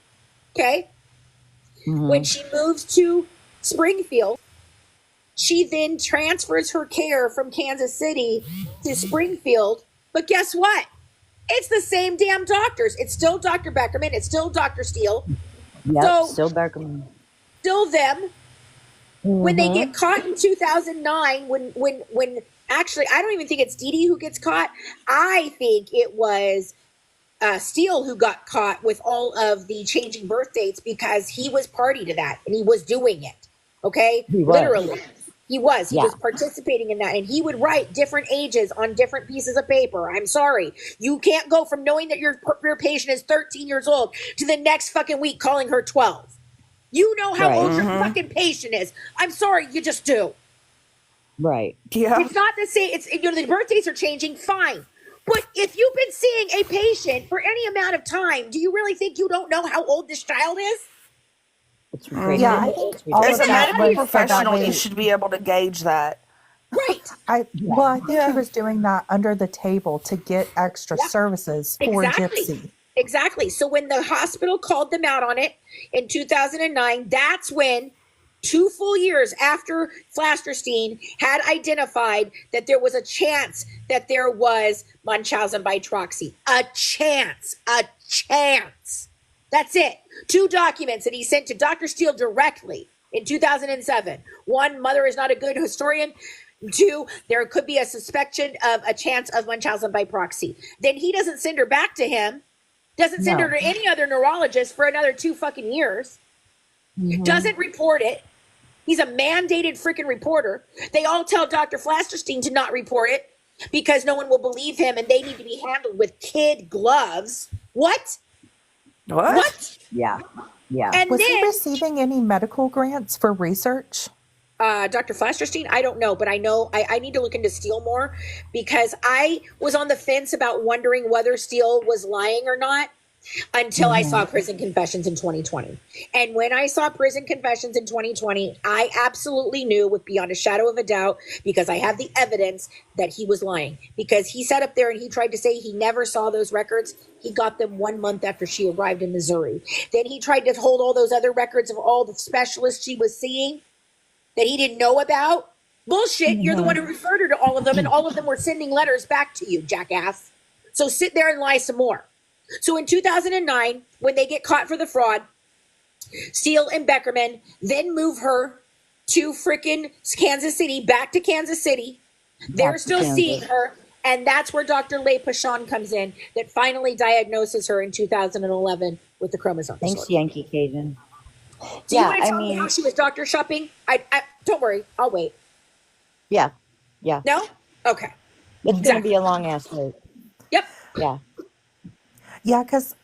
Okay. When she moves to Springfield, she then transfers her care from Kansas City to Springfield. But guess what? It's the same damn doctors. It's still Dr. Beckerman. It's still Dr. Steele. Yep, still Beckerman. Still them. When they get caught in 2009, when actually, I don't even think it's Dee Dee who gets caught. I think it was Steele who got caught with all of the changing birth dates because he was party to that and he was doing it. Okay, literally, he was participating in that, and he would write different ages on different pieces of paper. I'm sorry, you can't go from knowing that your patient is 13 years old to the next fucking week calling her 12. You know how old your fucking patient is. I'm sorry, you just do. Right. Yeah. It's not the same. It's the birth dates are changing. Fine. But if you've been seeing a patient for any amount of time, do you really think you don't know how old this child is? It's crazy. Yeah, I think as a medical professional, you should be able to gauge that. Right. I think he was doing that under the table to get extra services for Gypsy. Exactly. So when the hospital called them out on it in 2009, that's when 2 full years after Flasterstein had identified that there was a chance that there was Munchausen by proxy. A chance. That's it. 2 documents that he sent to Dr. Steele directly in 2007. 1, mother is not a good historian. 2, there could be a suspicion of a chance of Munchausen by proxy. Then he doesn't send her back to him. Doesn't send her to any other neurologist for another 2 fucking years. Doesn't report it. He's a mandated freaking reporter. They all tell Dr. Flasterstein to not report it because no one will believe him and they need to be handled with kid gloves. What? Yeah. And was he receiving any medical grants for research? Dr. Flasterstein, I don't know, but I know I need to look into Steele more because I was on the fence about wondering whether Steele was lying or not until I saw Prison Confessions in 2020. And when I saw Prison Confessions in 2020, I absolutely knew with beyond a shadow of a doubt, because I have the evidence, that he was lying. Because he sat up there and he tried to say he never saw those records. He got them 1 month after she arrived in Missouri. Then he tried to hold all those other records of all the specialists she was seeing that he didn't know about. Bullshit. You're the one who referred her to all of them, and all of them were sending letters back to you, jackass. So sit there and lie some more. So in 2009, when they get caught for the fraud, Steele and Beckerman then move her to frickin' Kansas City, back to Kansas City. They're still seeing her. And that's where Dr. Leigh Pachon comes in, that finally diagnoses her in 2011 with the chromosome Thanks, disorder. Yankee Cajun. Do you want to tell me how she was doctor shopping? I don't worry. I'll wait. Yeah. No? Okay. It's going to be a long ass wait. Yep. Yeah. Yeah, because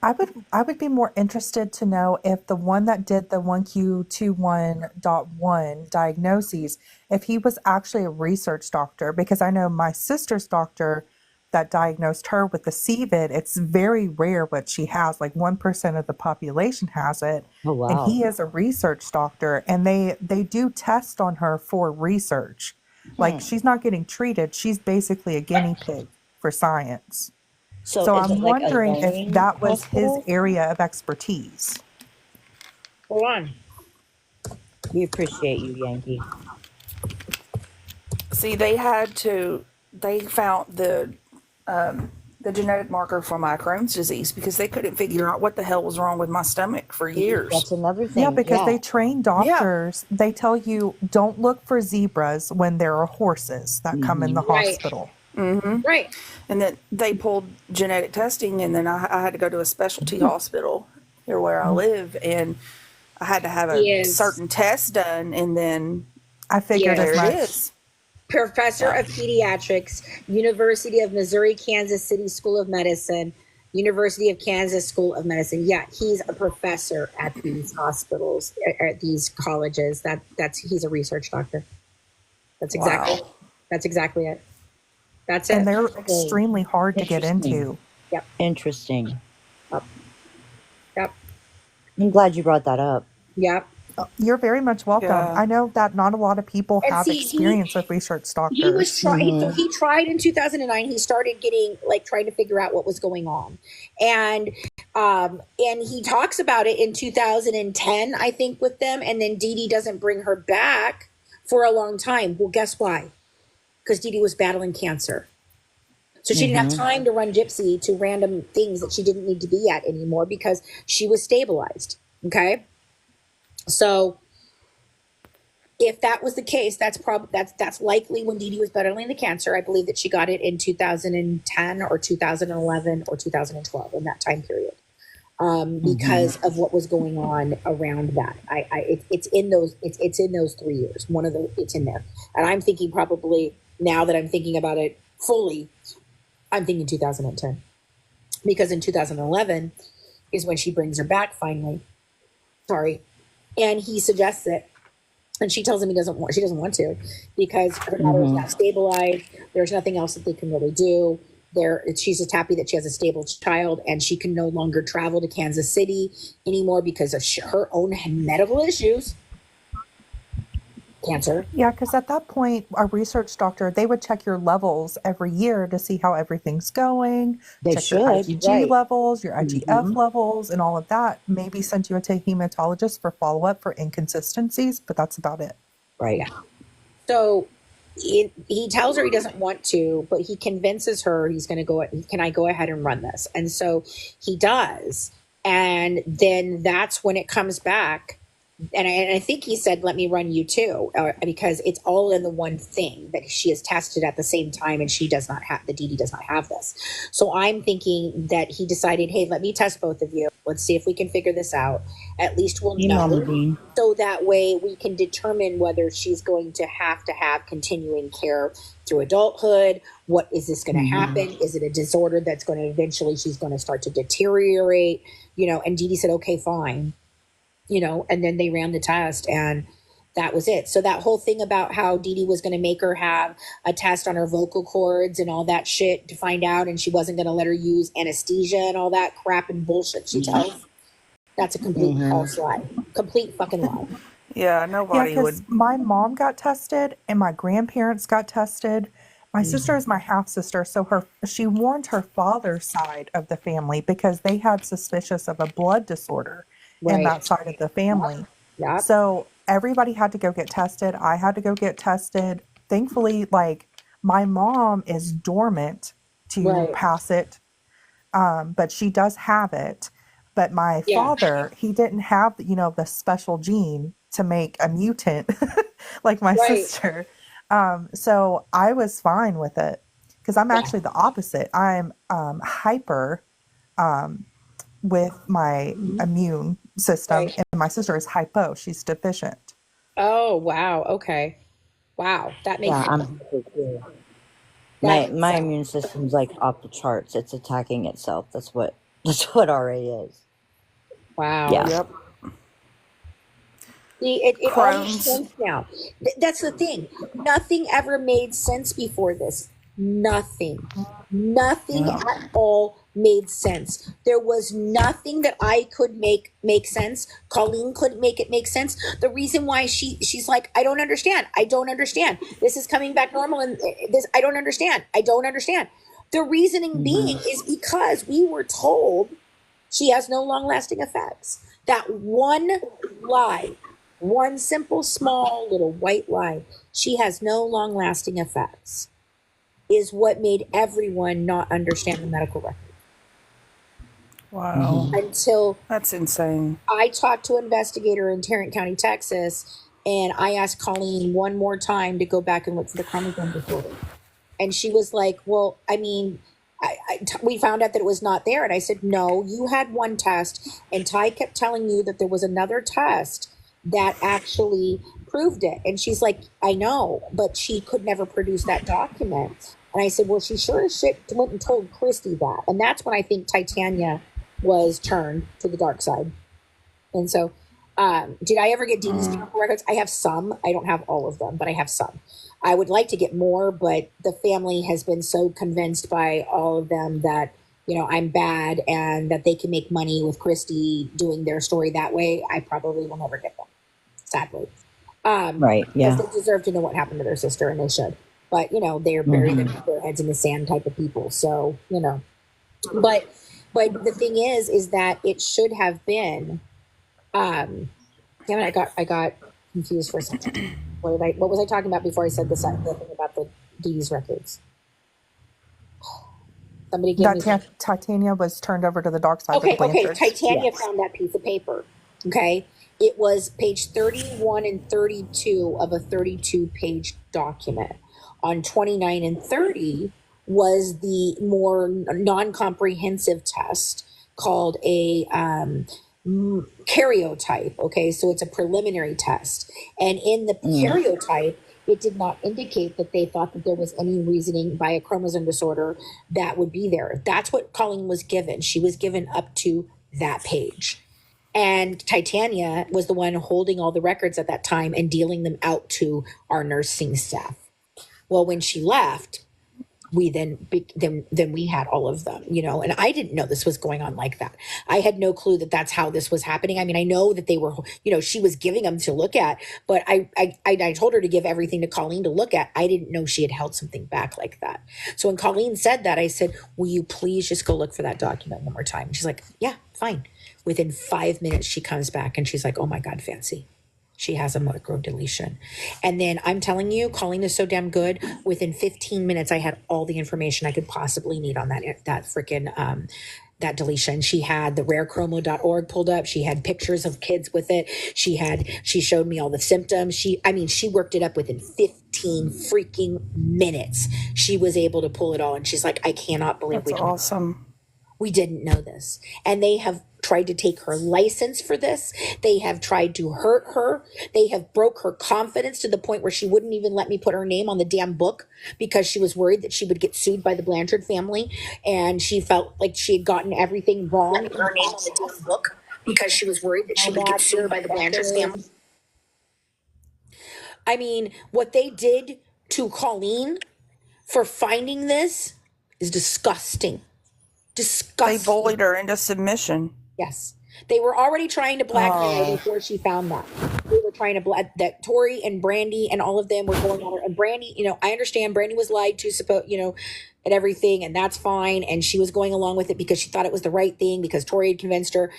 I would be more interested to know if the one that did the 1Q21.1 diagnoses, if he was actually a research doctor, because I know my sister's doctor that diagnosed her with the CVID, it's very rare what she has, like 1% of the population has it. Oh, wow. And he is a research doctor, and they do test on her for research. Like, she's not getting treated. She's basically a guinea pig for science. So I'm wondering if that was his area of expertise. Hold on. We appreciate you, Yankee. See, they found the genetic marker for my Crohn's disease because they couldn't figure out what the hell was wrong with my stomach for years. That's another thing. Yeah, because they train doctors. Yeah. They tell you don't look for zebras when there are horses that come in the hospital. Right. And then they pulled genetic testing, and then I had to go to a specialty hospital here where I live, and I had to have a certain test done, and then I figured there as it much. is. Professor of Pediatrics, University of Missouri, Kansas City School of Medicine, University of Kansas School of Medicine. Yeah, he's a professor at these hospitals, at these colleges. He's a research doctor. That's exactly it. That's it. And they're extremely hard to get into. Yep. Interesting. Yep. I'm glad you brought that up. Yep. You're very much welcome. Yeah. I know that not a lot of people have experience with research doctors. He was trying. So he tried in 2009. He started trying to figure out what was going on, and he talks about it in 2010, I think, with them. And then Dee Dee doesn't bring her back for a long time. Well, guess why? Because Dee Dee was battling cancer. So she didn't have time to run Gypsy to random things that she didn't need to be at anymore because she was stabilized. Okay. So if that was the case, that's likely when Dee Dee was battling the cancer. I believe that she got it in 2010 or 2011 or 2012, in that time period, because of what was going on around that. It's in those 3 years. It's in there, and I'm thinking probably now that I'm thinking about it fully, I'm thinking 2010, because in 2011 is when she brings her back finally. Sorry. And he suggests it, and she tells him she doesn't want to, because her daughter is not stabilized. There's nothing else that they can really do. She's just happy that she has a stable child, and she can no longer travel to Kansas City anymore because of her own medical issues. Cancer. Yeah, because at that point, a research doctor, they would check your levels every year to see how everything's going. They check should, your IgG right. levels, your IgF levels, and all of that. Maybe send you to a hematologist for follow-up for inconsistencies, but that's about it. Right. Yeah. So he tells her he doesn't want to, but he convinces her he's going to go. Can I go ahead and run this? And so he does. And then that's when it comes back. And I think he said, let me run you too, because it's all in the one thing that she is tested at the same time, and the Dee Dee does not have this. So I'm thinking that he decided, hey, let me test both of you. Let's see if we can figure this out. At least we'll know. So that way we can determine whether she's going to have continuing care through adulthood. What is this going to happen? Is it a disorder that's going to eventually she's going to start to deteriorate? And Dee Dee said, okay, fine. And then they ran the test, and that was it. So that whole thing about how Dee Dee was going to make her have a test on her vocal cords and all that shit to find out, and she wasn't going to let her use anesthesia and all that crap and bullshit she tells, that's a complete false lie. Complete fucking lie. Yeah, nobody would. Because my mom got tested and my grandparents got tested. My sister is my half sister, so she warned her father's side of the family because they had suspicious of a blood disorder in that side of the family. Yeah. So everybody had to go get tested. I had to go get tested. Thankfully, my mom is dormant to pass it, but she does have it. But my father, he didn't have, the special gene to make a mutant like my sister. So I was fine with it because I'm actually the opposite. I'm hyper with my immune system, and my sister is hypo. She's deficient. Oh, wow. Okay. Wow. That makes sense. I'm my immune system's off the charts. It's attacking itself. That's what RA is. Wow. Yeah. Yep. See, it all makes sense now. That's the thing. Nothing ever made sense before this. Nothing at all made sense. There was nothing that I could make sense. Colleen couldn't make it make sense. The reason why she's like, I don't understand. This is coming back normal, and this I don't understand. The reasoning being is because we were told she has no long-lasting effects. That one lie, one simple, small, little white lie, she has no long-lasting effects, is what made everyone not understand the medical record. Wow. Until that's insane. I talked to an investigator in Tarrant County, Texas, and I asked Colleen one more time to go back and look for the chromosome disorder. And she was like, well, I mean, we found out that it was not there. And I said, no, you had one test. And Ty kept telling you that there was another test that actually proved it. And she's like, I know, but she could never produce that document. And I said, well, she sure as shit went and told Christy that. And that's when I think Titania was turned to the dark side. And so, did I ever get Dee Dee's medical records? I have some. I don't have all of them, but I have some. I would like to get more, but the family has been so convinced by all of them that, you know, I'm bad and that they can make money with Christy doing their story that way. I probably will never get them, sadly. Right, yeah. Because they deserve to know what happened to their sister, and they should. But, you know, they're buried their heads in the sand type of people. So, you know. But the thing is that it should have been, damn it, I got confused for a second. What was I talking about before I said the thing about the Dee's records? Somebody gave me Titania was turned over to the dark side. Okay, of the Blanchards. Titania found that piece of paper. Okay, it was page 31 and 32 of a 32-page document. On 29 and 30 was the more non-comprehensive test called a karyotype. Okay, so it's a preliminary test, and in the karyotype, it did not indicate that they thought that there was any reasoning by a chromosome disorder that would be there. That's what Colleen was given. She was given up to that page, and Titania was the one holding all the records at that time and dealing them out to our nursing staff. Well, when she left, we then we had all of them, you know, and I didn't know this was going on like that. I had no clue that that's how this was happening. I mean, I know that they were, you know, she was giving them to look at, but I told her to give everything to Colleen to look at. I didn't know she had held something back like that. So when Colleen said that, I said, will you please just go look for that document one more time? And she's like, yeah, fine. Within 5 minutes, she comes back and she's like, oh my God, Fancy. She has a micro deletion. And then I'm telling you, Colleen is so damn good. Within 15 minutes, I had all the information I could possibly need on that freaking that deletion. She had the rarechromo.org pulled up. She had pictures of kids with it. She showed me all the symptoms. She worked it up within 15 freaking minutes. She was able to pull it all. And she's like, I cannot believe That's awesome. We didn't know this. And they have tried to take her license for this. They have tried to hurt her. They have broke her confidence to the point where she wouldn't even let me put her name on the damn book because she was worried that she would get sued by the Blanchard family. And she felt like she had gotten everything wrong. Put her name on the damn book because she was worried that she would get sued by the Blanchard family. I mean, what they did to Colleen for finding this is disgusting. Disgusting. They bullied her into submission. Yes. They were already trying to blackmail her before she found that. They were trying to that Tori and Brandy and all of them were going on her. And Brandy, you know, I understand Brandy was lied to, you know, and everything, and that's fine. And she was going along with it because she thought it was the right thing because Tori had convinced her.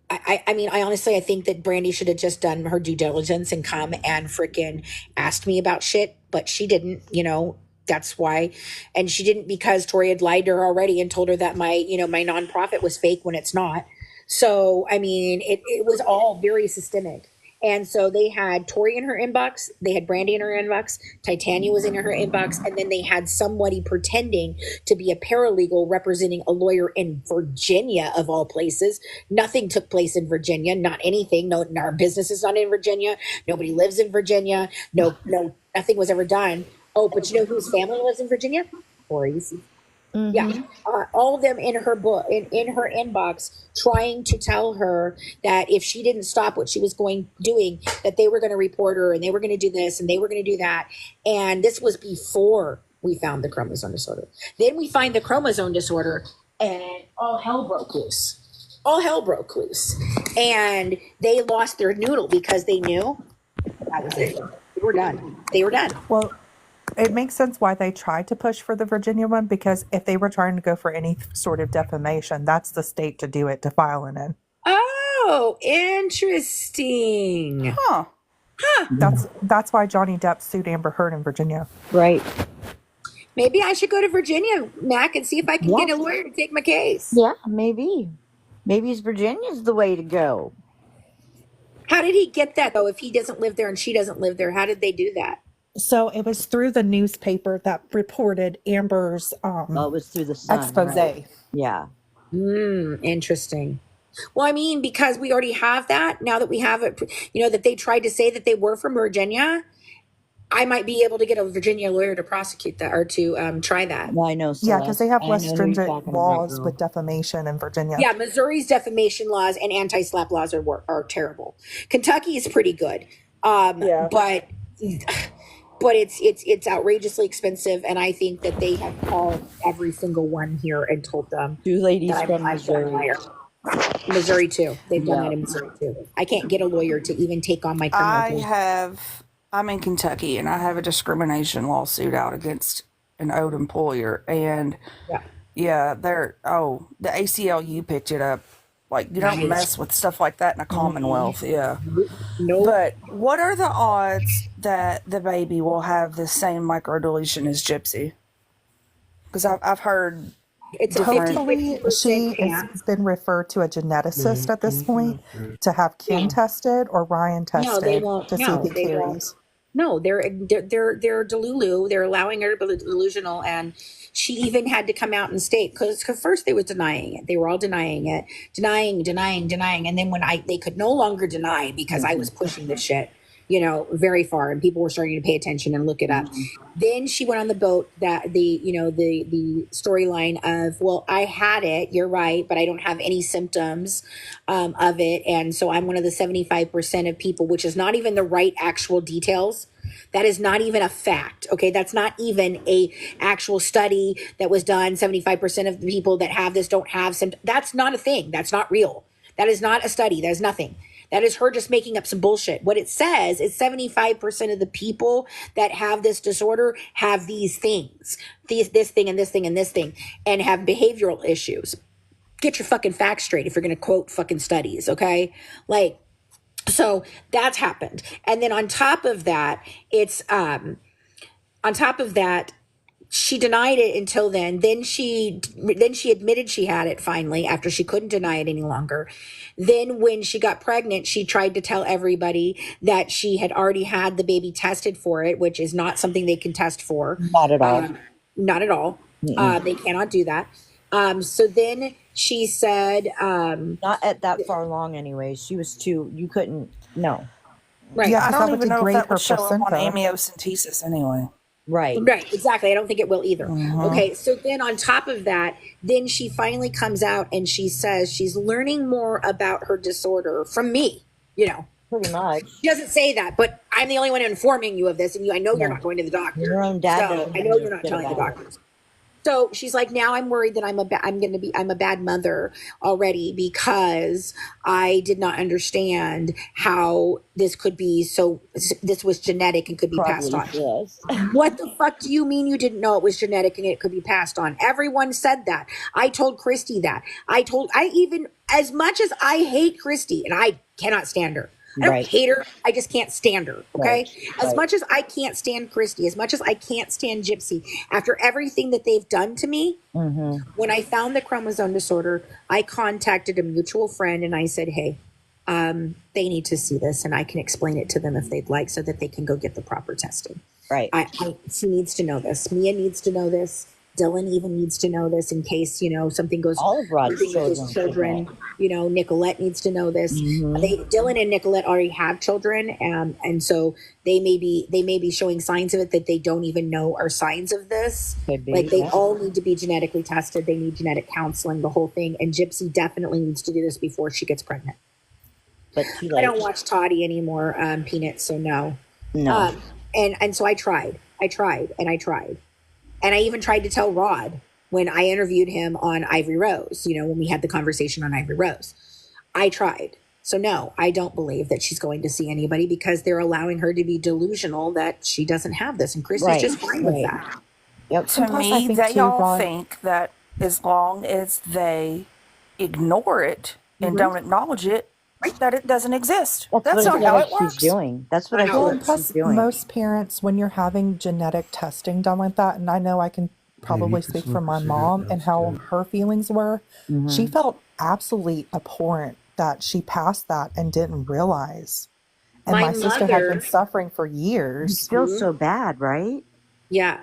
I mean, I honestly think that Brandy should have just done her due diligence and come and freaking asked me about shit, but she didn't, you know. That's why. And she didn't because Tori had lied to her already and told her that my nonprofit was fake when it's not. So, I mean, it was all very systemic. And so they had Tori in her inbox. They had Brandy in her inbox. Titania was in her inbox. And then they had somebody pretending to be a paralegal representing a lawyer in Virginia, of all places. Nothing took place in Virginia. Not anything. No, our business is not in Virginia. Nobody lives in Virginia. No, nothing was ever done. Oh, but you know whose family lives in Virginia? Tori's. Mm-hmm. Yeah. All of them in her book, in her inbox, trying to tell her that if she didn't stop what she was doing, that they were going to report her and they were going to do this and they were going to do that. And this was before we found the chromosome disorder. Then we find the chromosome disorder and all hell broke loose. All hell broke loose. And they lost their noodle because they knew that was it. They were done. They were done. Well, it makes sense why they tried to push for the Virginia one, because if they were trying to go for any sort of defamation, that's the state to do it, to file it in. Oh, interesting. Huh. That's why Johnny Depp sued Amber Heard in Virginia. Right. Maybe I should go to Virginia, Mac, and see if I can get a lawyer to take my case. Yeah, maybe. Maybe Virginia's the way to go. How did he get that, though, if he doesn't live there and she doesn't live there? How did they do that? So it was through the newspaper that reported Amber's It was through the Sun. expose. Right? Yeah. Interesting. Well, I mean, because we already have that, now that we have it, that they tried to say that they were from Virginia, I might be able to get a Virginia lawyer to prosecute that or to try that. Well, I know. Yeah, because they have I less know who you're stringent talking about, laws girl. with defamation in Virginia. Yeah, Missouri's defamation laws and anti-slap laws are terrible. Kentucky is pretty good, but it's outrageously expensive, and I think that they have called every single one here and told them. Two ladies that from I'm Missouri. Missouri too. They've done that in Missouri too. I can't get a lawyer to even take on my criminal case. I'm in Kentucky and I have a discrimination lawsuit out against an old employer. And the ACLU picked it up. Like, you don't mess with stuff like that in a Commonwealth. Yeah. Nope. But what are the odds that the baby will have the same microdeletion as Gypsy? Because I've heard it's hopefully she has been referred to a geneticist at this point to have Kim tested or Ryan tested to see if he carries. No, they're delulu. They're allowing her to be delusional, and she even had to come out and state because first they was denying it. They were all denying it, denying, and then when they could no longer deny because I was pushing this shit, very far, and people were starting to pay attention and look it up. Then she went on the boat that the storyline of, well, I had it, you're right, but I don't have any symptoms of it, and so I'm one of the 75% of people, which is not even the right actual details. That is not even a fact. Okay, that's not even a actual study that was done. 75% of the people that have this don't have symptoms. That's not a thing. That's not real. That is not a study. That is nothing. That is her just making up some bullshit. What it says is 75% of the people that have this disorder have these things, this thing and this thing and this thing, and have behavioral issues. Get your fucking facts straight if you're going to quote fucking studies, okay? So that's happened. And then on top of that, she denied it until then. Then she admitted she had it finally after she couldn't deny it any longer. Then when she got pregnant, she tried to tell everybody that she had already had the baby tested for it, which is not something they can test for. Not at all. Not at all. They cannot do that. So then she said, not at that far along anyway. She was too, you couldn't, no. Right. Yeah, I don't even know if that her would show up on placenta. amniocentesis anyway. Right. Right, exactly. I don't think it will either. Okay, so then on top of that, then she finally comes out and she says she's learning more about her disorder from me, Pretty much. She doesn't say that, but I'm the only one informing you of this, and I know you're not going to the doctor. Your own dad. So I know you're not telling the doctors. So she's like, now I'm worried that I'm a bad mother already because I did not understand how this could be. So this was genetic and could be passed on. Yes. What the fuck do you mean you didn't know it was genetic and it could be passed on? Everyone said that. I told Christy that. As much as I hate Christy, and I cannot stand her. I don't hate her. I just can't stand her. Okay. As much as I can't stand Christy, as much as I can't stand Gypsy, after everything that they've done to me, when I found the chromosome disorder, I contacted a mutual friend and I said, hey, they need to see this and I can explain it to them if they'd like so that they can go get the proper testing. Right. She needs to know this. Mia needs to know this. Dylan even needs to know this in case, something goes all of Rod's children. Nicolette needs to know this. Dylan and Nicolette already have children, and so they may be showing signs of it that they don't even know are signs of this. They all need to be genetically tested. They need genetic counseling, the whole thing. And Gypsy definitely needs to do this before she gets pregnant. But I don't watch Toddy anymore, Peanuts, so no. And so I tried. And I even tried to tell Rod when I interviewed him on Ivory Rose, when we had the conversation on Ivory Rose. I tried. So no, I don't believe that she's going to see anybody because they're allowing her to be delusional that she doesn't have this. And Christy's just fine with that. Yep. To me, they all think that as long as they ignore it and don't acknowledge it, that it doesn't exist. That's not how it works. She's doing. That's what I feel like she's doing. Most parents, when you're having genetic testing done like that, and I know I can probably speak for my mom and how her feelings were, she felt absolutely abhorrent that she passed that and didn't realize. And My my sister had been mother, suffering for It years. feels so bad, right? yeah,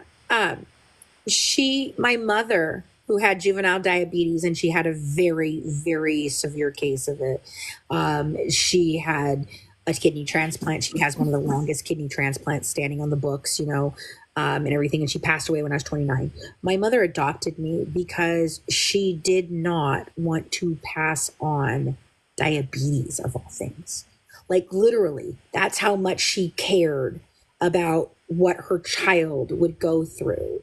my mother, who had juvenile diabetes, and she had a very, very severe case of it. She had a kidney transplant. She has one of the longest kidney transplants standing on the books, and everything. And she passed away when I was 29. My mother adopted me because she did not want to pass on diabetes, of all things. Like, literally, that's how much she cared about what her child would go through.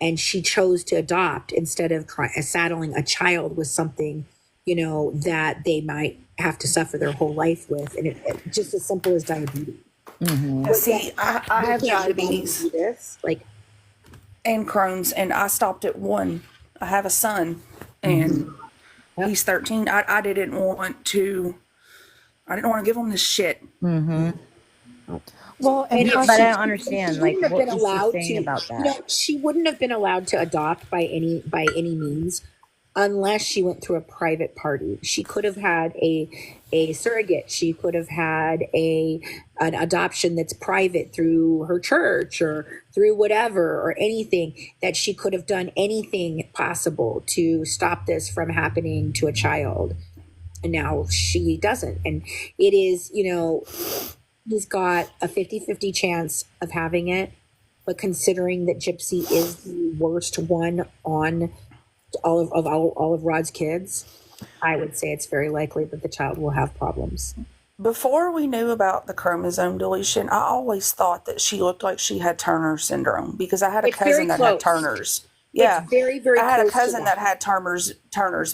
And she chose to adopt instead of saddling a child with something, that they might have to suffer their whole life with. And it just as simple as diabetes. Yeah, see, I have diabetes Like, and Crohn's, and I stopped at 1. I have a son, and he's 13. I didn't want to give him this shit. Mm-hmm. Well, and And But I don't understand, like, wouldn't have what been was she allowed saying to, about that? she wouldn't have been allowed to adopt by any means unless she went through a private party. She could have had a surrogate. She could have had an adoption that's private through her church or through whatever, or anything, that she could have done anything possible to stop this from happening to a child. And now she doesn't. And it is, he's got a 50-50 chance of having it. But considering that Gypsy is the worst one on all of Rod's kids, I would say it's very likely that the child will have problems. Before we knew about the chromosome deletion, I always thought that she looked like she had Turner syndrome because I had a cousin that had Turner's. Yeah. It's very, very I had a close to cousin that had Turner's,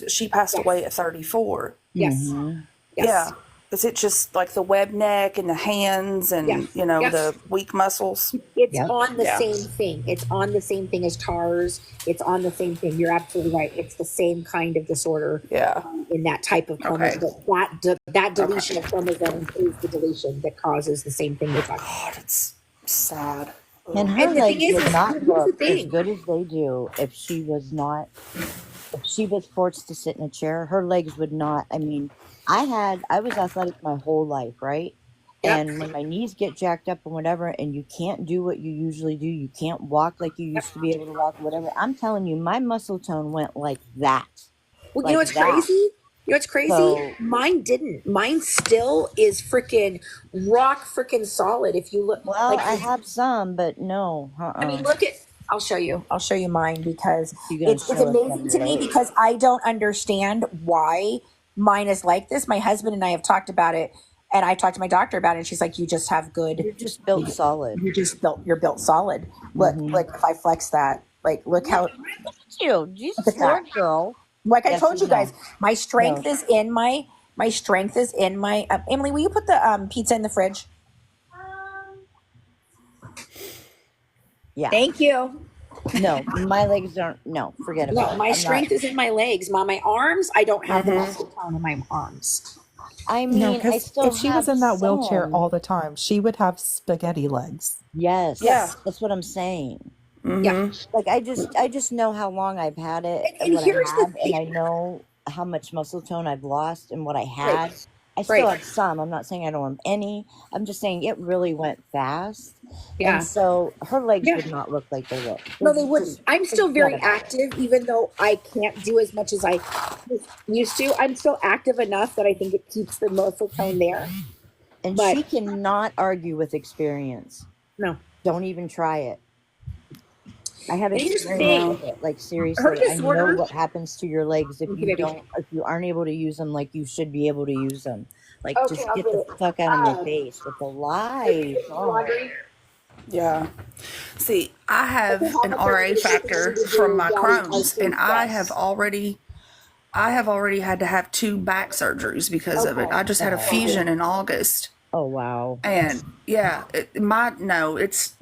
but she passed away at 34. Yes. Mm-hmm. Yes. Yeah. Is it just like the web neck and the hands and, Yes. the weak muscles? It's Yep. on the Yeah. same thing. It's on the same thing as TARS. It's on the same thing. You're absolutely right. It's the same kind of disorder Yeah. in that type of chromosome. But that deletion of chromosomes is the deletion that causes the same thing you're talking about. God, it's sad. And her And the legs thing is, would not here's the look as thing. good as they do if she was forced to sit in a chair. Her legs would not. I mean, I was athletic my whole life, right? Yep. And when my knees get jacked up and whatever, and you can't do what you usually do, you can't walk like you used to be able to walk, whatever. I'm telling you, my muscle tone went like that. Well, Like you know what's that. crazy? You know what's crazy? So- Mine didn't. Mine still is freaking rock freaking solid. If you look, Well, I have some, but no. I mean, look at. I'll show you mine because You gonna it's show us amazing to me someday. because I don't understand why mine is like this. My husband and I have talked about it, and I talked to my doctor about it. And she's like, "You just have good. You're just built solid. You're built solid. Look, if I flex that, look how." You, Jesus, Look at that. Lord, girl. Like I Yes told and you guys, no. my strength No. is in my Emily, will you put the pizza in the fridge? Yeah. Thank you. No, my legs aren't. No, forget about No, it. my I'm strength is in my legs, Mom. My arms, I don't have the muscle tone in my arms. I No, mean, I because still if she was have in that wheelchair some. all the time, she would have spaghetti legs. Yes. Yeah. That's what I'm saying. Yeah. Like I just know how long I've had it And what here's I the have, thing. and I know how much muscle tone I've lost and what I had. Right. I still Right. have some. I'm not saying I don't have any. I'm just saying it really went fast. Yeah. And so her legs Yeah. would not look like they look. No, they wouldn't. I'm still very forget about it. active, even though I can't do as much as I used to. I'm still active enough that I think it keeps the muscle tone there. And But- she cannot argue with experience. No. Don't even try it. I have And here's the experience thing. with it. Like seriously, Her I know disorder- what happens to your legs if Okay, you baby. if you aren't able to use them like you should be able to use them. Like Okay, just I'll get get the it. fuck out of my face with the lies. Oh. Laundry. Yeah. See, I have an RA factor from my Crohn's, and I have already had to have 2 back surgeries because of it. I just had a fusion in August. Oh wow. And yeah, it's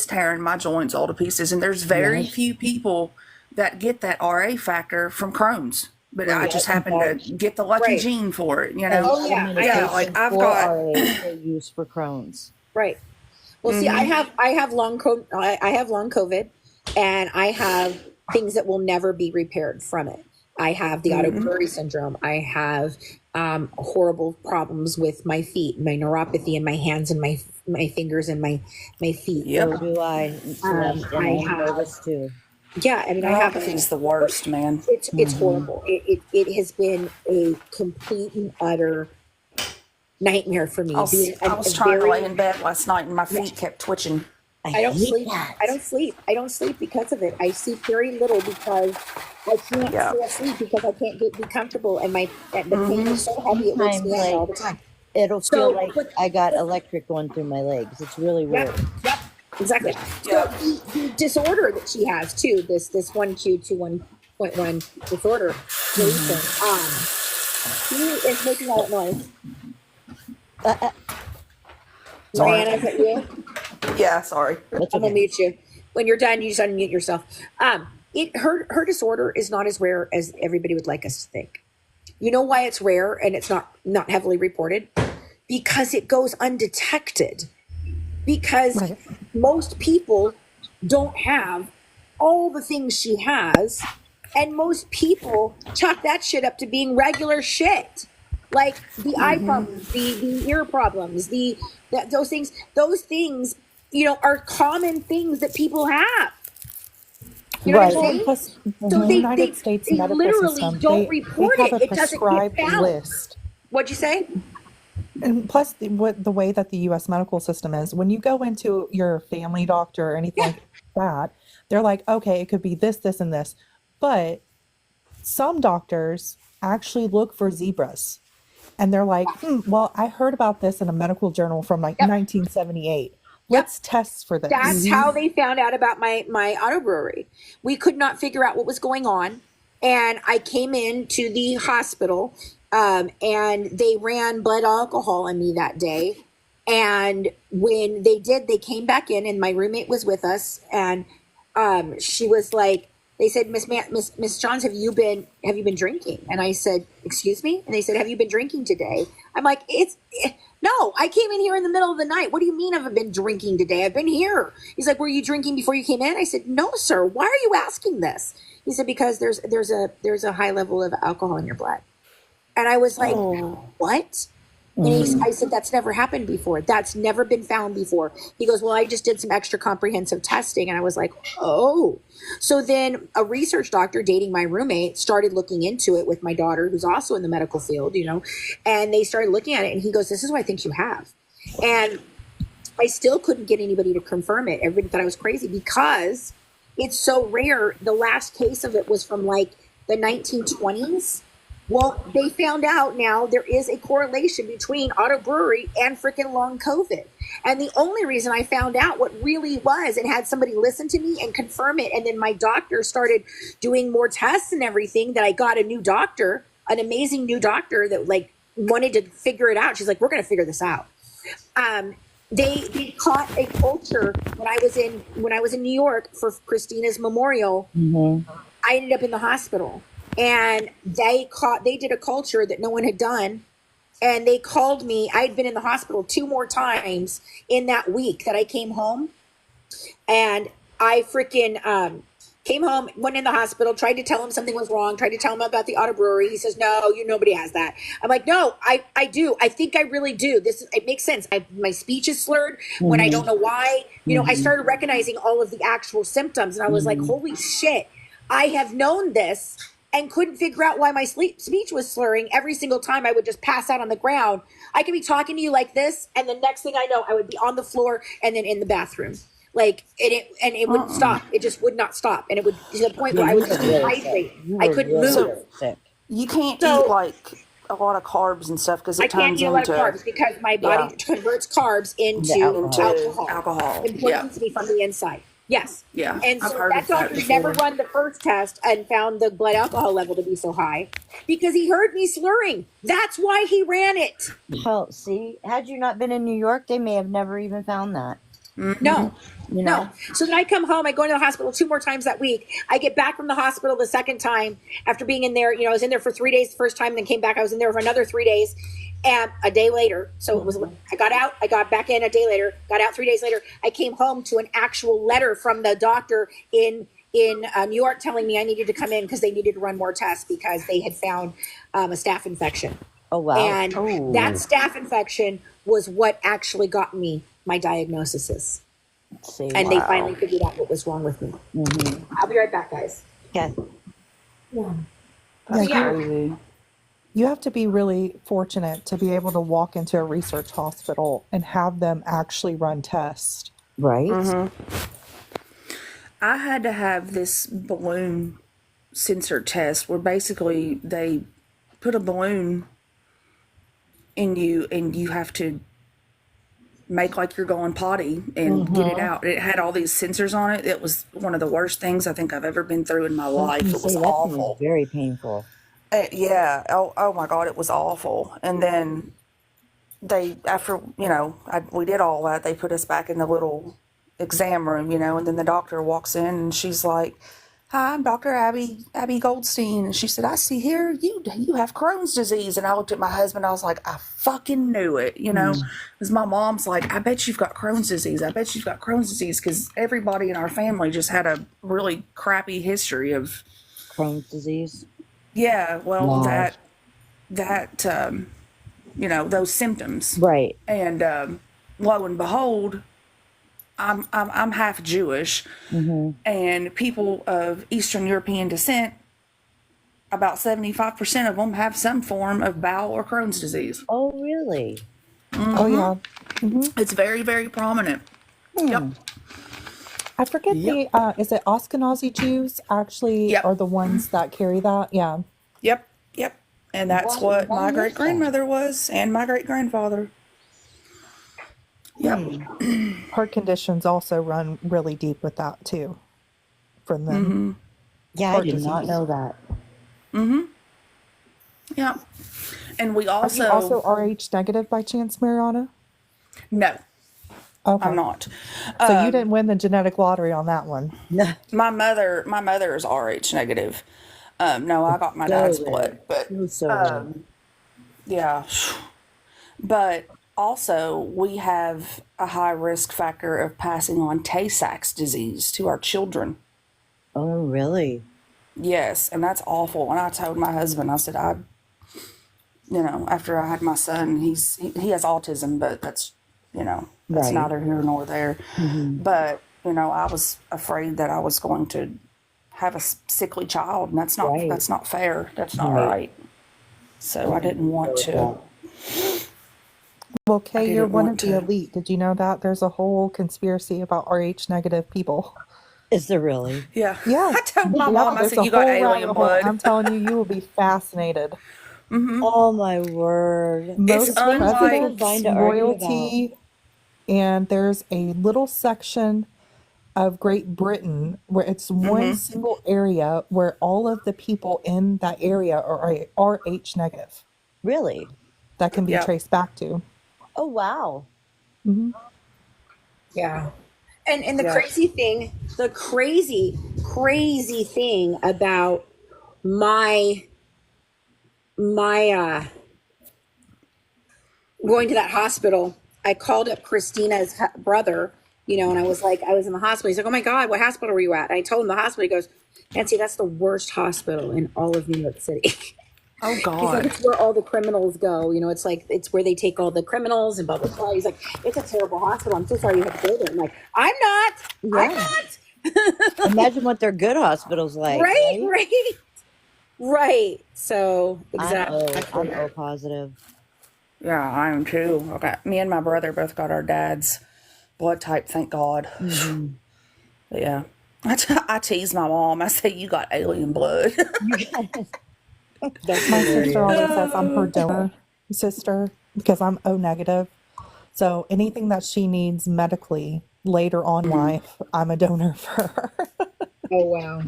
tearing my joints all to pieces. And there's very Yes. few people that get that RA factor from Crohn's, but I just happen to get the lucky Right. gene for it, you And know? Oh, yeah. Yeah, like I've for got. RA they use for Crohn's. Right. Well, see, I have long COVID, and I have things that will never be repaired from it. I have the Otto syndrome. I have horrible problems with my feet, my neuropathy in my hands and my fingers and my feet. So do I. Celeste, and I'm nervous too. Yeah, I mean, I have Neuropathy's the worst, man. It's horrible. It has been a complete and utter nightmare for me. I was trying to lay in bed last night and my feet kept twitching. I don't sleep. I don't sleep because of it. I sleep very little because I can't stay asleep because I can't be comfortable, and the pain is so heavy it wakes me up all the time. It'll feel like I got electric going through my legs. It's really weird. Yep. Exactly. So the disorder that she has too, this 1Q21.1 disorder, Jason, he is making all that noise. Mariana, is that you? Yeah, sorry. I'm gonna mute you. When you're done, you just unmute yourself. Her disorder is not as rare as everybody would like us to think. You know why it's rare and it's not heavily reported? Because it goes undetected. Because most people don't have all the things she has, and most people chalk that shit up to being regular shit. Like the eye problems, the ear problems, those things, are common things that people have. You know what I'm saying? Plus, So the United States they medical literally system, don't they report have it. a It doesn't get prescribed found. list. What'd you say? And plus, the way that the U.S. medical system is, when you go into your family doctor or anything like that, they're like, okay, it could be this, this, and this. But some doctors actually look for zebras. And they're like, well, I heard about this in a medical journal from 1978. Let's test for this. That's how they found out about my auto brewery. We could not figure out what was going on. And I came in to the hospital and they ran blood alcohol on me that day. And when they did, they came back in and my roommate was with us. And she was like, they said, Miss Johns, have you been drinking? And I said, excuse me? And they said, have you been drinking today? I'm like, no, I came in here in the middle of the night. What do you mean I've been drinking today? I've been here. He's like, were you drinking before you came in? I said, no, sir. Why are you asking this? He said, because there's a high level of alcohol in your blood. And I was like, what? And I said, that's never happened before. That's never been found before. He goes, well, I just did some extra comprehensive testing. And I was like, oh. So then a research doctor dating my roommate started looking into it with my daughter, who's also in the medical field, and they started looking at it. And he goes, this is what I think you have. And I still couldn't get anybody to confirm it. Everybody thought I was crazy because it's so rare. The last case of it was from the 1920s. Well, they found out now there is a correlation between auto brewery and freaking long COVID. And the only reason I found out what really was and had somebody listen to me and confirm it, and then my doctor started doing more tests and everything, that I got a new doctor, an amazing new doctor that wanted to figure it out. She's like, we're going to figure this out. They caught a culture when I was in New York for Christina's memorial. I ended up in the hospital. And they did a culture that no one had done. And they called me. I had been in the hospital 2 more times in that week that I came home. And I freaking came home, went in the hospital, tried to tell him something was wrong, tried to tell him about the auto brewery. He says, no, nobody has that. I'm like, no, I do. I think I really do. It makes sense. My speech is slurred when I don't know why. I started recognizing all of the actual symptoms. And I was like, holy shit, I have known this. And couldn't figure out why my speech was slurring. Every single time I would just pass out on the ground. I could be talking to you like this, and the next thing I know, I would be on the floor and then in the bathroom. It wouldn't stop. It just would not stop. And it would to the point where I was just dehydrated. I couldn't move. You can't eat a lot of carbs and stuff because it turns into. I can't eat a lot of carbs because my body converts carbs into alcohol. It poisons me from the inside. Yes. Yeah. And so that doctor never run the first test and found the blood alcohol level to be so high because he heard me slurring. That's why he ran it. Well, see, had you not been in New York, they may have never even found that. No. So then I come home, I go into the hospital 2 more times that week. I get back from the hospital the second time after being in there. I was in there for 3 days the first time, then came back. I was in there for another 3 days. And a day later, so it was, I got out, I got back in a day later, got out 3 days later. I came home to an actual letter from the doctor in in New York telling me I needed to come in because they needed to run more tests because they had found a staph infection. Oh, wow. And that staph infection was what actually got me my diagnosis. And they finally figured out what was wrong with me. I'll be right back, guys. Yeah. That's crazy. You have to be really fortunate to be able to walk into a research hospital and have them actually run tests. Right. I had to have this balloon sensor test where basically they put a balloon in you and you have to make like you're going potty and get it out. It had all these sensors on it. It was one of the worst things I think I've ever been through in my life. It was awful. Very painful. Yeah. Oh my God, it was awful. And then they, after, we did all that, they put us back in the little exam room, and then the doctor walks in and she's like, "Hi, I'm Dr. Abby Goldstein." And she said, "I see here you have Crohn's disease." And I looked at my husband. I was like, I fucking knew it, because my mom's like, "I bet you've got Crohn's disease. I bet you've got Crohn's disease." Because everybody in our family just had a really crappy history of Crohn's disease. Yeah, well, those symptoms, right? And lo and behold, I'm half Jewish, and people of Eastern European descent, about 75% of them have some form of bowel or Crohn's disease. Oh, really? Oh, yeah. It's very, very prominent. Yep. I forget is it Ashkenazi Jews actually are the ones that carry that? Yeah. Yep. And that's what my great-grandmother was and my great-grandfather. Yep. Heart conditions also run really deep with that too. From them. Yeah, I did not know that. Yeah. And we also... Are you also RH negative by chance, Mariana? No. Okay. I'm not. So you didn't win the genetic lottery on that one. No. My mother is RH negative. No, I got my dad's blood, but yeah. But also we have a high risk factor of passing on Tay-Sachs disease to our children. Oh, really? Yes, and that's awful. And I told my husband, I said, after I had my son, he has autism, but that's that's neither here nor there. But I was afraid that I was going to have a sickly child, and that's not fair. That's not right. So I didn't want to. Well, Kay, you're one of the elite. Did you know that there's a whole conspiracy about RH negative people? Is there really? Yeah. Yeah. I told my mom, I said, "You got alien blood." I'm telling you, you will be fascinated. Oh my word! Most presidents, royalty, and there's a little section of Great Britain where it's one single area where all of the people in that area are RH negative. Really? That can be traced back to. Oh, wow. Yeah. And the crazy thing about my going to that hospital, I called up Christina's brother, and I was like, I was in the hospital. He's like, "Oh my God, what hospital were you at?" And I told him the hospital. He goes, "Nancy, that's the worst hospital in all of New York City." Oh God. He's like, "It's where all the criminals go. It's where they take all the criminals and blah, blah, blah." He's like, "It's a terrible hospital. I'm so sorry you have to go there." I'm like, I'm not. Imagine what their good hospital's like. Right. So, exactly. I'm O positive. Yeah, I am too. Okay. Me and my brother both got our dad's blood type, thank God. But yeah. I tease my mom. I say, "You got alien blood." My sister always says I'm her donor sister because I'm O negative. So anything that she needs medically later on in life, I'm a donor for her. Oh, wow.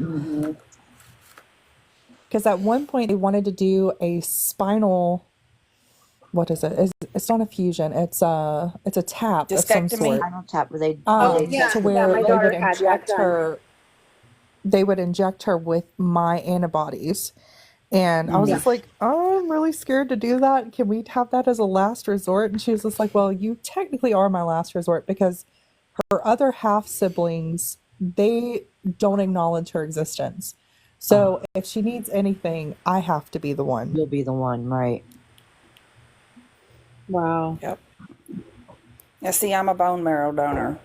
Because at one point they wanted to do a spinal, what is it? It's not a fusion. It's a tap of some sort. Spinal tap where they to where they would inject her. They would inject her with my antibodies. And I was just like, "Oh, I'm really scared to do that. Can we have that as a last resort?" And she was just like, "Well, you technically are my last resort because her other half siblings they don't acknowledge her existence. So if she needs anything, I have to be the one. You'll be the one, right? Wow. Yep. Yeah, see, I'm a bone marrow donor.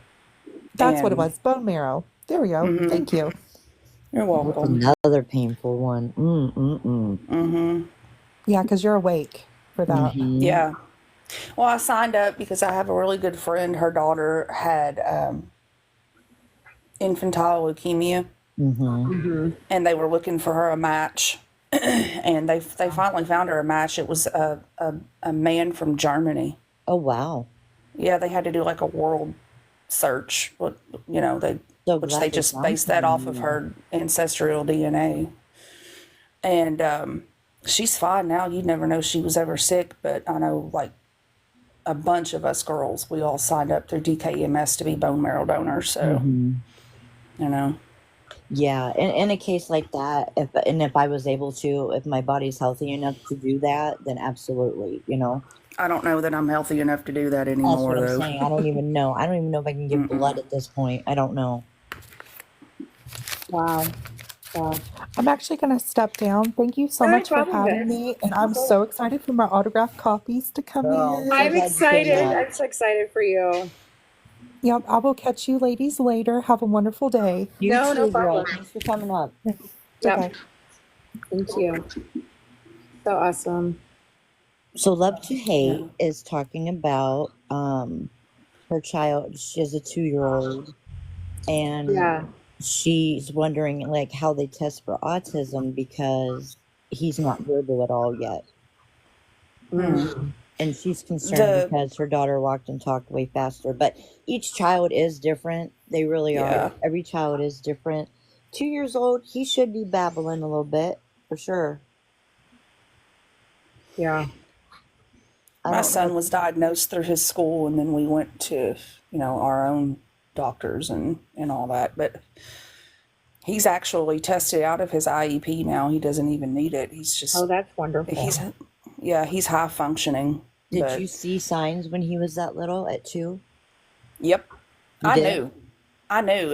That's what it was. Bone marrow. There we go. Mhm. Thank you. You're That's welcome. another painful one. Mm-hmm. Yeah, because you're awake for that. Yeah. Well, I signed up because I have a really good friend. Her daughter had infantile leukemia, and they were looking for her a match, and they finally found her a match. It was a man from Germany. Oh, wow. Yeah, they had to do like a world search. Which they just based that off of her ancestral DNA. And she's fine now. You'd never know she was ever sick, but I know like a bunch of us girls, we all signed up through DKMS to be bone marrow donors. So, you know. Yeah, in a case like that, if I was able to, if my body's healthy enough to do that, then absolutely, I don't know that I'm healthy enough to do that anymore, That's what I'm though. saying. I don't even know. I don't even know if I can give blood at this point. I don't know. Wow. I'm actually going to step down. Thank you so much for having me. And I'm so excited for my autographed copies to come in. I'm excited. I'm so excited for you. Yep, I will catch you ladies later. Have a wonderful day. No problem. girl. Thanks for coming up. Yep. Okay. Thank you. So awesome. So Love to Hate is talking about her child. She has a 2-year-old, and she's wondering like how they test for autism because he's not verbal at all yet. And she's concerned because her daughter walked and talked way faster. But each child is different. They really are. Every child is different. 2 years old, he should be babbling a little bit for sure. Yeah. My son was diagnosed through his school, and then we went to, our own doctors and all that. But he's actually tested out of his IEP now. He doesn't even need it. He's just... Oh, that's wonderful. He's high functioning. Did you see signs when he was that little at 2? Yep. I knew.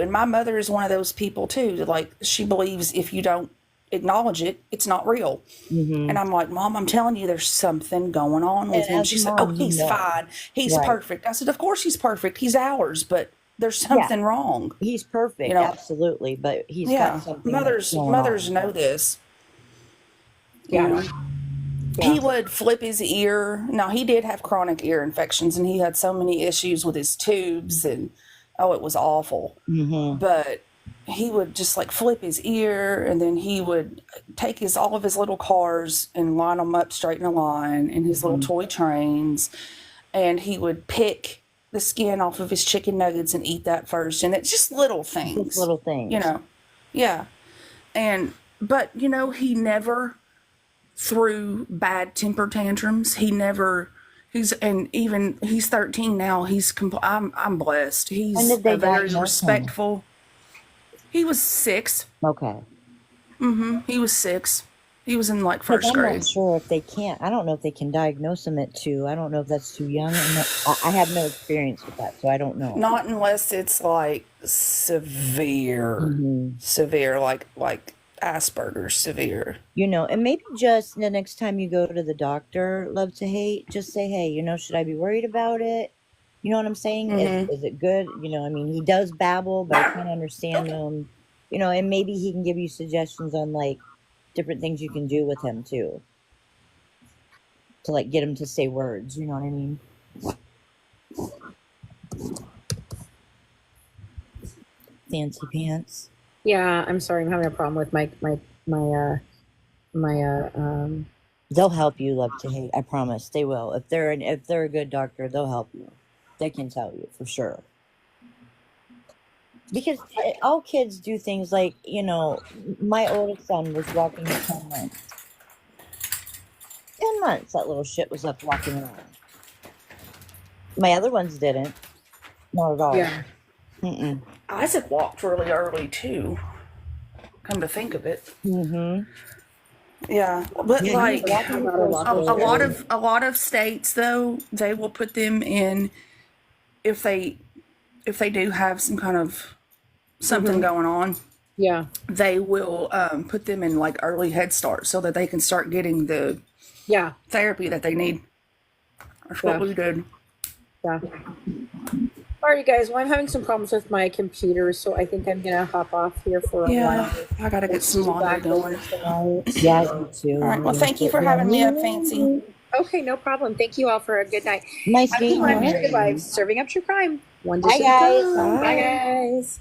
And my mother is one of those people too. Like, she believes if you don't acknowledge it, it's not real. And I'm like, Mom, I'm telling you, there's something going on with him. She said, oh, he's fine. He's perfect. I said, of course he's perfect. He's ours, but there's something wrong. He's perfect, absolutely, but he's got something. Mothers know this. Yeah. He would flip his ear. Now, he did have chronic ear infections, and he had so many issues with his tubes, and it was awful. But he would just like flip his ear, and then he would take all of his little cars and line them up straight in a line, and his little toy trains, and he would pick the skin off of his chicken nuggets and eat that first. And it's just little things. Just little things. Yeah. But he never threw bad temper tantrums. He's 13 now. I'm blessed. He's very respectful. He was 6. Okay. He was 6. He was in like first grade. I'm not sure if they can't. I don't know if they can diagnose him at 2. I don't know if that's too young. I have no experience with that, so I don't know. Not unless it's like severe, like Asperger's severe. And maybe just the next time you go to the doctor, Love to Hate, just say, hey, should I be worried about it? You know what I'm saying? Is it good? He does babble, but I can't understand him. And maybe he can give you suggestions on like different things you can do with him too. To like get him to say words, you know what I mean? Fancy pants. Yeah, I'm sorry. I'm having a problem with my They'll help you, Love to Hate. I promise they will. If they're a good doctor, they'll help you. They can tell you for sure. Because all kids do things like, my oldest son was walking at 10 months. 10 months, that little shit was up walking around. My other ones didn't. Not at all. Yeah. Isaac walked really early too. Come to think of it. Yeah, but like a lot of states though, they will put them in if they do have some kind of something going on, Yeah. they will put them in like early Head Start so that they can start getting the therapy that they need. That's what we did. Yeah. All right, guys. Well, I'm having some problems with my computer, so I think I'm gonna hop off here for a while. I gotta get some laundry going. Yeah, me too. All right. Well, thank you for having me up, Fancy. Okay, no problem. Thank you all for a good night. Nice meeting you. Good vibes. Serving up true crime. One Bye, dish at a guys. time. Bye, guys.